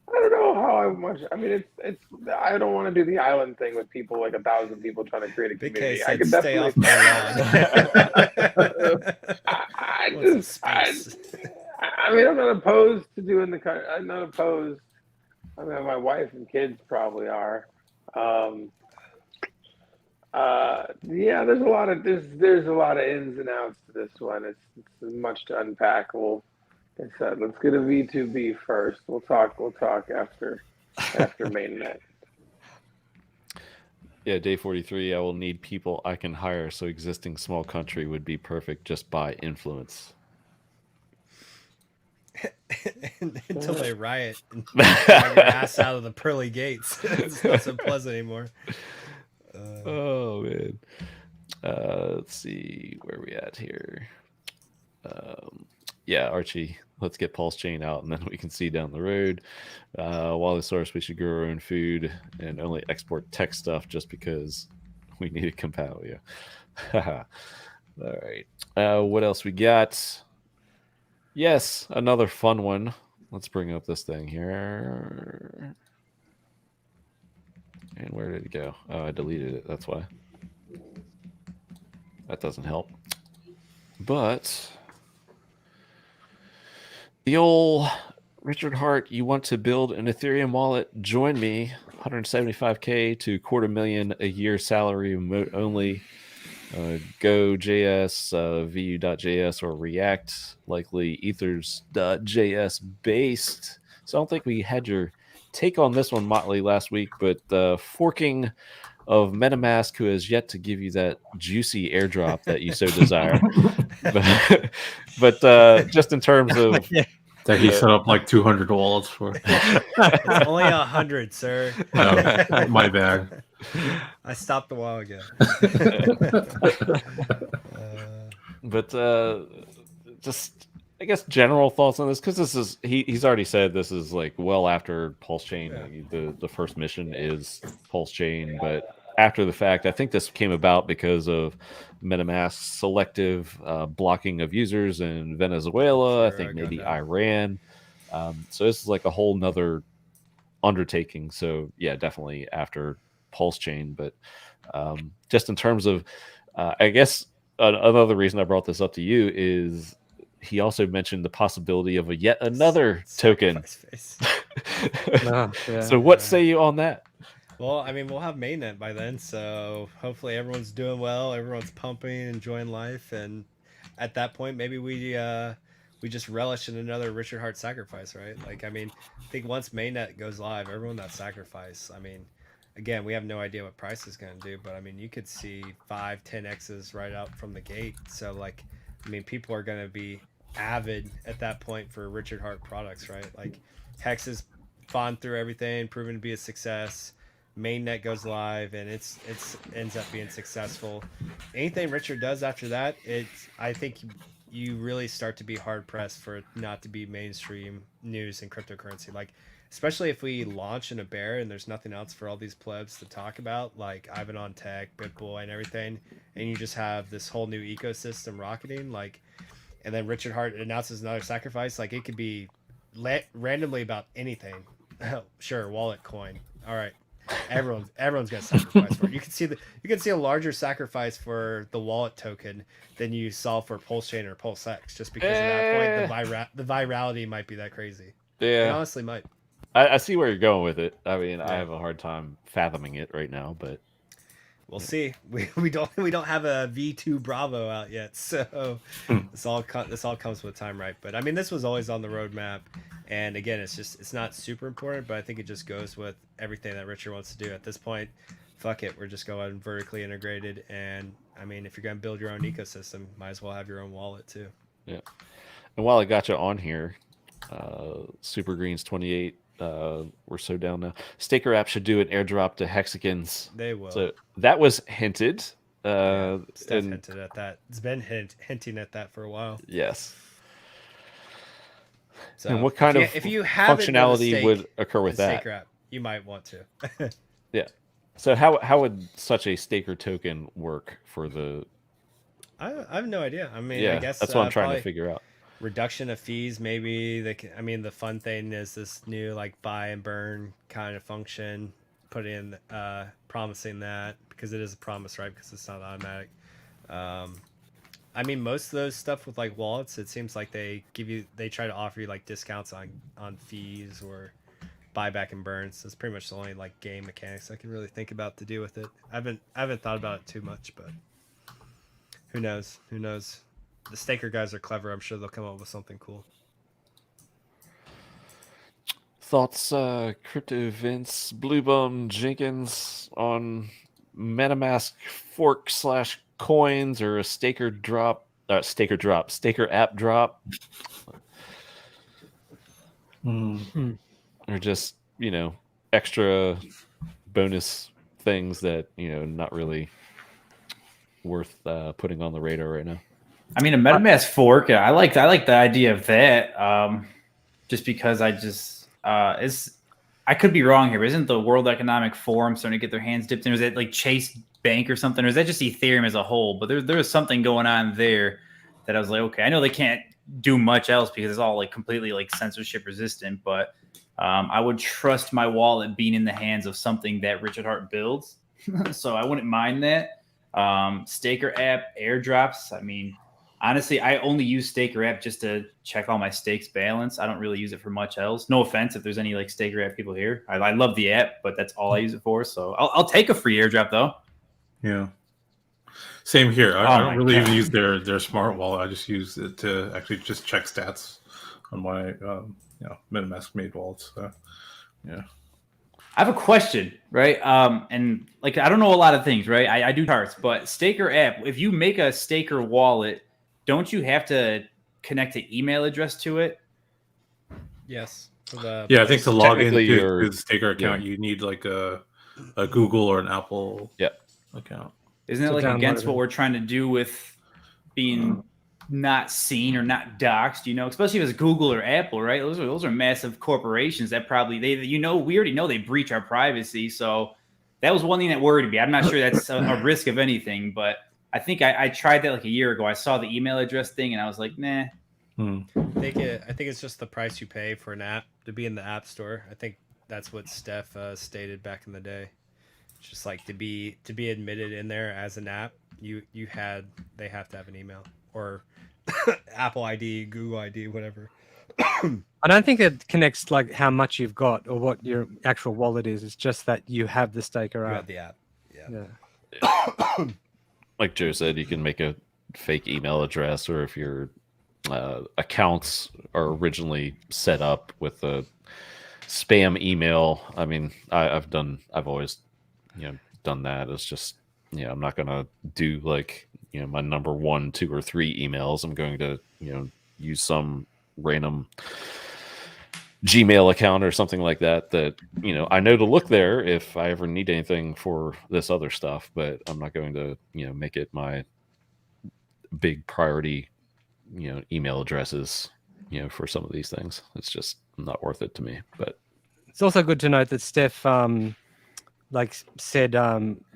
I don't know how much. I mean, it's. I don't want to do the island thing with people, like 1,000 people trying to create a Big community. K I said could stay off definitely. my lawn. I mean, I'm not opposed to doing I'm not opposed. I mean, my wife and kids probably are. Yeah, there's a lot of ins and outs to this one. It's much to unpack. Like I said, let's get a V2B first. We'll talk after mainnet. Yeah, day 43. I will need people I can hire, so existing small country would be perfect just by influence. Until they riot and drag your ass out of the pearly gates. It's not so pleasant anymore. Oh man. Let's see where we at here. Yeah, Archie, let's get PulseChain out and then we can see down the road. While the source, we should grow our own food and only export tech stuff just because we need to compile. Yeah. All right. What else we got? Yes, another fun one. Let's bring up this thing here. And where did it go? Oh, I deleted it. That's why. That doesn't help. But the old Richard Hart, you want to build an Ethereum wallet? Join me. 175K to $250,000 a year salary, remote only. Go.js, vu.js, or React, likely ethers.js based. So I don't think we had your take on this one, Motley, last week, but forking of MetaMask, who has yet to give you that juicy airdrop that you so desire. but just in terms of that he set up like 200 wallets for. It's only 100, sir. No, my bad. I stopped a while ago. But just, I guess, general thoughts on this, because this is he's already said this is like well after PulseChain. Yeah. The first mission is PulseChain, but after the fact, I think this came about because of MetaMask's selective blocking of users in Venezuela. Sure, I think maybe Iran. So this is like a whole nother undertaking. So yeah, definitely after PulseChain. But just in terms of, I guess another reason I brought this up to you is he also mentioned the possibility of yet another token. So what say you on that? Well, I mean, we'll have mainnet by then, so hopefully everyone's doing well, everyone's pumping, enjoying life, and at that point, maybe we just relish in another Richard Hart sacrifice, right? Like, I mean, I think once mainnet goes live, everyone that sacrifice, I mean, again, we have no idea what price is going to do, but I mean, you could see 5-10x's right out from the gate. So, like, I mean, people are going to be avid at that point for Richard Hart products, right? Like, Hex has gone through everything, proven to be a success. Mainnet goes live, and it's ends up being successful. Anything Richard does after that, I think you really start to be hard pressed for it not to be mainstream news in cryptocurrency. Like, especially if we launch in a bear and there's nothing else for all these plebs to talk about, like Ivan on Tech, BitBoy, and everything, and you just have this whole new ecosystem rocketing, like, and then Richard Hart announces another sacrifice. Like, it could be randomly about anything. Sure, wallet coin. All right. Everyone's got a sacrifice for it. You can see a larger sacrifice for the wallet token than you saw for PulseChain or PulseX, just because at that point the virality might be that crazy. Yeah, it honestly might. I see where you're going with it. I mean, I have a hard time fathoming it right now, but we'll see. We don't have a V2 Bravo out yet, so this all comes with time, right? But I mean, this was always on the roadmap. And again, it's not super important, but I think it just goes with everything that Richard wants to do at this point. fuck it, we're just going vertically integrated. And I mean, if you're going to build your own ecosystem, might as well have your own wallet too. Yeah. And while I got you on here, Super Greens 28, we're so down now. Staker app should do an airdrop to Hexagons. They will. So that was hinted. Steph and hinted at that. It's been hinting at that for a while. yes. So And what kind of if you haven't done a functionality would occur with that? Staker app, you might want to. Yeah. So how would such a staker token work for the? I have no idea. I mean, Yeah, I guess that's what I'm trying probably to figure out. reduction of fees. Maybe I mean, the fun thing is this new like buy and burn kind of function. Put in promising that, because it is a promise, right? Because it's not automatic. I mean, most of those stuff with like wallets, it seems like they try to offer you like discounts on fees or buyback and burns. That's pretty much the only like game mechanics I can really think about to do with it. I haven't thought about it too much, but who knows? Who knows? The staker guys are clever. I'm sure they'll come up with something cool. Thoughts, Crypto Vince, Bloo Bum Jenkins on MetaMask fork / coins or a staker app drop, or just extra bonus things that not really worth putting on the radar right now. I mean, a MetaMask fork, I like the idea of that. Just because I could be wrong here, but isn't the World Economic Forum starting to get their hands dipped in? Was it like Chase Bank or something? Or is that just Ethereum as a whole? But there was something going on there that I was like, okay, I know they can't do much else because it's all like completely like censorship resistant, but I would trust my wallet being in the hands of something that Richard Hart builds. So I wouldn't mind that. Staker app airdrops. I mean, honestly, I only use Staker app just to check all my stakes balance. I don't really use it for much else. No offense if there's any like Staker app people here. I love the app, but that's all I use it for. So I'll take a free airdrop though. Yeah. Same here. I don't really even use their smart wallet. I just use it to actually just check stats on my MetaMask made wallets. So, yeah. I have a question, right? And like I don't know a lot of things, right? I do charts, but Staker app, if you make a Staker wallet, don't you have to connect an email address to it? Yes. I think to log into your the Staker account, you need like a Google or an Apple account. Isn't it like against what we're trying to do with being not seen or not doxxed? Especially if it's Google or Apple, right? Those are massive corporations that probably we already know they breach our privacy. So that was one thing that worried me. I'm not sure that's a risk of anything, but I think I tried that like a year ago. I saw the email address thing and I was like, nah. I think it's just the price you pay for an app to be in the app store. I think that's what Steph stated back in the day. It's just like to be admitted in there as an app, they have to have an email or Apple ID, Google ID, whatever. I don't think it connects like how much you've got or what your actual wallet is. It's just that you have the Staker app. You have the app. Yeah. Like Joe said, you can make a fake email address, or if your accounts are originally set up with a spam email. I mean, I've always done that. It's just I'm not gonna do like my number 1, 2, or 3 emails. I'm going to use some random Gmail account or something like that I know to look there if I ever need anything for this other stuff, but I'm not going to make it my big priority email addresses for some of these things. It's just not worth it to me. But it's also good to note that Steph said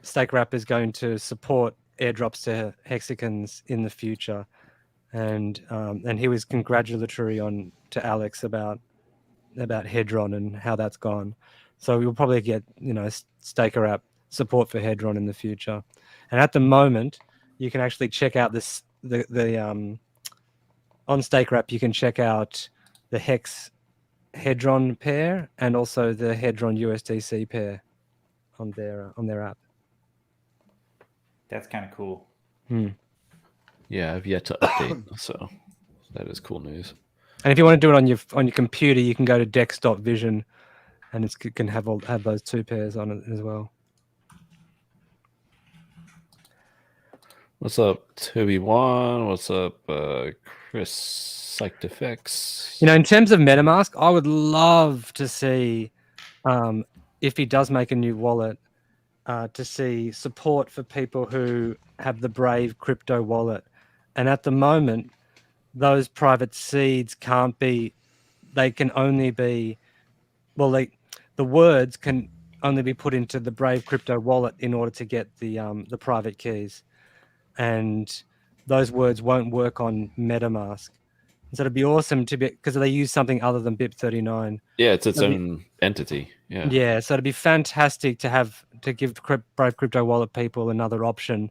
Staker app is going to support airdrops to Hexagons in the future, and he was congratulatory to Alex about Hedron and how that's gone. So we'll probably get Staker app support for Hedron in the future. And at the moment, you can actually check out on Staker app. You can check out the HEX Hedron pair and also the Hedron USDC pair on their app. That's kind of cool. Yeah, I've yet to update, so that is cool news. And if you want to do it on your computer, you can go to dex.vision, and it can have those 2 pairs on it as well. What's up, Toby1? What's up, Chris Psychdefix? You know, in terms of MetaMask, I would love to see, if he does make a new wallet, to see support for people who have the Brave crypto wallet. And at the moment, those private seeds can't be, they can only be, well, the words can only be put into the Brave crypto wallet in order to get the private keys. And those words won't work on MetaMask. So it'd be awesome to be, because they use something other than BIP39. Yeah, it's its It'd own entity. Yeah. Yeah, so it'd be fantastic to give Brave Crypto Wallet people another option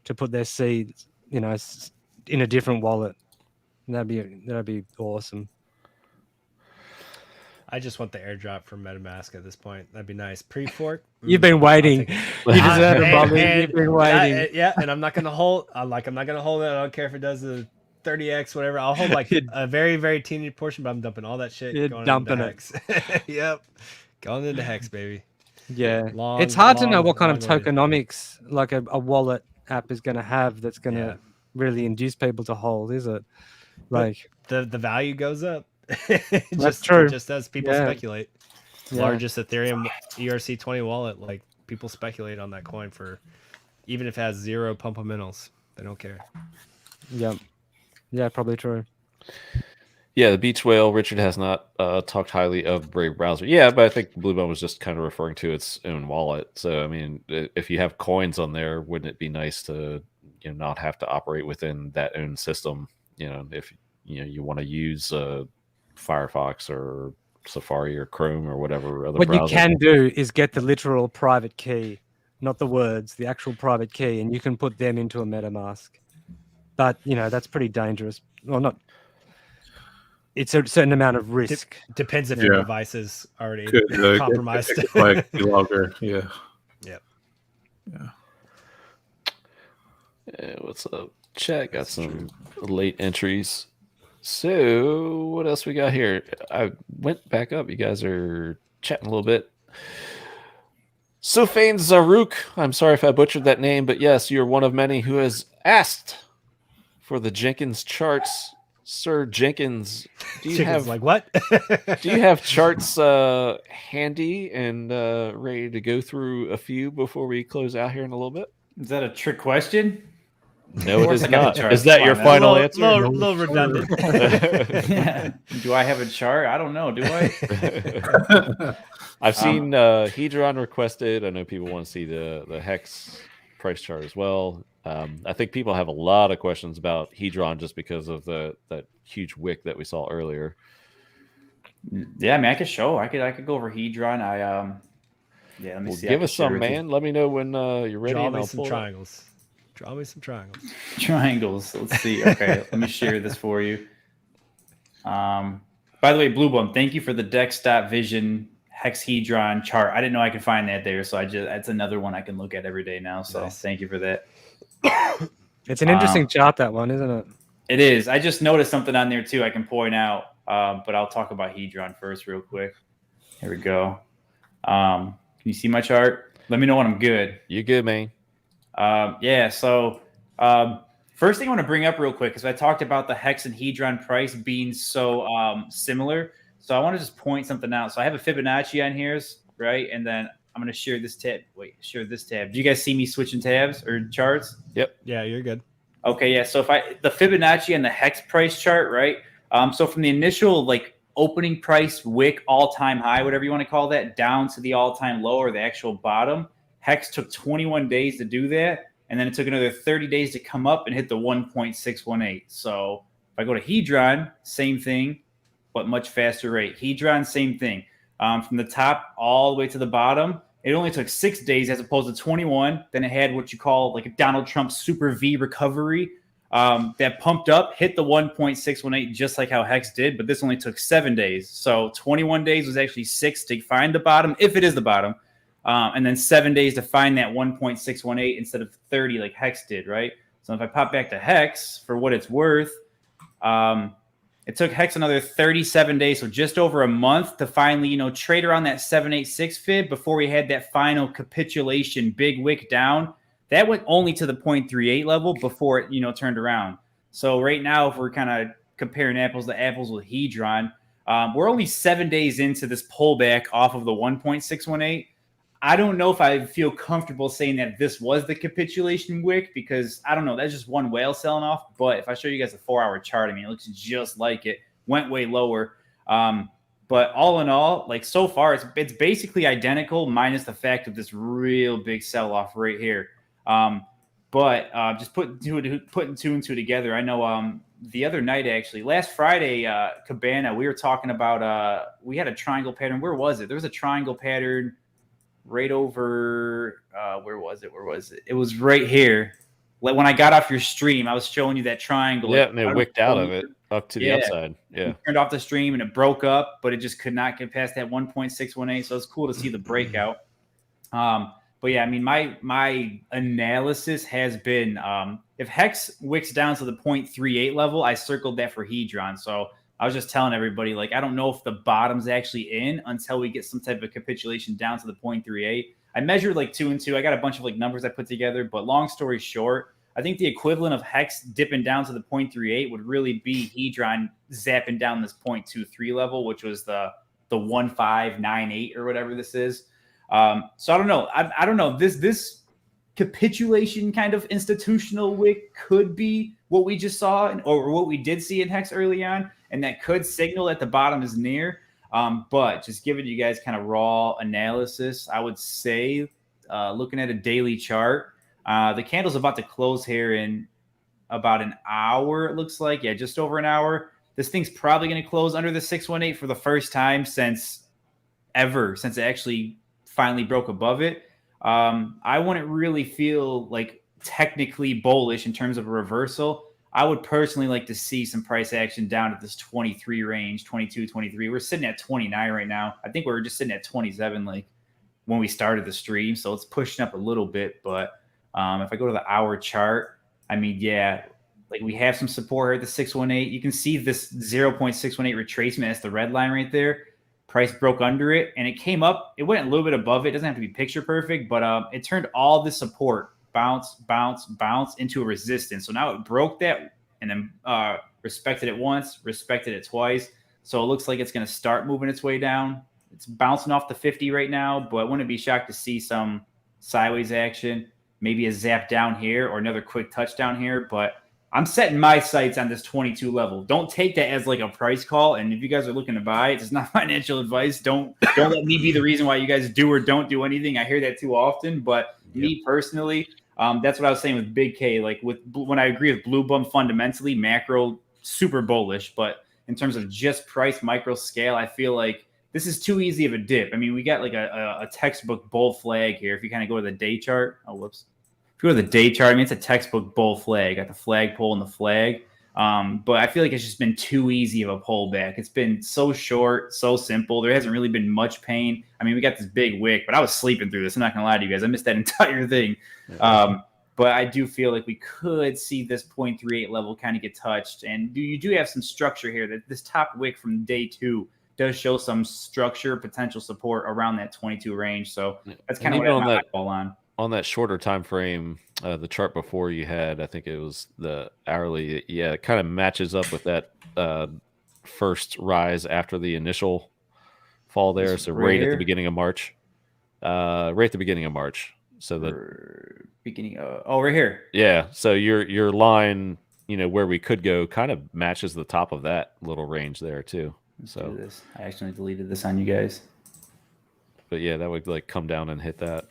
to put their seeds, you know, in a different wallet. That'd be awesome. I just want the airdrop from MetaMask at this point. That'd be nice. Pre-fork. You've been waiting. You deserve it, Bobby. You've been waiting. Yeah, and I'm not gonna hold. I'm not gonna hold it. I don't care if it does the 30x, whatever. I'll hold like a very, very teeny portion, but I'm dumping all that shit. You're going dumping into it. Hex. Yep, going into Hex, baby. Yeah, Long, it's hard to know long, what kind of long waited. tokenomics like a wallet app is going to have that's going to Yeah. really induce people to hold, is it? Like The value goes up. That's true. Just as people Yeah. speculate. Yeah. Largest Ethereum ERC20 wallet, like people speculate on that coin for, even if it has 0 pumpamentals, they don't care. Yeah, probably true. Yeah, the beach whale. Richard has not talked highly of Brave browser. Yeah, but I think Blue Bum was just kind of referring to its own wallet. So I mean, if you have coins on there, wouldn't it be nice to not have to operate within that own system? If you want to use Firefox or Safari or Chrome or whatever other What browser. you can do is get the literal private key, not the words, the actual private key, and you can put them into a MetaMask. But that's pretty dangerous. Well, not. It's a certain amount of risk. Depends if your device is already compromised. Like logger, yeah. Yep. Yeah. What's up, chat? Got some late entries. So what else we got here? I went back up. You guys are chatting a little bit. Sofane Zaruk. I'm sorry if I butchered that name, but yes, you're one of many who has asked for the Jenkins charts. Sir Jenkins, do you have like what? Do you have charts handy and ready to go through a few before we close out here in a little bit? Is that a trick question? No, it is I got not. the charts. Is that Come your on, final man. answer? Little redundant. Yeah. Do I have a chart? I don't know. Do I? I've seen Hedron requested. I know people want to see the Hex price chart as well. I think people have a lot of questions about Hedron just because of that huge wick that we saw earlier. Yeah, I mean, I could show. I could go over Hedron. Let me see. Give us some, man. Let me know when you're ready. Draw and me I'll some pull it. triangles. Draw me some triangles. Triangles. Let's see. Okay, let me share this for you. By the way, Blue Bum, thank you for the Dex.Vision Hex Hedron chart. I didn't know I could find that there, so that's another one I can look at every day now. So Nice. Thank you for that. It's an interesting chart, that one, isn't it? It is. I just noticed something on there too I can point out, but I'll talk about Hedron first real quick. Here we go. Can you see my chart? Let me know when I'm good. You good, man? So first thing I want to bring up real quick is I talked about the Hex and Hedron price being so similar. So I want to just point something out. So I have a Fibonacci on here, right? And then I'm going to share this tab. Share this tab. Do you guys see me switching tabs or charts? Yep. Yeah, you're good. Okay, yeah. So the Fibonacci and the Hex price chart, right? So from the initial opening price wick all-time high, whatever you want to call that, down to the all-time low or the actual bottom, Hex took 21 days to do that, and then it took another 30 days to come up and hit the 1.618. So if I go to Hedron, same thing, but much faster rate. Hedron, same thing. From the top all the way to the bottom, it only took 6 days as opposed to 21. Then it had what you call like a Donald Trump super V recovery that pumped up, hit the 1.618 just like how Hex did, but this only took 7 days. So 21 days was actually 6 to find the bottom, if it is the bottom, and then 7 days to find that 1.618 instead of 30 like Hex did, right? So if I pop back to Hex, for what it's worth, it took Hex another 37 days, so just over a month to finally, trade around that 786 fib before we had that final capitulation, big wick down that went only to the 0.38 level before it, you know, turned around. So right now, if we're kind of comparing apples to apples with Hedron, we're only 7 days into this pullback off of the 1.618. I don't know if I feel comfortable saying that this was the capitulation wick, because I don't know. That's just one whale selling off. But if I show you guys a 4-hour chart, I mean, it looks just like it. Went way lower. But all in all, like so far, it's basically identical, minus the fact of this real big sell-off right here. But just putting two and two together, I know the other night, actually, last Friday, Cabana, we were talking about, we had a triangle pattern. Where was it? There was a triangle pattern right over, where was it? It was right here. Like when I got off your stream, I was showing you that triangle. Yeah, and it wicked out of it up to the upside. Yeah. It turned off the stream and it broke up, but it just could not get past that 1.618. So it's cool to see the breakout. But yeah, I mean, my analysis has been, if Hex wicks down to the 0.38 level, I circled that for Hedron. So I was just telling everybody, like, I don't know if the bottom's actually in until we get some type of capitulation down to the 0.38. I measured like 2 and 2. I got a bunch of like numbers I put together, but long story short, I think the equivalent of Hex dipping down to the 0.38 would really be Hedron zapping down this 0.23 level, which was the 1598 or whatever this is. So I don't know. I don't know. This capitulation kind of institutional wick could be what we just saw or what we did see in Hex early on, and that could signal that the bottom is near. But just giving you guys kind of raw analysis, I would say, looking at a daily chart, the candle's about to close here in about an hour, it looks like. Yeah, just over an hour. This thing's probably going to close under the 618 for the first time since it actually finally broke above it. I wouldn't really feel like technically bullish in terms of a reversal. I would personally like to see some price action down at this 23 range, 22, 23. We're sitting at 29 right now. I think we were just sitting at 27 like when we started the stream. So it's pushing up a little bit. But if I go to the hour chart, I mean, yeah, like we have some support here at the 618. You can see this 0.618 retracement. That's the red line right there. Price broke under it and it came up. It went a little bit above it. It doesn't have to be picture perfect, but it turned all the support bounce into a resistance. So now it broke that and then respected it once, respected it twice. So it looks like it's going to start moving its way down. It's bouncing off the 50 right now, but I wouldn't be shocked to see some sideways action, maybe a zap down here or another quick touchdown here. But I'm setting my sights on this 22 level. Don't take that as like a price call. And if you guys are looking to buy, it's not financial advice. Don't let me be the reason why you guys do or don't do anything. I hear that too often. But me personally, that's what I was saying with Big K. Like when I agree with Bloo Bum fundamentally, macro super bullish. But in terms of just price, micro scale, I feel like this is too easy of a dip. I mean, we got like a textbook bull flag here. If you kind of go to the day chart. Oh, whoops. If you go to the day chart, I mean, it's a textbook bull flag. Got the flagpole and the flag. But I feel like it's just been too easy of a pullback. It's been so short, so simple. There hasn't really been much pain. I mean, we got this big wick, but I was sleeping through this. I'm not going to lie to you guys. I missed that entire thing. But I do feel like we could see this 0.38 level kind of get touched. And you do have some structure here. That this top wick from day 2 does show some structure, potential support around that 22 range. So that's kind of what I'm eyeball on. On that shorter time frame, the chart before you had, I think it was the hourly. Yeah, it kind of matches up with that first rise after the initial fall there. So right at the beginning of March. Right at the beginning of March. So the beginning. Right here. Yeah. So your line, you know, where we could go, kind of matches the top of that little range there too. So I actually deleted this on you guys. But yeah, that would like come down and hit that.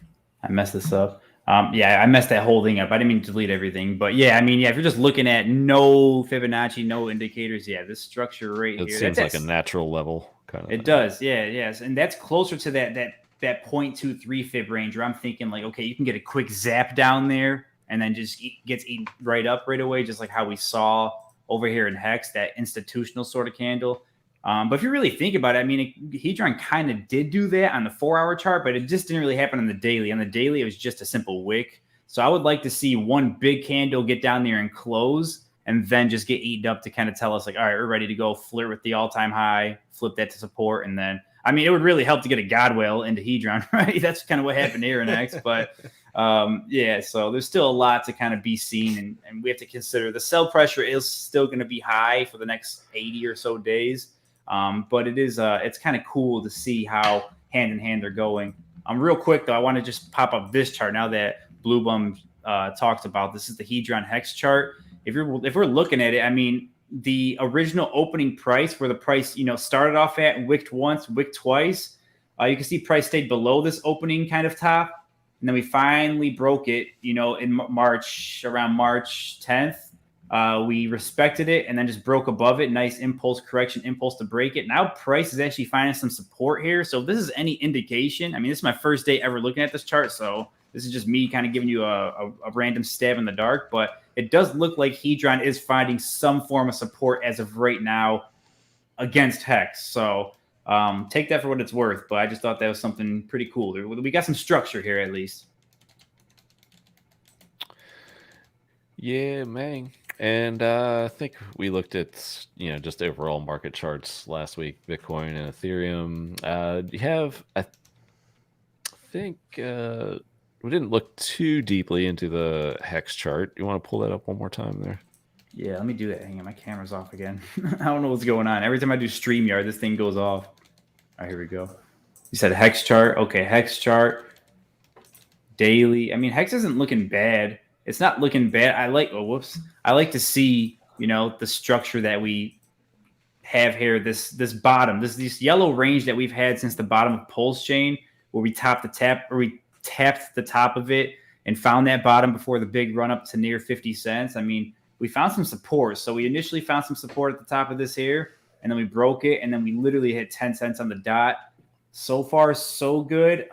I messed this up. Yeah, I messed that whole thing up. I didn't mean to delete everything. But yeah, I mean, yeah, if you're just looking at no Fibonacci, no indicators, yeah, this structure right here. It seems like a natural level kind of. It does, yeah, yes. And that's closer to that 0.23 Fib range where I'm thinking like, okay, you can get a quick zap down there and then just gets eaten right up right away, just like how we saw over here in Hex, that institutional sort of candle. But if you really think about it, I mean, Hedron kind of did do that on the 4-hour chart, but it just didn't really happen on the daily. On the daily, it was just a simple wick. So I would like to see one big candle get down there and close and then just get eaten up to kind of tell us like, all right, we're ready to go flirt with the all-time high, flip that to support. And then I mean, it would really help to get a God whale into Hedron, right? That's kind of what happened here in X. But yeah, so there's still a lot to kind of be seen, and we have to consider the sell pressure is still going to be high for the next 80 or so days. But it is it's kind of cool to see how hand in hand they're going. Real quick though, I want to just pop up this chart now that Bloo Bum talked about. This is the Hedron Hex chart. If we're looking at it, I mean, the original opening price, where the price started off at, wicked once, wicked twice, you can see price stayed below this opening kind of top, and then we finally broke it in March, around March 10th. We respected it and then just broke above it. Nice impulse correction, impulse to break it. Now price is actually finding some support here. So if this is any indication, I mean, this is my first day ever looking at this chart, so this is just me kind of giving you a random stab in the dark, but it does look like Hedron is finding some form of support as of right now against Hex. So take that for what it's worth, but I just thought that was something pretty cool. We got some structure here at least. Yeah, man. And I think we looked at just overall market charts last week, Bitcoin and Ethereum. You have, I think, we didn't look too deeply into the Hex chart. You want to pull that up one more time there? Yeah, let me do that. Hang on, my camera's off again. I don't know what's going on. Every time I do StreamYard, this thing goes off. All right, here we go. You said Hex chart. Okay, Hex chart. Daily. I mean, Hex isn't looking bad. It's not looking bad. I like to see, the structure that we have here. This bottom, this yellow range that we've had since the bottom of PulseChain, where we tapped the top of it and found that bottom before the big run up to near 50 cents. I mean, we found some support. So we initially found some support at the top of this here, and then we broke it, and then we literally hit 10 cents on the dot. So far, so good.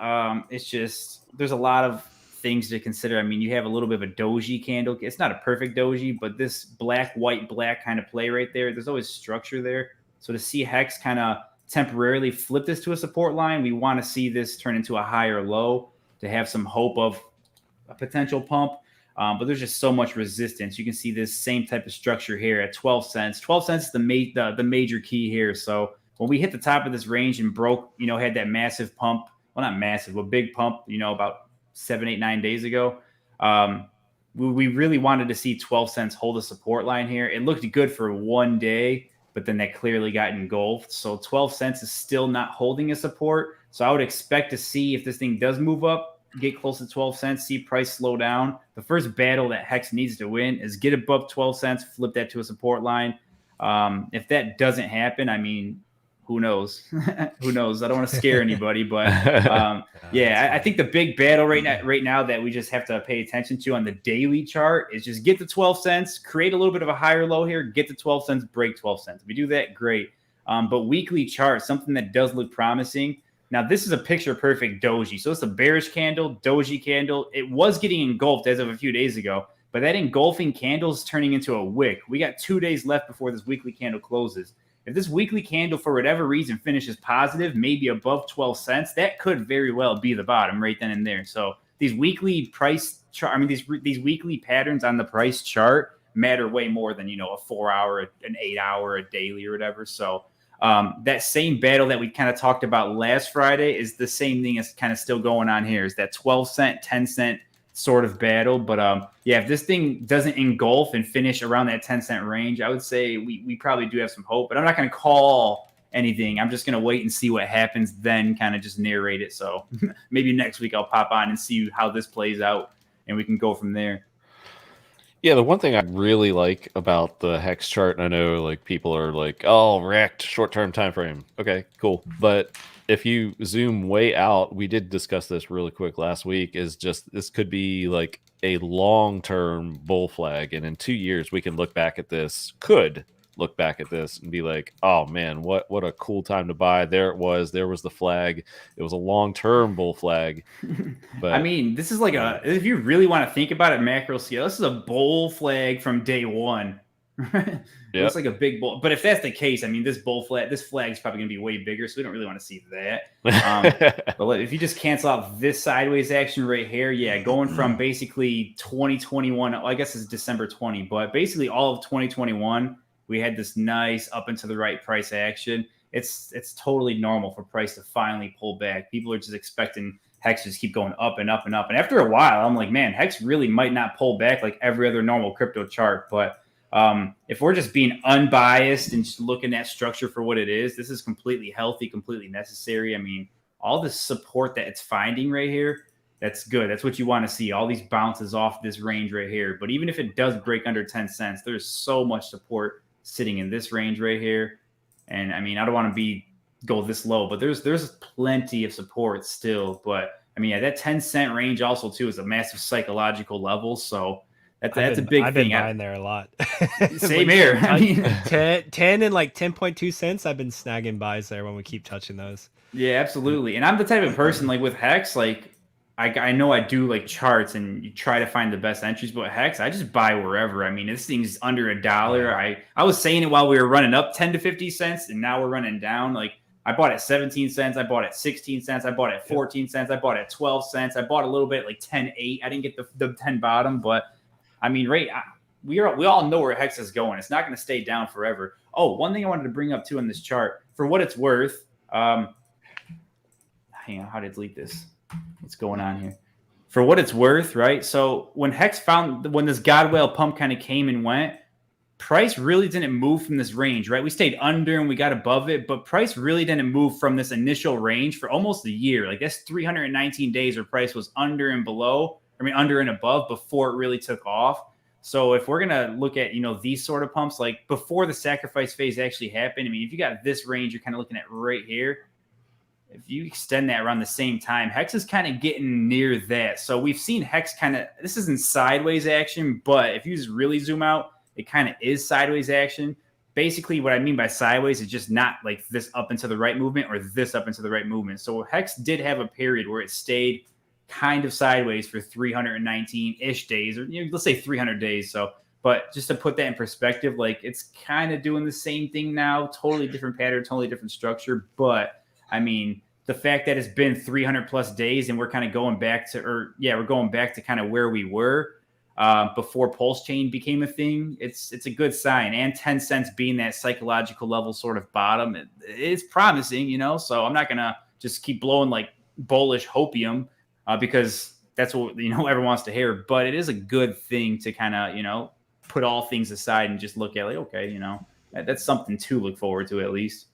It's just, there's a lot of things to consider. I mean, you have a little bit of a doji candle. It's not a perfect doji, but this black, white, black kind of play right there, there's always structure there. So to see Hex kind of temporarily flip this to a support line, we want to see this turn into a higher low to have some hope of a potential pump. But there's just so much resistance. You can see this same type of structure here at 12 cents. 12 cents is the major key here. So when we hit the top of this range and broke, had that massive pump, well, not massive, but big pump, about 7, 8, 9 days ago, we really wanted to see 12 cents hold a support line here. It looked good for one day, but then that clearly got engulfed. So 12 cents is still not holding a support. So I would expect to see, if this thing does move up, get close to 12 cents, see price slow down. The first battle that Hex needs to win is get above 12 cents, flip that to a support line. If that doesn't happen, I mean, who knows? Who knows? I don't want to scare anybody, but yeah, I think the big battle right now that we just have to pay attention to on the daily chart is just get to 12 cents, create a little bit of a higher low here, get to 12 cents, break 12 cents. If we do that, great. But weekly chart, something that does look promising. Now, this is a picture-perfect doji. So it's a bearish candle, doji candle. It was getting engulfed as of a few days ago, but that engulfing candle is turning into a wick. We got 2 days left before this weekly candle closes. If this weekly candle, for whatever reason, finishes positive, maybe above 12 cents, that could very well be the bottom right then and there. So these weekly price chart, I mean, these weekly patterns on the price chart matter way more than, a 4 hour, an 8 hour, a daily or whatever. So that same battle that we kind of talked about last Friday is the same thing as kind of still going on here, is that 12 cent, 10 cent sort of battle. But yeah, if this thing doesn't engulf and finish around that 10 cent range, I would say we probably do have some hope, but I'm not going to call anything. I'm just going to wait and see what happens, then kind of just narrate it. So maybe next week I'll pop on and see how this plays out, and we can go from there. Yeah, the one thing I really like about the Hex chart, and I know like people are like, oh, wrecked, short-term time frame. Okay, cool. But if you zoom way out, we did discuss this really quick last week, is just this could be like a long-term bull flag. And in 2 years, we can look back at this, and be like, oh man, what a cool time to buy. There was the flag. It was a long-term bull flag. But I mean, this is like if you really want to think about it macro scale, this is a bull flag from day one. It looks like a big bull. But if that's the case, I mean, this flag is probably going to be way bigger, so we don't really want to see that. But if you just cancel out this sideways action right here, yeah, going from basically 2021, I guess it's December 20, but basically all of 2021, we had this nice up and to the right price action. it's totally normal for price to finally pull back. People are just expecting Hex to just keep going up and up and up. And after a while, I'm like, man, Hex really might not pull back like every other normal crypto chart. But if we're just being unbiased and just looking at structure for what it is, this is completely healthy, completely necessary. I mean, all the support that it's finding right here, that's good. That's what you want to see. All these bounces off this range right here. But even if it does break under 10 cents, there's so much support sitting in this range right here. And I mean, I don't want to go this low, but there's plenty of support still. But I mean, that 10-cent range also too is a massive psychological level. So that's a big thing. I've been buying there a lot. Same here. I mean, 10 and like 10.2 cents. I've been snagging buys there when we keep touching those. Yeah, absolutely. And I'm the type of person like with Hex, like I know I do like charts and you try to find the best entries, but Hex, I just buy wherever. I mean, this thing's under $1. I was saying it while we were running up 10 to 50 cents, and now we're running down. Like I bought at 17 cents, I bought at 16 cents, I bought at 14 cents, I bought at 12 cents, I bought a little bit like 10.8. I didn't get the 10 bottom, but I mean, we all know where Hex is going. It's not going to stay down forever. Oh, one thing I wanted to bring up too in this chart, for what it's worth. Hang on, how to delete this? What's going on here? For what it's worth, right? So when Hex when this God whale pump kind of came and went, price really didn't move from this range, right? We stayed under and we got above it, but price really didn't move from this initial range for almost a year. Like that's 319 days where price was under and above before it really took off. So if we're going to look at, these sort of pumps, like before the sacrifice phase actually happened, I mean, if you got this range, you're kind of looking at right here. If you extend that around the same time, Hex is kind of getting near that. So we've seen Hex this isn't sideways action, but if you just really zoom out, it kind of is sideways action. Basically, what I mean by sideways is just not like this up into the right movement or this up into the right movement. So Hex did have a period where it stayed kind of sideways for 319-ish days, or let's say 300 days. So, but just to put that in perspective, like it's kind of doing the same thing now, totally different pattern, totally different structure. But I mean, the fact that it's been 300 plus days and we're kind of going back to, we're going back to kind of where we were before PulseChain became a thing. It's a good sign. And 10 cents being that psychological level sort of bottom, it's promising, so I'm not going to just keep blowing like bullish hopium because that's what, everyone wants to hear. But it is a good thing to kind of, put all things aside and just look at like, okay, that's something to look forward to at least.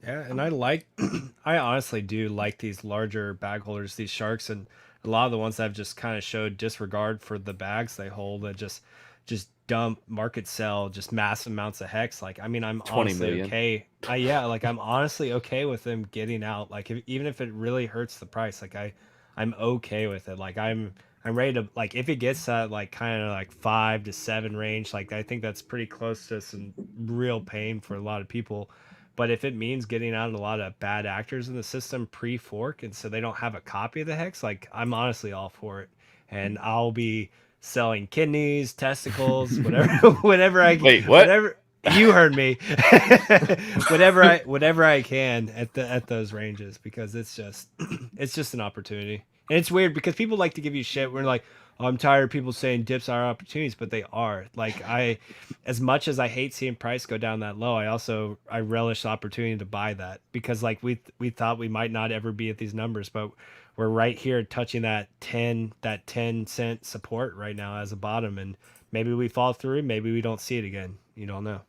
Yeah, and I honestly do like these larger bag holders, these sharks, and a lot of the ones that have just kind of showed disregard for the bags they hold that just dump, market sell, just massive amounts of Hex. Like, I mean, I'm honestly okay. I'm honestly okay with them getting out. Like, even if it really hurts the price, like I'm okay with it. Like I'm ready to, like, if it gets that like kind of like 5 to 7 range, like I think that's pretty close to some real pain for a lot of people. But if it means getting out a lot of bad actors in the system pre-fork, and so they don't have a copy of the Hex, like I'm honestly all for it. And I'll be selling kidneys, testicles, whatever I can. Wait, what? Whatever, you heard me. whatever I can at those ranges, because it's just an opportunity. And it's weird because people like to give you shit. We're like, oh, I'm tired of people saying dips are opportunities, but they are. Like as much as I hate seeing price go down that low, I relish the opportunity to buy that, because like we thought we might not ever be at these numbers, but we're right here touching that 10 cent support right now as a bottom, and maybe we fall through, maybe we don't see it again. You don't know.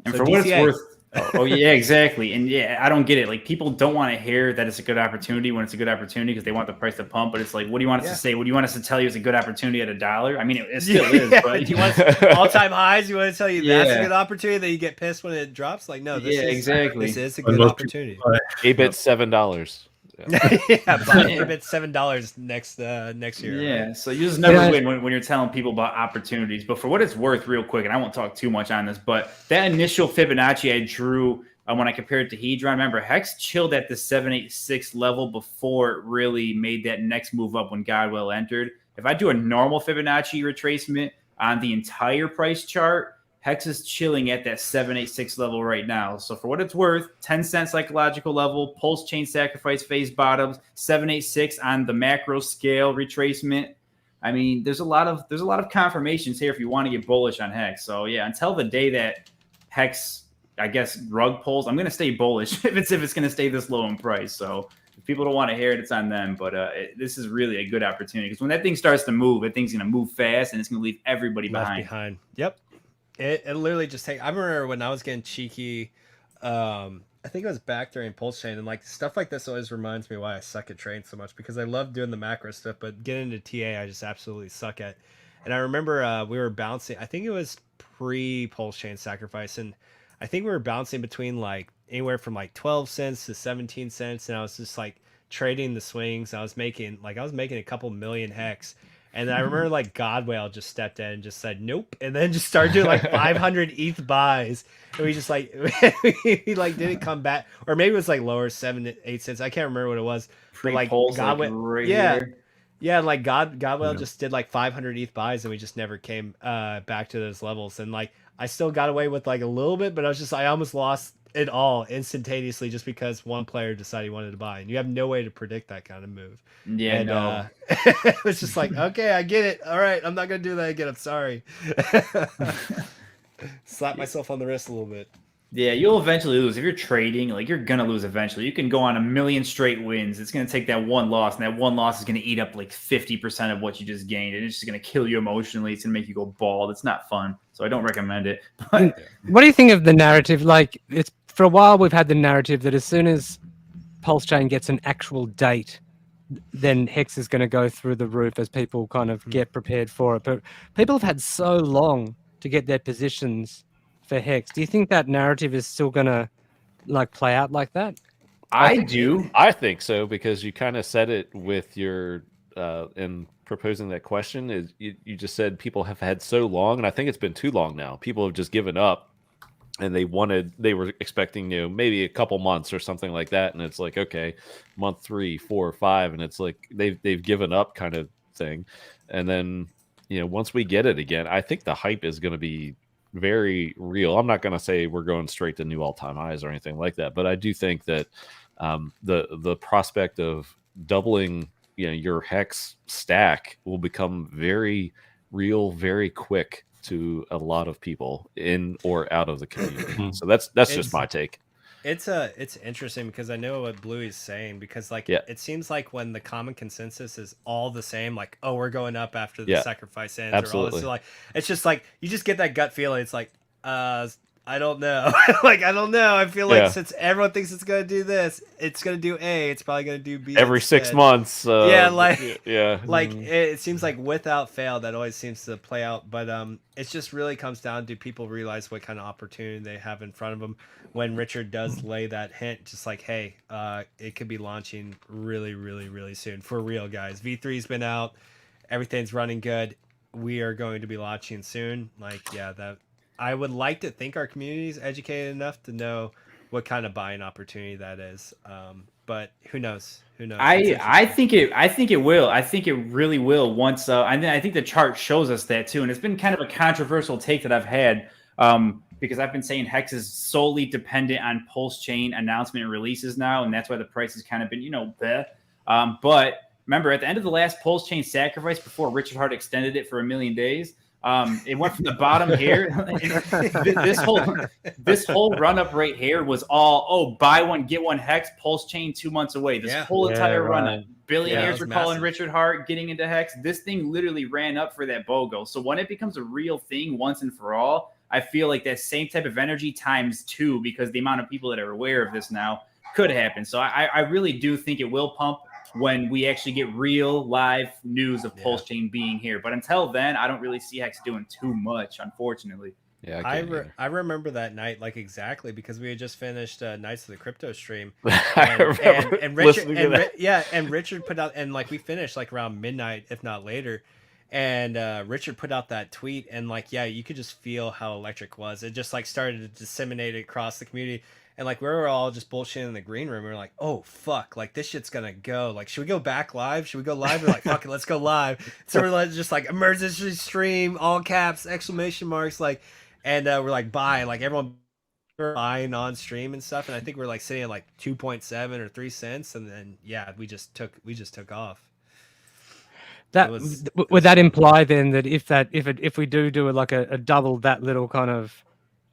And so for DCA, what it's worth, oh yeah, exactly. And yeah, I don't get it. Like people don't want to hear that it's a good opportunity when it's a good opportunity because they want the price to pump. But it's like, what do you want us to say? What do you want us to tell you it's a good opportunity at $1? I mean, it still is. But do you want all-time highs? You want to tell you that's a good opportunity that you get pissed when it drops? Like, no, this is a good opportunity. A-bit $7. Buy a bit $7 next year. Yeah, right? so you just never win when you're telling people about opportunities. But for what it's worth, real quick, and I won't talk too much on this, but that initial Fibonacci I drew when I compared it to Hedron, remember Hex chilled at the 786 level before it really made that next move up when Godwell entered. If I do a normal Fibonacci retracement on the entire price chart, Hex is chilling at that 786 level right now. So for what it's worth, 10 cent psychological level, PulseChain sacrifice phase bottoms, 786 on the macro scale retracement. I mean, there's a lot of confirmations here if you want to get bullish on Hex. So yeah, until the day that Hex I guess, rug pulls, I'm going to stay bullish if it's going to stay this low in price. So if people don't want to hear it, it's on them. But this is really a good opportunity because when that thing starts to move, that thing's going to move fast and it's going to leave everybody behind. Yep. It literally just take. I remember when I was getting cheeky. I think it was back during PulseChain, and like stuff like this always reminds me why I suck at trading so much, because I love doing the macro stuff, but getting into TA I just absolutely suck at. And I remember we were bouncing. I think it was pre PulseChain sacrifice, and I think we were bouncing between like anywhere from like 12 cents to 17 cents, and I was just like trading the swings. I was making a couple million hex. And I remember like Godwell just stepped in and just said nope, and then just started doing like 500 ETH buys, and we just like he like didn't come back, or maybe it was like lower 7 to 8 cents. I can't remember what it was. But like Godwell, right yeah, here. yeah, like Godwell just did like 500 ETH buys, and we just never came back to those levels. And like I still got away with like a little bit, but I almost lost it all instantaneously just because one player decided he wanted to buy, and you have no way to predict that kind of move. Yeah, and, no. It was just like, okay, I get it. All right, I'm not gonna do that again. I'm sorry. Slap myself on the wrist a little bit. Yeah, you'll eventually lose. If you're trading, like, you're going to lose eventually. You can go on 1,000,000 straight wins. It's going to take that one loss, and that one loss is going to eat up like 50% of what you just gained, and it's just going to kill you emotionally. It's going to make you go bald. It's not fun, so I don't recommend it. But what do you think of the narrative? Like, it's for a while we've had the narrative that as soon as PulseChain gets an actual date, then Hex is going to go through the roof as people kind of get prepared for it. But people have had so long to get their positions for Hex. Do you think that narrative is still going to like play out like that? I do. I think so, because you kind of said it with your in proposing that question. Is you just said people have had so long, and I think it's been too long now. People have just given up, and they were expecting, maybe a couple months or something like that, and it's like, okay, month 3, 4, 5, and it's like they've given up kind of thing. And then once we get it again, I think the hype is going to be very real. I'm not going to say we're going straight to new all-time highs or anything like that, but I do think that the prospect of doubling your Hex stack will become very real very quick to a lot of people in or out of the community. So that's just my take. It's interesting because I know what Blue is saying, because like it seems like when the common consensus is all the same, like, oh, we're going up after the sacrifice ends, or all this, like, it's just like you just get that gut feeling. It's like I don't know. Like, I don't know. I feel like since everyone thinks it's going to do this, it's going to do A, it's probably going to do B every instead. 6 months. Like it seems like without fail that always seems to play out. But it just really comes down to people realize what kind of opportunity they have in front of them. When Richard does lay that hint, just like, hey, it could be launching really, really, really soon. For real, guys. V3's been out. Everything's running good. We are going to be launching soon. Like, that I would like to think our community is educated enough to know what kind of buying opportunity that is. But who knows? Who knows? I think it will. I think it really will once. And then I think the chart shows us that too. And it's been kind of a controversial take that I've had. Because I've been saying Hex is solely dependent on PulseChain announcement and releases now, and that's why the price has kind of been, but remember, at the end of the last PulseChain sacrifice, before Richard Hart extended it for 1,000,000 days, it went from the bottom here. this whole run up right here was all, buy one get one Hex, PulseChain 2 months away. This whole entire run up. Billionaires were calling Richard Hart, getting into Hex. This thing literally ran up for that BOGO. So when it becomes a real thing once and for all, I feel like that same type of energy times 2, because the amount of people that are aware of this now could happen. So I really do think it will pump when we actually get real live news of PulseChain being here. But until then, I don't really see Hex doing too much, unfortunately. Yeah, I remember that night like exactly, because we had just finished Nights of the Crypto stream, and Richard put out, and like we finished like around midnight, if not later. And Richard put out that tweet, and like, you could just feel how electric it was. It just like started to disseminate across the community. And like, we were all just bullshitting in the green room. We were like, oh, fuck, like this shit's gonna go. Like, should we go back live? Should we go live? We're like, fuck it, let's go live. So we're like, just like emergency stream, all caps, exclamation marks, like, and we're like, buy, like everyone buying on stream and stuff. And I think we're like sitting at like 2.7 or 3 cents. And then, we just took off. Would that imply then that if we do like a double that little kind of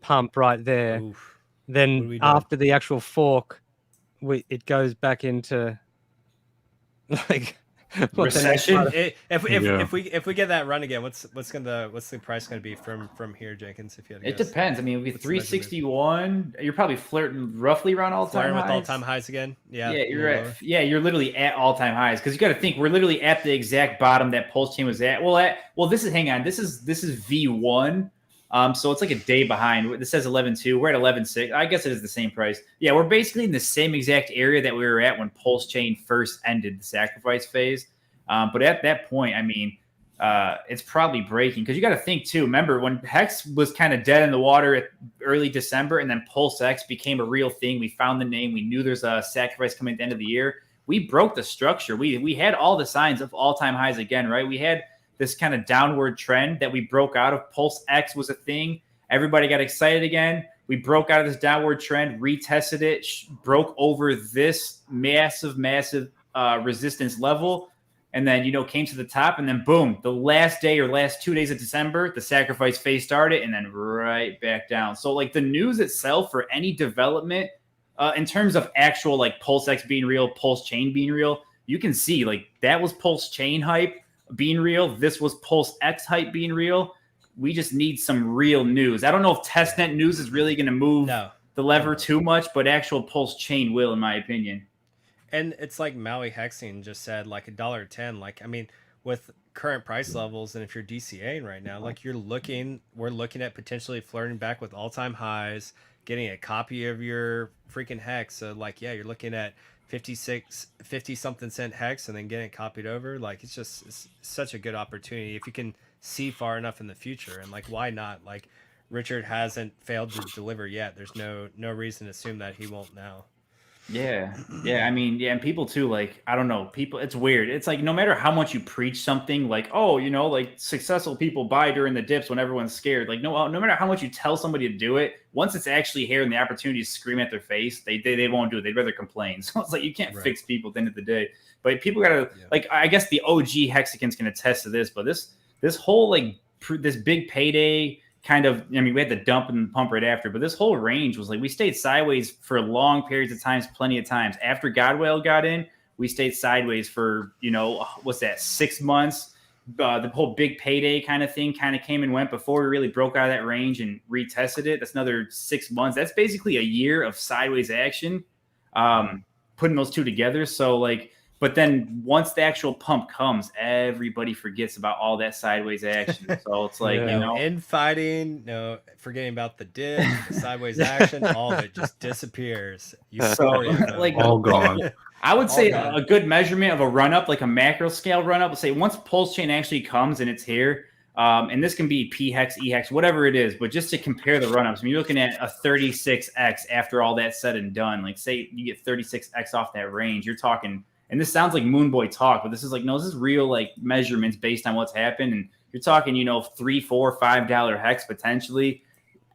pump right there, What are we then doing? after the actual fork, it goes back into like what the next Recession? part of- If we get that run again, what's the price gonna be from here, Jenkins? If you had to It guess? depends. I mean, we get What's the measurement? 361. You're probably flirting roughly around all-time Flirting with highs. all-time highs again. Yeah, Yeah, a you're little at. lower. Yeah, you're literally at all-time highs because you got to think we're literally at the exact bottom that PulseChain was at. Well, this is hang on. This is V1. So it's like a day behind. This says 11.2. We're at 11.6. I guess it is the same price. Yeah, we're basically in the same exact area that we were at when PulseChain first ended the sacrifice phase. But at that point, I mean, it's probably breaking because you got to think too. Remember when Hex was kind of dead in the water at early December, and then PulseX became a real thing. We found the name. We knew there's a sacrifice coming at the end of the year. We broke the structure. We had all the signs of all-time highs again, right? We had this kind of downward trend that we broke out of. PulseX was a thing. Everybody got excited again. We broke out of this downward trend, retested it, broke over this massive resistance level, and then, came to the top, and then boom, the last day or last 2 days of December, the sacrifice phase started, and then right back down. So like the news itself for any development in terms of actual like PulseX being real, PulseChain being real, you can see like that was PulseChain hype being real. This was PulseX hype being real. We just need some real news. I don't know if testnet news is really going to move the lever too much, but actual PulseChain will, in my opinion. And it's like Maui Hexing just said, like $1.10. Like, I mean, with current price levels, and if you're DCAing right now, like we're looking at potentially flirting back with all-time highs, getting a copy of your freaking Hex. So like, yeah, you're looking at 50 something cent Hex and then getting it copied over. Like, it's such a good opportunity if you can see far enough in the future. And like, why not? Like, Richard hasn't failed to deliver yet. There's no reason to assume that he won't now. Yeah. I mean, and people too, like, I don't know, people, it's weird. It's like, no matter how much you preach something like, oh, like successful people buy during the dips when everyone's scared. Like, no matter how much you tell somebody to do it, once it's actually here and the opportunity to scream at their face, they won't do it. They'd rather complain. So it's like, you can't fix people at the end of the day, but people gotta like, I guess the OG Hexicans can attest to this, but this whole, like, this big payday kind of, I mean, we had the dump and pump right after, but this whole range was like, we stayed sideways for long periods of times, plenty of times. After Godwell got in, we stayed sideways for, what's that, 6 months? The whole big payday kind of thing kind of came and went before we really broke out of that range and retested it. That's another 6 months. That's basically a year of sideways action, putting those two together. So like, but then once the actual pump comes, everybody forgets about all that sideways action. So it's like, infighting, forgetting about the dip, the sideways action, all of it just disappears. Like, all gone. I would say a good measurement of a run up, like a macro scale run up, let's say once PulseChain actually comes and it's here, and this can be P Hex, E Hex, whatever it is, but just to compare the run ups, I mean, you're looking at a 36x after all that's said and done. Like, say you get 36x off that range, you're talking. And this sounds like Moonboy talk, but this is like, no, this is real, like, measurements based on what's happened. And you're talking, $3, $4, $5 Hex potentially.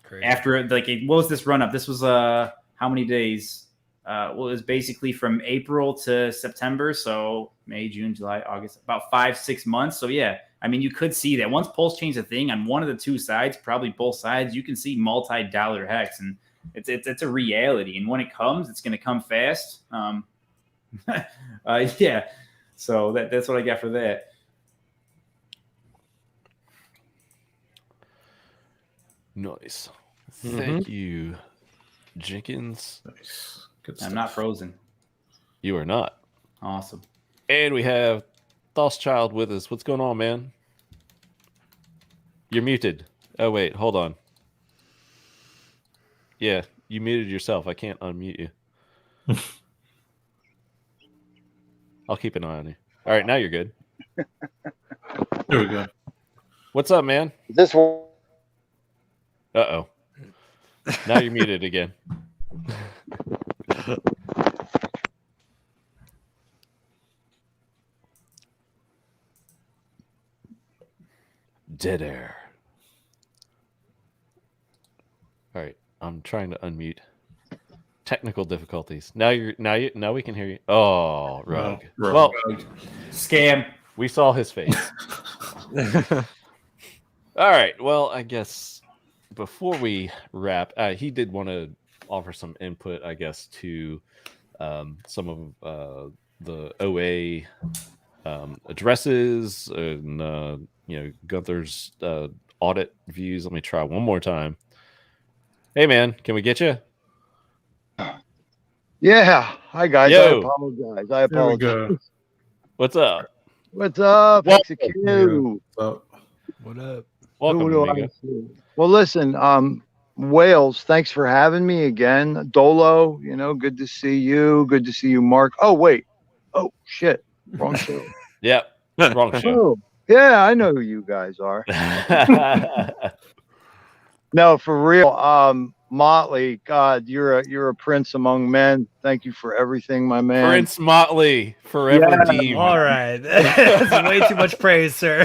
Crazy. After, like, what was this run up? This was how many days? Well, it was basically from April to September. So May, June, July, August, about 5-6 months. So yeah, I mean, you could see that once PulseChain's a thing on one of the two sides, probably both sides, you can see multi-dollar Hex, and it's a reality. And when it comes, it's going to come fast. Yeah, so that's what I got for that. Nice. Thank you, Jenkins. Nice. Good stuff. I'm not frozen. You are not. Awesome. And we have Thosschild with us. What's going on, man? You're muted. Oh, wait. Hold on. Yeah, you muted yourself. I can't unmute you. I'll keep an eye on you. All right, now you're good. There we go. What's up, man? This one. Uh-oh. Now you're muted again. Dead air. All right, I'm trying to unmute. Technical difficulties. Now we can hear you. Oh, rogue. Well, scam. We saw his face. All right. Well, I guess before we wrap, he did want to offer some input, I guess, to some of the OA addresses and Gunther's audit views. Let me try one more time. Hey man, can we get you? Yeah. Hi guys. Yo. I apologize. There we go. What's up? What's up? Welcome. Execute. So, What up? Welcome, Who do I amigo. see? Well, listen, Wales, thanks for having me again. Dolo, good to see you. Good to see you, Mark. Oh, wait. Oh, shit. Wrong show. Yep, wrong show. Oh, yeah, I know who you guys are. No, for real. Motley, God, you're a prince among men. Thank you for everything, my man. Prince Motley, forever Yeah. deemed. All right. That's way too much praise, sir.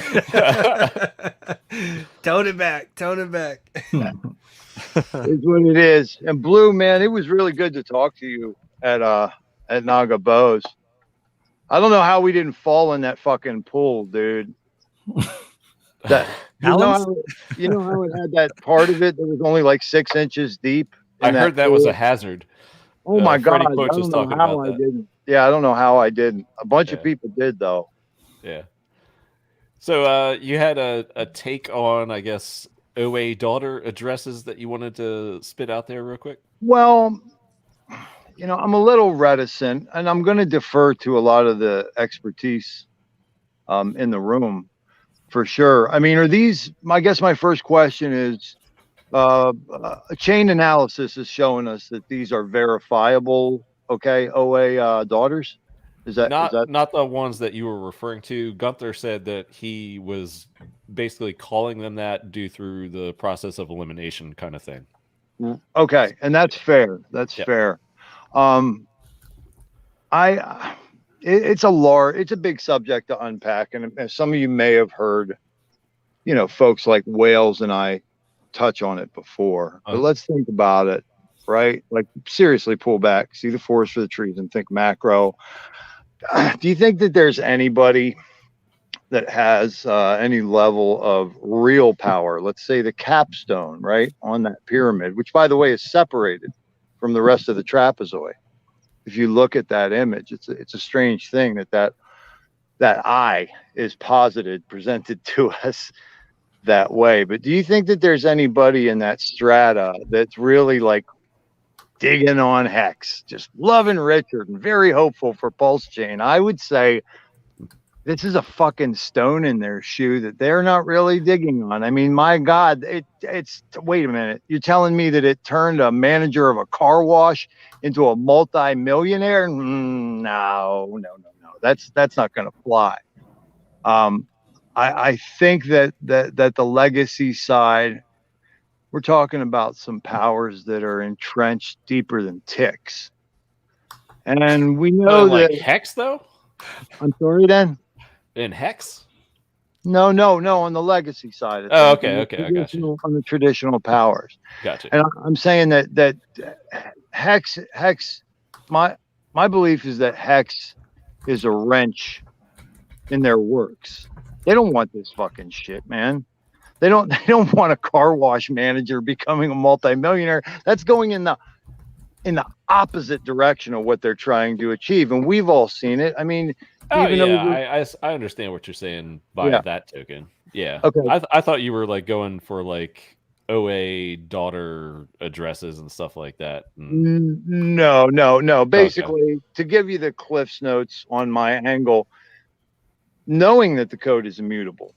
Tone it back. Tone it back. Is what it is. And Blue, man, it was really good to talk to you at Naga Bows. I don't know how we didn't fall in that fucking pool, dude. That you know how it had that part of it that was only like 6 inches deep. I heard that was pool? a hazard. Oh my God! Freddie I Quotes was don't know talking how about I that. didn't. Yeah, I don't know how I didn't. A bunch of Yeah. people did though. Yeah. So you had a take on, I guess, OA daughter addresses that you wanted to spit out there real quick? Well, I'm a little reticent, and I'm going to defer to a lot of the expertise in the room for sure. I mean, are these? I guess my first question is, a chain analysis is showing us that these are verifiable. Okay, OA daughters. Is that Not the ones that you were referring to? Gunther said that he was basically calling them that due through the process of elimination kind of thing. okay? And that's fair. That's Yep. fair. It's a big subject to unpack, and as some of you may have heard, folks like Wales and I touch on it before. But let's think about it, right? Like seriously, pull back, see the forest for the trees, and think macro. Do you think that there's anybody that has any level of real power? Let's say the capstone, right, on that pyramid, which by the way is separated from the rest of the trapezoid. If you look at that image, it's a strange thing that eye is presented to us that way. But do you think that there's anybody in that strata that's really like digging on Hex, just loving Richard and very hopeful for PulseChain? I would say this is a fucking stone in their shoe that they're not really digging on. I mean, my God, it's wait a minute. You're telling me that it turned a manager of a car wash into a multi-millionaire? No. That's not going to fly. I think that the legacy side, we're talking about some powers that are entrenched deeper than ticks. And we know like that Hex though? I'm sorry then. In Hex? No, on the legacy side of Oh, things. okay, I got you. On the traditional powers. Gotcha. And I'm saying that Hex, my belief is that Hex is a wrench in their works. They don't want this fucking shit, man. They don't want a car wash manager becoming a multimillionaire. That's going in the opposite direction of what they're trying to achieve. And we've all seen it. I mean, I understand what you're saying by that token. Yeah. Okay. I thought you were like going for like OA daughter addresses and stuff like that. No. Basically, to give you the Cliff's notes on my angle, knowing that the code is immutable.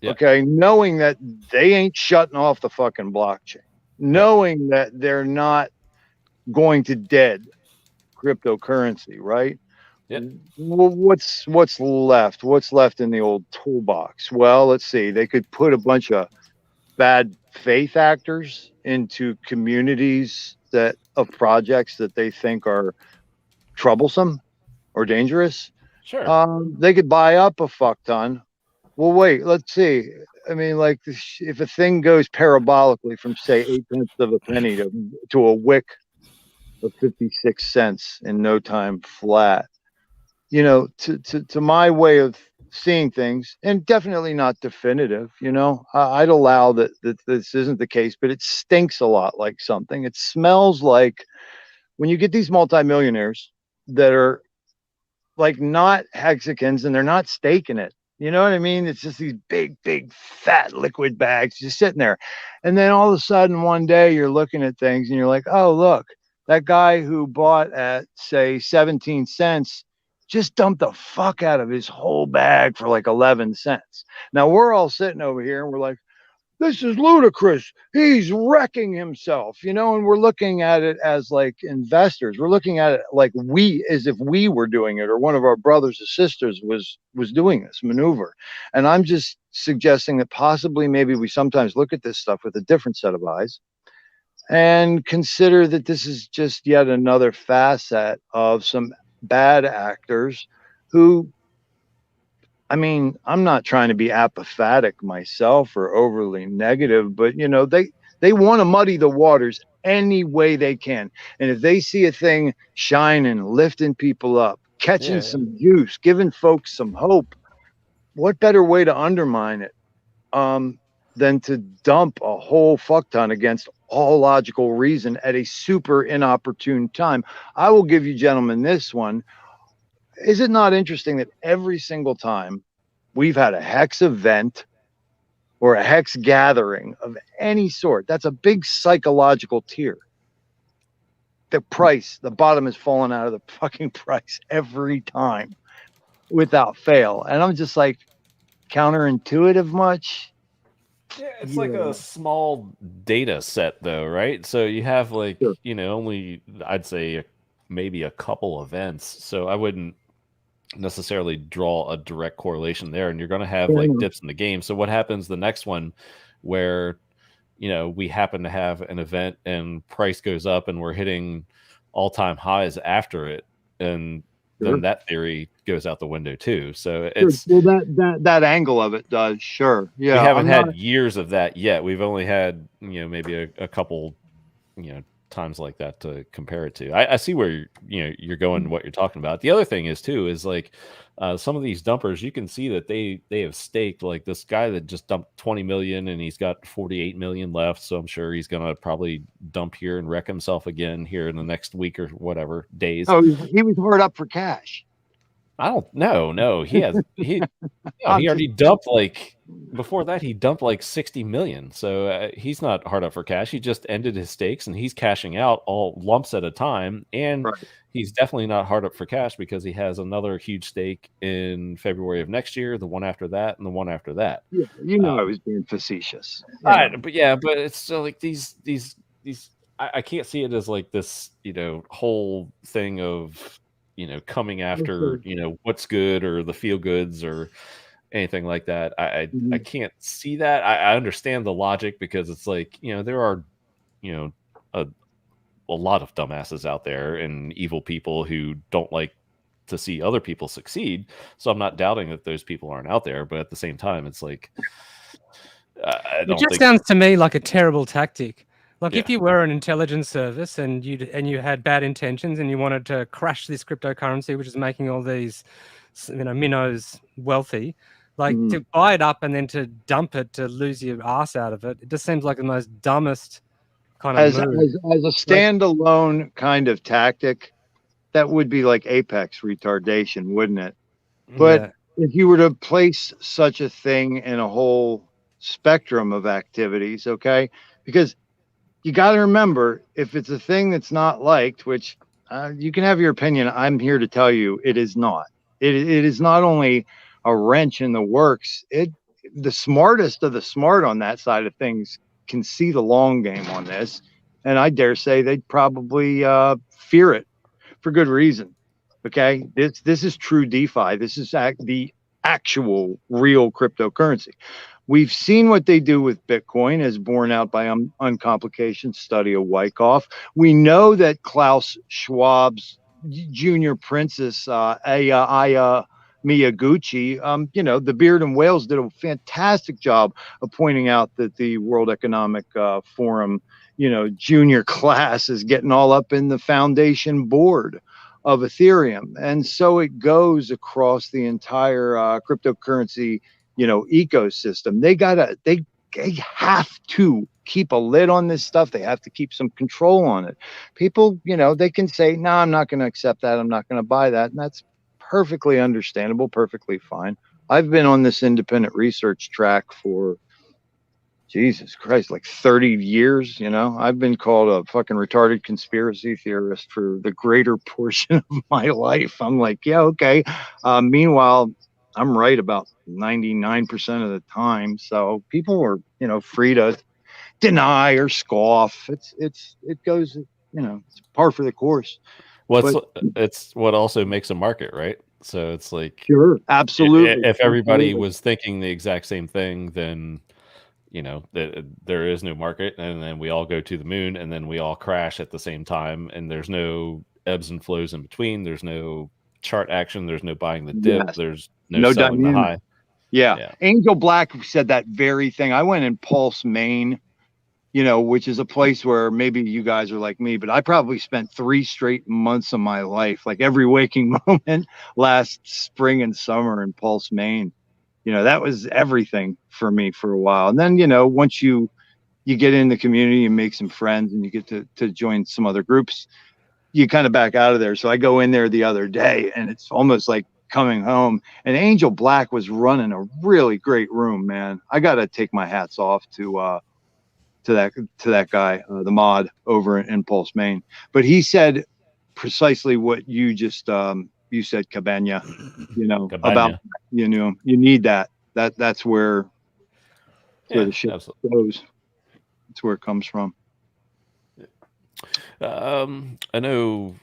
Yeah. Okay. Knowing that they ain't shutting off the fucking blockchain. Knowing that they're not going to dead cryptocurrency, right? Yep. Well, what's left? What's left in the old toolbox? Well, let's see. They could put a bunch of bad faith actors into communities of projects that they think are troublesome or dangerous. Sure. They could buy up a fuck ton. Well, wait, let's see. I mean, like if a thing goes parabolically from say 0.8 of a penny to a wick of 56 cents in no time flat, to my way of seeing things, and definitely not definitive. You know, I'd allow that this isn't the case, but it stinks a lot like something. It smells like when you get these multimillionaires that are like not hexagons and they're not staking it. You know what I mean? It's just these big, big, fat liquid bags just sitting there. And then all of a sudden, one day you're looking at things and you're like, oh, look, that guy who bought at, say, 17 cents just dumped the fuck out of his whole bag for like 11 cents. Now we're all sitting over here and we're like, this is ludicrous. He's wrecking himself, you know, and we're looking at it as like investors. We're looking at it like as if we were doing it, or one of our brothers or sisters was doing this maneuver. And I'm just suggesting that possibly maybe we sometimes look at this stuff with a different set of eyes and consider that this is just yet another facet of some bad actors who, I mean, I'm not trying to be apophatic myself or overly negative, but you know, they want to muddy the waters any way they can. And if they see a thing shining, lifting people up, catching some juice, giving folks some hope, what better way to undermine it than to dump a whole fuck ton against all logical reason at a super inopportune time? I will give you gentlemen this one. Is it not interesting that every single time we've had a hex event or a hex gathering of any sort, that's a big psychological tier, the price, the bottom has fallen out of the fucking price every time without fail? And I'm just like, counterintuitive much? Yeah, it's like a small data set though, right? So you have like, you know, only, I'd say maybe a couple events. So I wouldn't necessarily draw a direct correlation there, and you're going to have like dips in the game. So what happens the next one where, you know, we happen to have an event and price goes up and we're hitting all-time highs after it, and then that theory goes out the window too. So it's well, that angle of it does. Sure. Yeah. We haven't had years of that yet. We've only had, you know, maybe a couple, you know, times like that to compare it to. I see where you're going, what you're talking about. The other thing is too is like some of these dumpers, you can see that they have staked, like this guy that just dumped 20 million and he's got 48 million left, so I'm sure he's gonna probably dump here and wreck himself again here in the next week or whatever days. Oh, he was hard up for cash. I don't know. No, he already dumped, like before that he dumped like 60 million. So he's not hard up for cash. He just ended his stakes and he's cashing out all lumps at a time. And he's definitely not hard up for cash because he has another huge stake in February of next year, the one after that, and the one after that. Yeah, you know, I was being facetious. But it's still like these I can't see it as like this, you know, whole thing of, you know, coming after, you know, what's good or the feel goods or anything like that. I can't see that. I understand the logic because it's like, you know, there are, you know, a lot of dumbasses out there and evil people who don't like to see other people succeed. So I'm not doubting that those people aren't out there, but at the same time, it's like, it just sounds to me like a terrible tactic. Like if you were an intelligence service and you had bad intentions and you wanted to crash this cryptocurrency, which is making all these, you know, minnows wealthy, like to buy it up and then to dump it to lose your ass out of it, it just seems like the most dumbest kind of move. As a standalone kind of tactic, that would be like apex retardation, wouldn't it? But if you were to place such a thing in a whole spectrum of activities, okay, because you got to remember, if it's a thing that's not liked, which you can have your opinion, I'm here to tell you it is not. It is not only a wrench in the works, the smartest of the smart on that side of things can see the long game on this. And I dare say they'd probably fear it for good reason. Okay, this is true DeFi. This is the actual real cryptocurrency. We've seen what they do with Bitcoin, as borne out by Uncomplicated study of Wyckoff. We know that Klaus Schwab's junior princess, Aya Miyaguchi, you know, the Beard and Whales did a fantastic job of pointing out that the World Economic Forum, you know, junior class is getting all up in the foundation board of Ethereum. And so it goes across the entire cryptocurrency, ecosystem. They have to keep a lid on this stuff. They have to keep some control on it. People, they can say, no, I'm not going to accept that. I'm not going to buy that. And that's perfectly understandable, perfectly fine. I've been on this independent research track for, Jesus Christ, like 30 years. I've been called a fucking retarded conspiracy theorist for the greater portion of my life. I'm like, yeah, okay. Meanwhile, I'm right about 99% of the time. So people are, free to deny or scoff. It goes, it's par for the course. It's what also makes a market, right? So it's like, sure, absolutely. If everybody was thinking the exact same thing, then there is no market, and then we all go to the moon, and then we all crash at the same time, and there's no ebbs and flows in between. There's no chart action. There's no buying the dip. Yes. There's no selling the high. Yeah. Angel Black said that very thing. I went in Pulse, Maine, which is a place where maybe you guys are like me, but I probably spent 3 straight months of my life, like every waking moment last spring and summer in Pulse, Maine. That was everything for me for a while. And then, once you get in the community and make some friends and you get to join some other groups, you kind of back out of there. So I go in there the other day and it's almost like coming home, and Angel Black was running a really great room, man. I got to take my hats off to that guy, the mod over in Pulse, Maine. But he said precisely what you just, you said, Cabana, about, you need that's where the shit goes. That's where it comes from. I know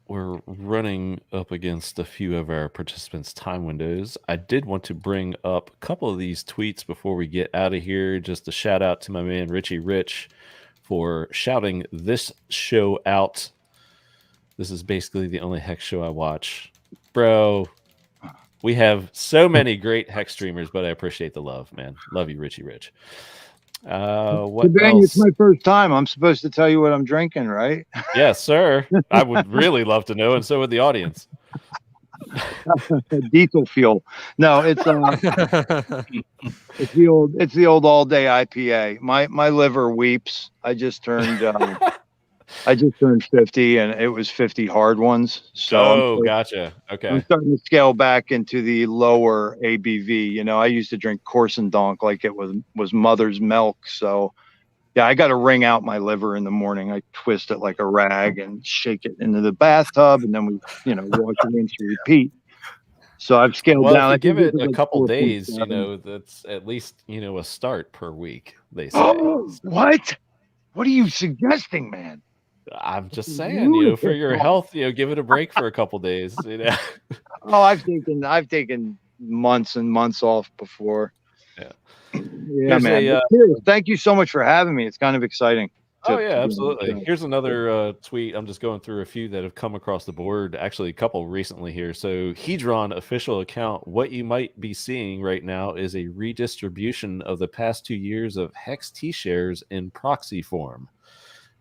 we're running up against a few of our participants' time windows. I did want to bring up a couple of these tweets before we get out of here. Just a shout out to my man Richie Rich for shouting this show out. This is basically the only Hex show I watch. Bro, we have so many great Hex streamers, but I appreciate the love, man. Love you, Richie Rich. What else? It's my first time. I'm supposed to tell you what I'm drinking, right? Yes, sir. I would really love to know, and so would the audience. Diesel fuel. No, it's it's the old all day IPA. My liver weeps. I just turned 50, and it was 50 hard ones. So gotcha. Okay, I'm starting to scale back into the lower ABV. I used to drink Corson Donk like it was mother's milk. So yeah, I got to wring out my liver in the morning. I twist it like a rag and shake it into the bathtub, and then we wash it rinse and repeat. So I've scaled down. If you give it a couple days, that's at least a start per week. They say. Oh, what? What are you suggesting, man? I'm just saying, for your health, give it a break for a couple days. Oh, I've taken months and months off before. Yeah, man. Thank you so much for having me. It's kind of exciting. Absolutely. Here's another tweet. I'm just going through a few that have come across the board. Actually, a couple recently here. So, Hedron official account. What you might be seeing right now is a redistribution of the past 2 years of Hex T shares in proxy form.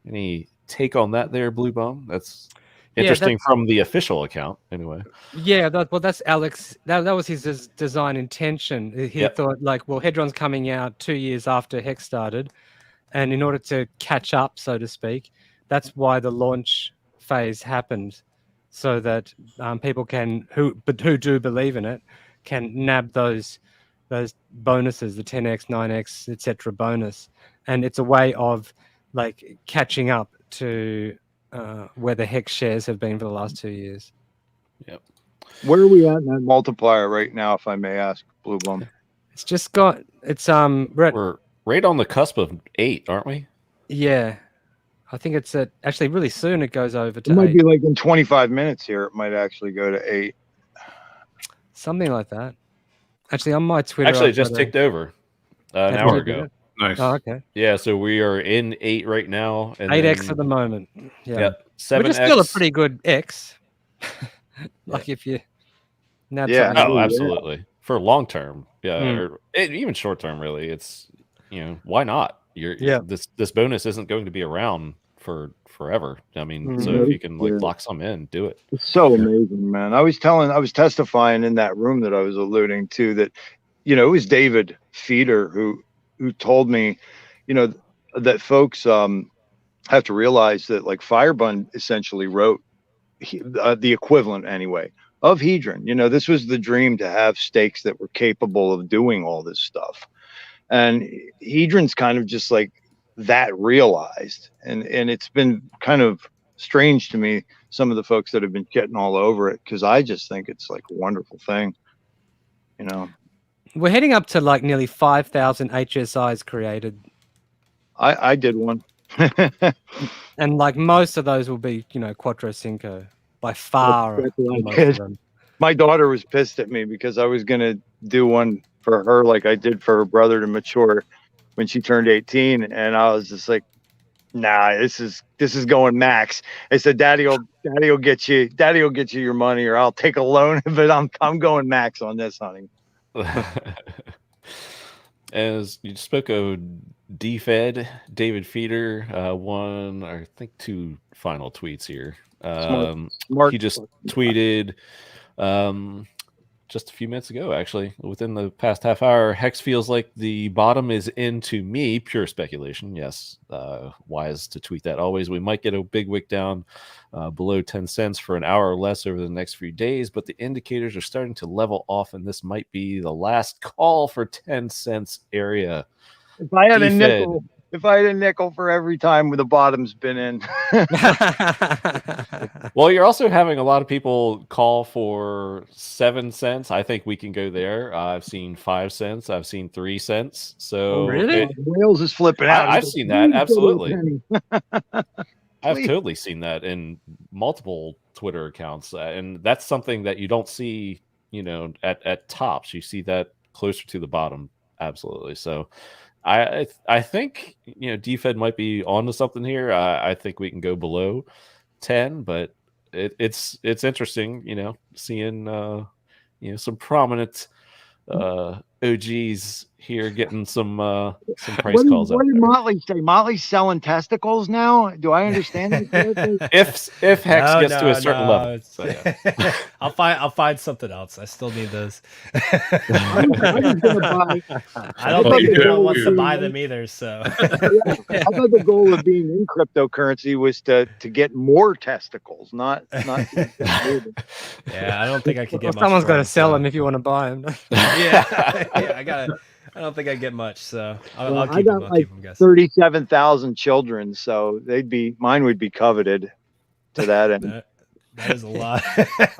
Any take on that there, Bloo Bum? That's interesting from the official account, anyway. Yeah, that's Alex. That was his design intention. He thought, Hedron's coming out 2 years after Hex started, and in order to catch up, so to speak, that's why the launch phase happened, so that people who do believe in it can nab those bonuses, the 10x, 9x, etc. bonus, and it's a way of catching up to where the Hex shares have been for the last 2 years. Yep. Where are we at in that multiplier right now, if I may ask, Bloo Bum? It's just got we're right on the cusp of 8, aren't we? Yeah, I think it's actually really soon. It goes over to. It might 8. be like in 25 minutes here. It might actually go to 8. Something like that. Actually, on my Twitter, it just ticked over an hour ago. Nice. Oh, okay. Yeah, so we are in 8 right now. And 8x at the moment. Yeah. Yep. 7x. Which is still a pretty good X. If you. Oh, absolutely. For long term, or even short term, really. It's why not? This bonus isn't going to be around for forever. I mean, so Mhm. if you can like Yeah. lock some in, do it. It's so amazing, man. I was testifying in that room that I was alluding to that, you know, it was David Feeder who told me, you know, that folks have to realize that like Firebun essentially wrote the equivalent anyway of Hedron. You know, this was the dream to have stakes that were capable of doing all this stuff. And Hedron's kind of just like that realized. And it's been kind of strange to me, some of the folks that have been getting all over it, because I just think it's like a wonderful thing. You know, We're heading up to like nearly 5,000 HSIs created. I did one. And like most of those will be, you know, Quattro Cinco by far. That's what I most did. of them. My daughter was pissed at me because I was gonna do one for her like I did for her brother to mature when she turned 18, and I was just like, nah, this is going max. I said, daddy will get you your money, or I'll take a loan, but I'm going max on this, honey. As you spoke of DFed, David Feeder, one, or I think two final tweets here. Smart. He just tweeted just a few minutes ago, actually, within the past half hour. Hex feels like the bottom is in, to me. Pure speculation. Yes, wise to tweet that always. We might get a big wick down below 10 cents for an hour or less over the next few days, but the indicators are starting to level off, and this might be the last call for 10 cents area. If I had DFed. a nickel for every time the bottom's been in. Well, you're also having a lot of people call for 7 cents. I think we can go there. I've seen 5 cents. I've seen 3 cents. So really? Wales is flipping out. I've seen that. Absolutely. I've Please. totally seen that in multiple Twitter accounts. And that's something that you don't see, you know, at tops. You see that closer to the bottom. Absolutely. So I think, you know, DFed might be onto something here. I think we can go below 10, but it's interesting, you know, seeing you know, some prominent OGs here getting some price calls. What did Motley say? Motley's selling testicles now. Do I understand that correctly? if Hex gets to a certain level, so, yeah. I'll find something else. I still need those. I was gonna buy. I don't think anyone wants to buy them either. So I thought the goal of being in cryptocurrency was to get more testicles, not. yeah, I don't think I could get. Well, someone's got to to sell them if you want to buy them. yeah, I don't think I get much, so I'll keep them. I'll keep them, guys. 37,000 children, so mine would be coveted to that end. That is a lot.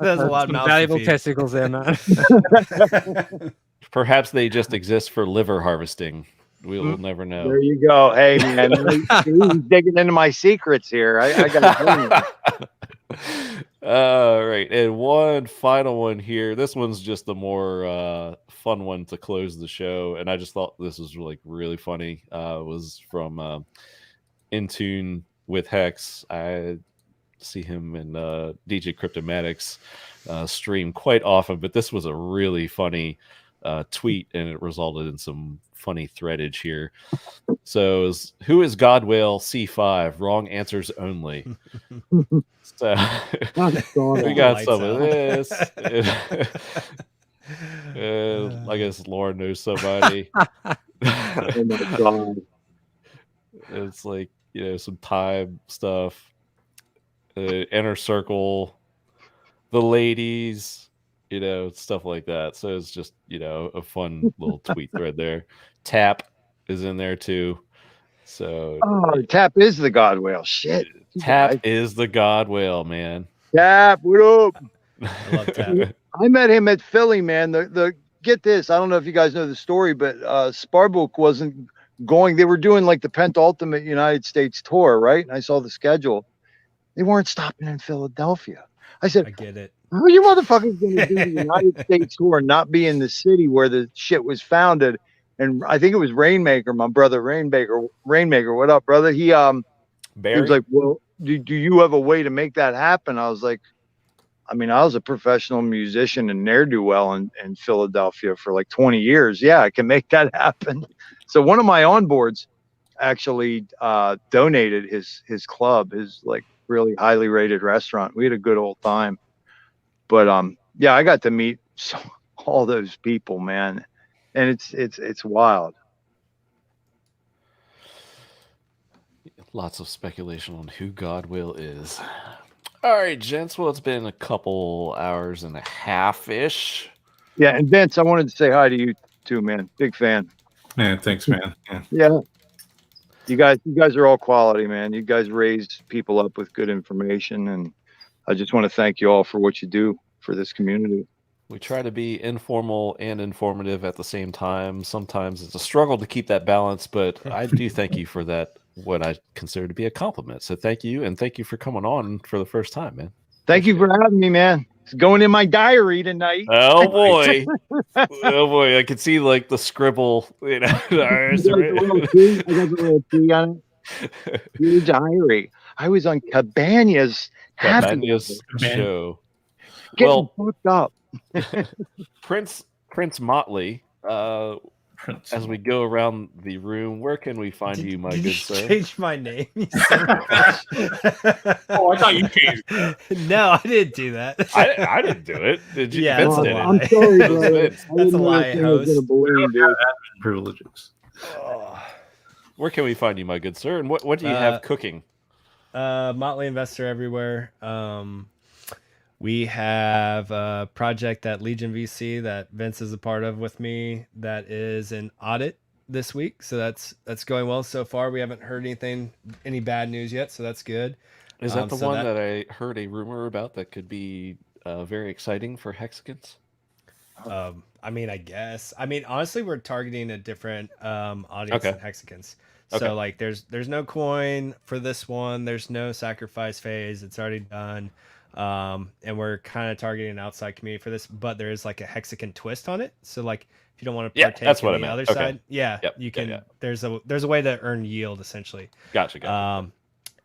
That's a lot of mouths to Valuable feed. testicles there, man. Perhaps they just exist for liver harvesting. We'll never know. There you go. Hey, man, he's digging into my secrets here. I got to. All right, and one final one here. This one's just the more fun one to close the show, and I just thought this was really funny. Was from In Tune with Hex. I see him and DJ Cryptomatics stream quite often, but this was a really funny tweet, and it resulted in some funny threadage here. So, who is Godwhale C5? Wrong answers only. So we got Lights some of out. this. I guess Lauren knows somebody. Oh my God. It's like, you know, some time stuff. Inner circle, the ladies, you know, stuff like that. So it's just, you know, a fun little tweet thread there. Tap is in there too. So Tap is the God whale. Shit. Tap is the God whale, man. Tap, what up? I love Tap. I met him at Philly, man. The get this. I don't know if you guys know the story, but Sparbook wasn't going. They were doing like the penultimate United States tour, right? And I saw the schedule. They weren't stopping in Philadelphia. I said, I get it. how are you motherfuckers going to do the United States tour and not be in the city where the shit was founded? And I think it was Rainmaker, my brother Rainmaker. What up, brother? He was like, well, do you have a way to make that happen? I was like, I mean, I was a professional musician and ne'er-do-well in Philadelphia for like 20 years. Yeah, I can make that happen. So one of my onboards, actually donated his club, his like really highly rated restaurant. We had a good old time. But yeah, I got to meet all those people, man, and it's wild. Lots of speculation on who Godwill is. All right, gents. Well, it's been a couple hours and a half-ish. Yeah, and Vince, I wanted to say hi to you too, man. Big fan. Yeah, thanks, man. Yeah. Yeah. You guys are all quality, man. You guys raise people up with good information, and I just want to thank you all for what you do for this community. We try to be informal and informative at the same time. Sometimes it's a struggle to keep that balance, but I do thank you for that, what I consider to be a compliment. So thank you, and thank you for coming on for the first time, man. Thank you for having me, man. It's going in my diary tonight. Oh boy. Oh boy, I can see like the scribble, you know. I got the little T on it. Your diary. I was on Cabana's show. Getting fucked up. Prince Motley, as we go around the room, where can we find you, my good sir? Change my name. You son of a bitch. Oh, I thought you changed that. No, I didn't do that. I didn't do it. Did you? Yeah, Vince did it. I'm sorry, brother. That's a lie, host. Privileges. Oh. Where can we find you, my good sir? And what do you have cooking? Motley Investor everywhere. We have a project at Legion VC that Vince is a part of with me that is an audit this week. So that's going well so far. We haven't heard any bad news yet, so that's good. Is that the one that I heard a rumor about that could be very exciting for Hexagons? I mean, I guess. I mean, honestly, we're targeting a different audience than Hexagons. So like there's no coin for this one. There's no sacrifice phase. It's already done. And we're kind of targeting an outside community for this, but there is like a Hexagon twist on it. So like if you don't want to partake that's what in the other side, you can there's a way to earn yield essentially. Gotcha.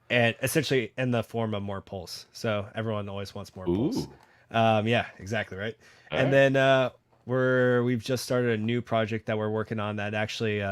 And essentially in the form of more pulse. So everyone always wants more pulse. Yeah, exactly right. And then we've just started a new project that we're working on that actually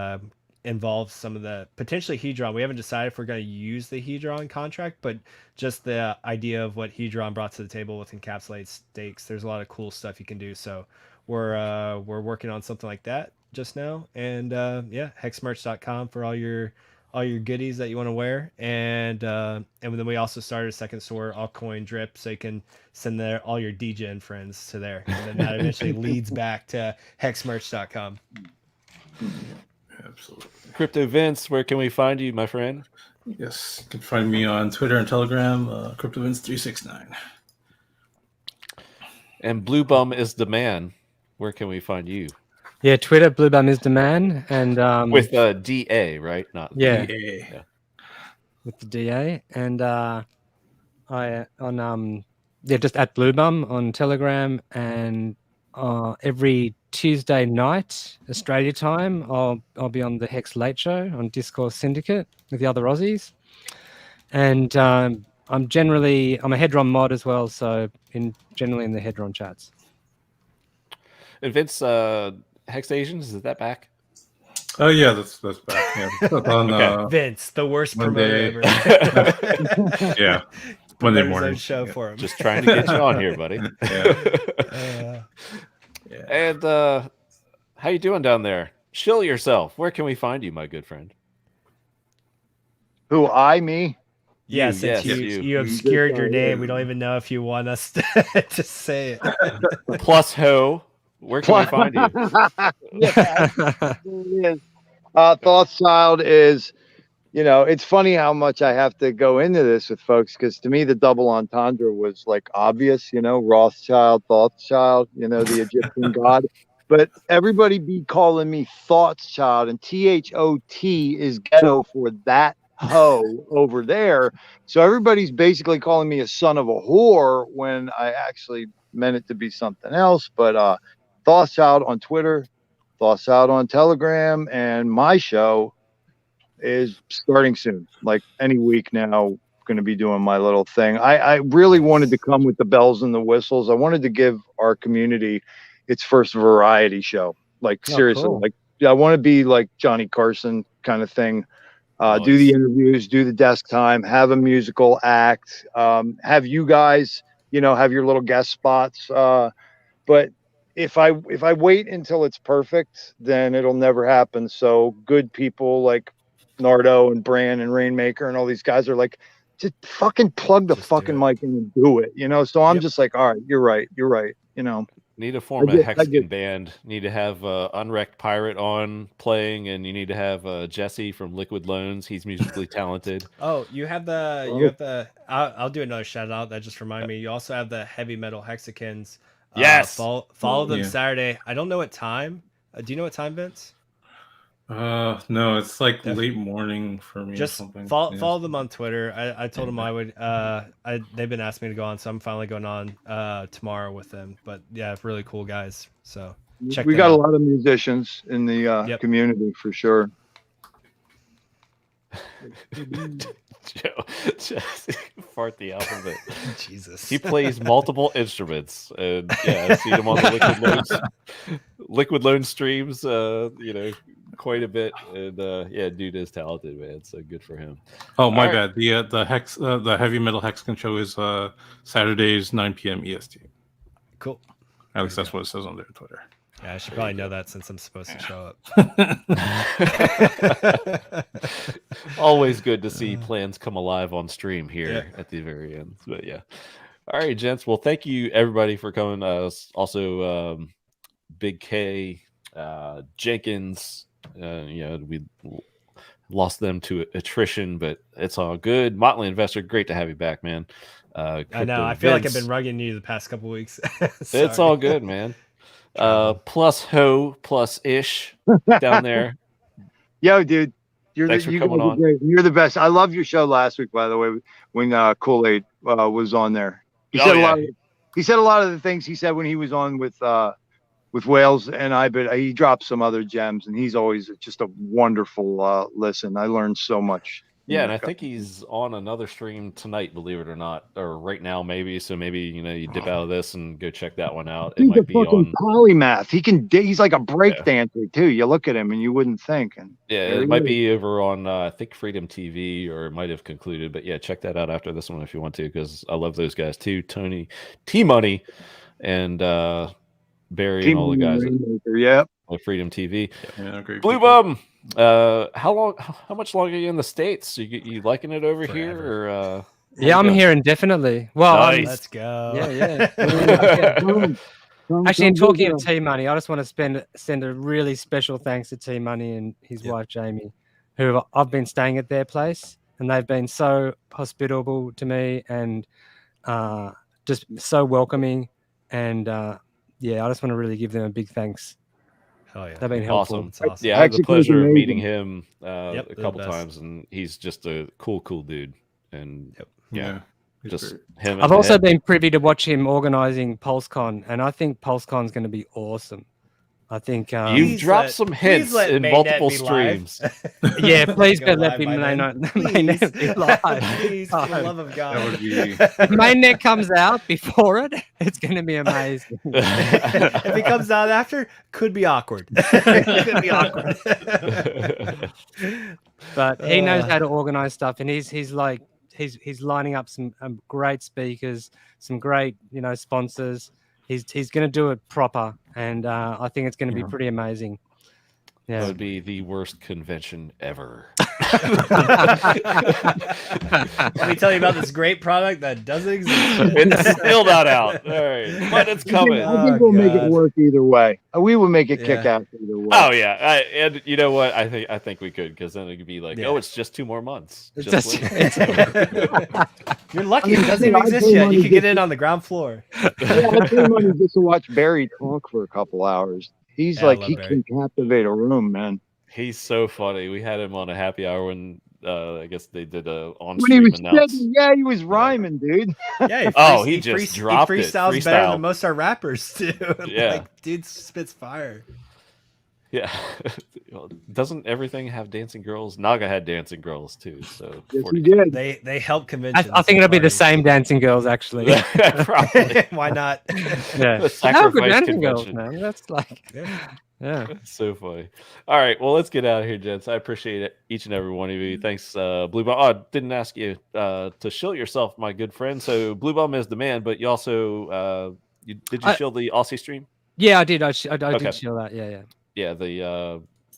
involves some of the potentially Hedron. We haven't decided if we're going to use the Hedron contract, but just the idea of what Hedron brought to the table with encapsulated stakes. There's a lot of cool stuff you can do. So we're working on something like that just now. And hexmerch.com for all your goodies that you want to wear. And then we also started a second store, altcoin drip, so you can send all your DGen friends to there. And then that eventually leads back to hexmerch.com. Absolutely. Crypto Vince, where can we find you, my friend? Yes, you can find me on Twitter and Telegram, CryptoVince369. And Bloo Bum is the man. Where can we find you? Yeah, Twitter, Bloo Bum is the man, and with DA, right? Not DA. Yeah, with the DA, and just at Bloo Bum on Telegram, and every Tuesday night Australia time I'll be on the Hex Late Show on Discourse Syndicate with the other Aussies, and I'm a Hedron mod as well, so generally in the Hedron chats. And Vince, Hex Asians, is that back? Oh yeah, that's back. Yeah. On, Vince, the worst promoter ever. Yeah, Monday morning show for him. Just trying to get you on here, buddy. And how you doing down there? Shill yourself. Where can we find you, my good friend? Who, me? Yeah, since you obscured your name, we don't even know if you want us to say it. Plus Ho. Where can we find you? Thoughtchild is, it's funny how much I have to go into this with folks, because to me the double entendre was like obvious, Rothschild, Thoughtschild, the Egyptian god. But everybody be calling me Thoughtschild, and THOT is ghetto for that hoe over there. So everybody's basically calling me a son of a whore when I actually meant it to be something else. But Thoughtschild on Twitter, Thoughtschild on Telegram, and my show is starting soon, like any week now. Going to be doing my little thing. I really wanted to come with the bells and the whistles. I wanted to give our community its first variety show. Like seriously, cool. Like I want to be like Johnny Carson kind of thing, do the interviews, do the desk time, have a musical act, have you guys, have your little guest spots. But if I wait until it's perfect, then it'll never happen. So good people like Nardo and Bran and Rainmaker and all these guys are like, just fucking plug the fucking mic in and do it, So I'm just like, all right, you're right. Need to form a Hexagon band. Need to have Unwrecked Pirate on playing, and you need to have Jesse from Liquid Loans. He's musically talented. Oh, you have the. I'll do another shout out. That just reminded me. You also have the Heavy Metal Hexagons. Yes. Follow them Saturday. I don't know what time. Do you know what time, Vince? No, it's like late morning for me. Just follow them on Twitter. I told them I would. They've been asking me to go on, so I'm finally going on tomorrow with them. But yeah, really cool guys. So check. We got a lot of musicians in the community for sure. Jesse, fart the alphabet. Jesus. He plays multiple instruments, and I've seen him on the Liquid Loan streams. Quite a bit, and dude is talented, man. So good for him. Oh, my bad. The Heavy Metal Hexagon show is Saturdays 9 p.m. EST. Cool. At least that's what it says on their Twitter. Yeah, I should probably know that since I'm supposed to show up. Always good to see plans come alive on stream here at the very end. But yeah. All right, gents. Well, thank you everybody for coming. Also, Big K, Jenkins. We lost them to attrition, but it's all good. Motley Investor, great to have you back, man. I know. I feel like I've been rugging you the past couple weeks. It's all good, man. Plus Ho, plus Ish down there. Yo, dude, Thanks for coming on. Great. You're the best. I love your show last week, by the way, when Kool-Aid was on there. He said a lot of the things he said when he was on with Wales and I, but he dropped some other gems, and he's always just a wonderful listen. I learned so much. Yeah, and I think he's on another stream tonight, believe it or not, or right now maybe. So maybe you dip out of this and go check that one out. He's a fucking polymath. He's like a break dancer too. You look at him and you wouldn't think. And it might be over on I think Freedom TV, or it might have concluded. But yeah, check that out after this one if you want to, because I love those guys too. Tony, T Money, and Barry and all the guys at Freedom TV. Yeah, great. Bloo Bum. How much longer are you in the States? You liking it over here, or I'm here indefinitely. Well, nice. Let's go. Actually, in talking of T Money, I just want to send a really special thanks to T Money and his wife Jamie, who I've been staying at their place, and they've been so hospitable to me and just so welcoming. And I just want to really give them a big thanks. Oh, yeah. They've been helpful. Awesome. Yeah, I had the pleasure of meeting him a couple times, and he's just a cool dude. And just him. I've also been privy to watch him organizing PulseCon, and I think PulseCon's going to be awesome. I think you've dropped some hints in multiple streams. Yeah, please don't let me mainnet be live. Please, for the love of God. That would be... If mainnet comes out before it, it's going to be amazing. If it comes out after, could be awkward. Could be awkward. But he knows how to organize stuff, and he's lining up some great speakers, some great sponsors. He's going to do it proper, and I think it's going to be pretty amazing. Yeah. That would be the worst convention ever. Let me tell you about this great product that doesn't exist. It's still not out. All right, but it's coming. I think we'll make it work either way. We will make it kick ass either way. Oh yeah, and you know what? I think we could, because then it could be like, oh, it's just 2 more months. You're lucky it doesn't even exist yet. You can get in on the ground floor. I pay money just to watch Barry talk for a couple hours. He's he can captivate a room, man. He's so funny. We had him on a happy hour when I guess they did a on-stream announce. He was rhyming, dude. Yeah. He just dropped it. Freestyles better than most of our rappers too. Yeah, dude spits fire. Yeah. Doesn't everything have dancing girls? Naga had dancing girls too. So yes, he did. They help conventions. I think it'll be the same dancing girls, actually. Probably. Why not? Yeah. How good dancing girls, man. That's like Yeah. So funny. All right, well, let's get out of here, gents. I appreciate it, each and every one of you. Thanks, Blue Bum. Oh, I didn't ask you to shield yourself, my good friend. So Blue Bum is the man, but you also did you shield the Aussie stream? Yeah, I did. I Okay. did shield that. Yeah, yeah. Yeah, the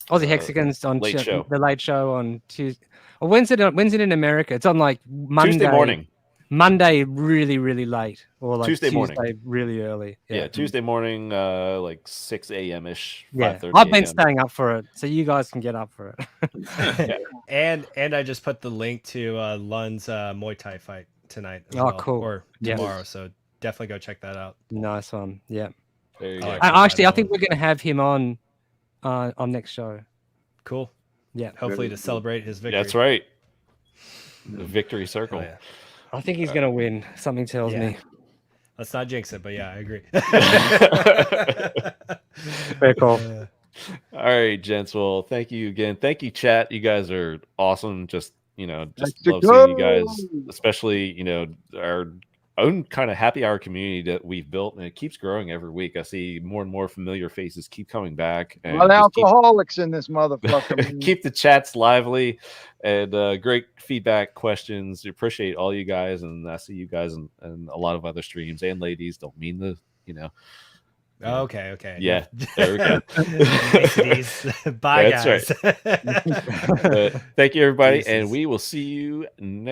Aussie Hexagons on late show. the late show on Tuesday. Or when's it in America? It's on like Monday Tuesday morning. Monday really, really late, or like Tuesday morning. really early. Yeah, Tuesday morning, like 6 a.m. ish. Yeah, 5:30 I've been a.m. staying up for it, so you guys can get up for it. And I just put the link to Lun's Muay Thai fight tonight. As Oh, well, cool. Or tomorrow, so definitely go check that out. Nice one. Yeah. There you go. Actually, I think we're gonna have him on next show. Cool. Yeah. Hopefully to celebrate his victory. That's right. The victory circle. Oh, yeah. I think he's gonna win. Something tells me. Let's not jinx it, but yeah, I agree. Very cool. All right, gents. Well, thank you again. Thank you, chat. You guys are awesome. Just love seeing you guys, especially our own kind of happy hour community that we've built, and it keeps growing every week. I see more and more familiar faces keep coming back. And Not alcoholics in this motherfucker. Keep the chats lively and great feedback, questions. We appreciate all you guys, and I see you guys in a lot of other streams and ladies. Don't mean to, Okay. Yeah, there we go. Bye, That's guys. Right. Thank you, everybody, and we will see you next.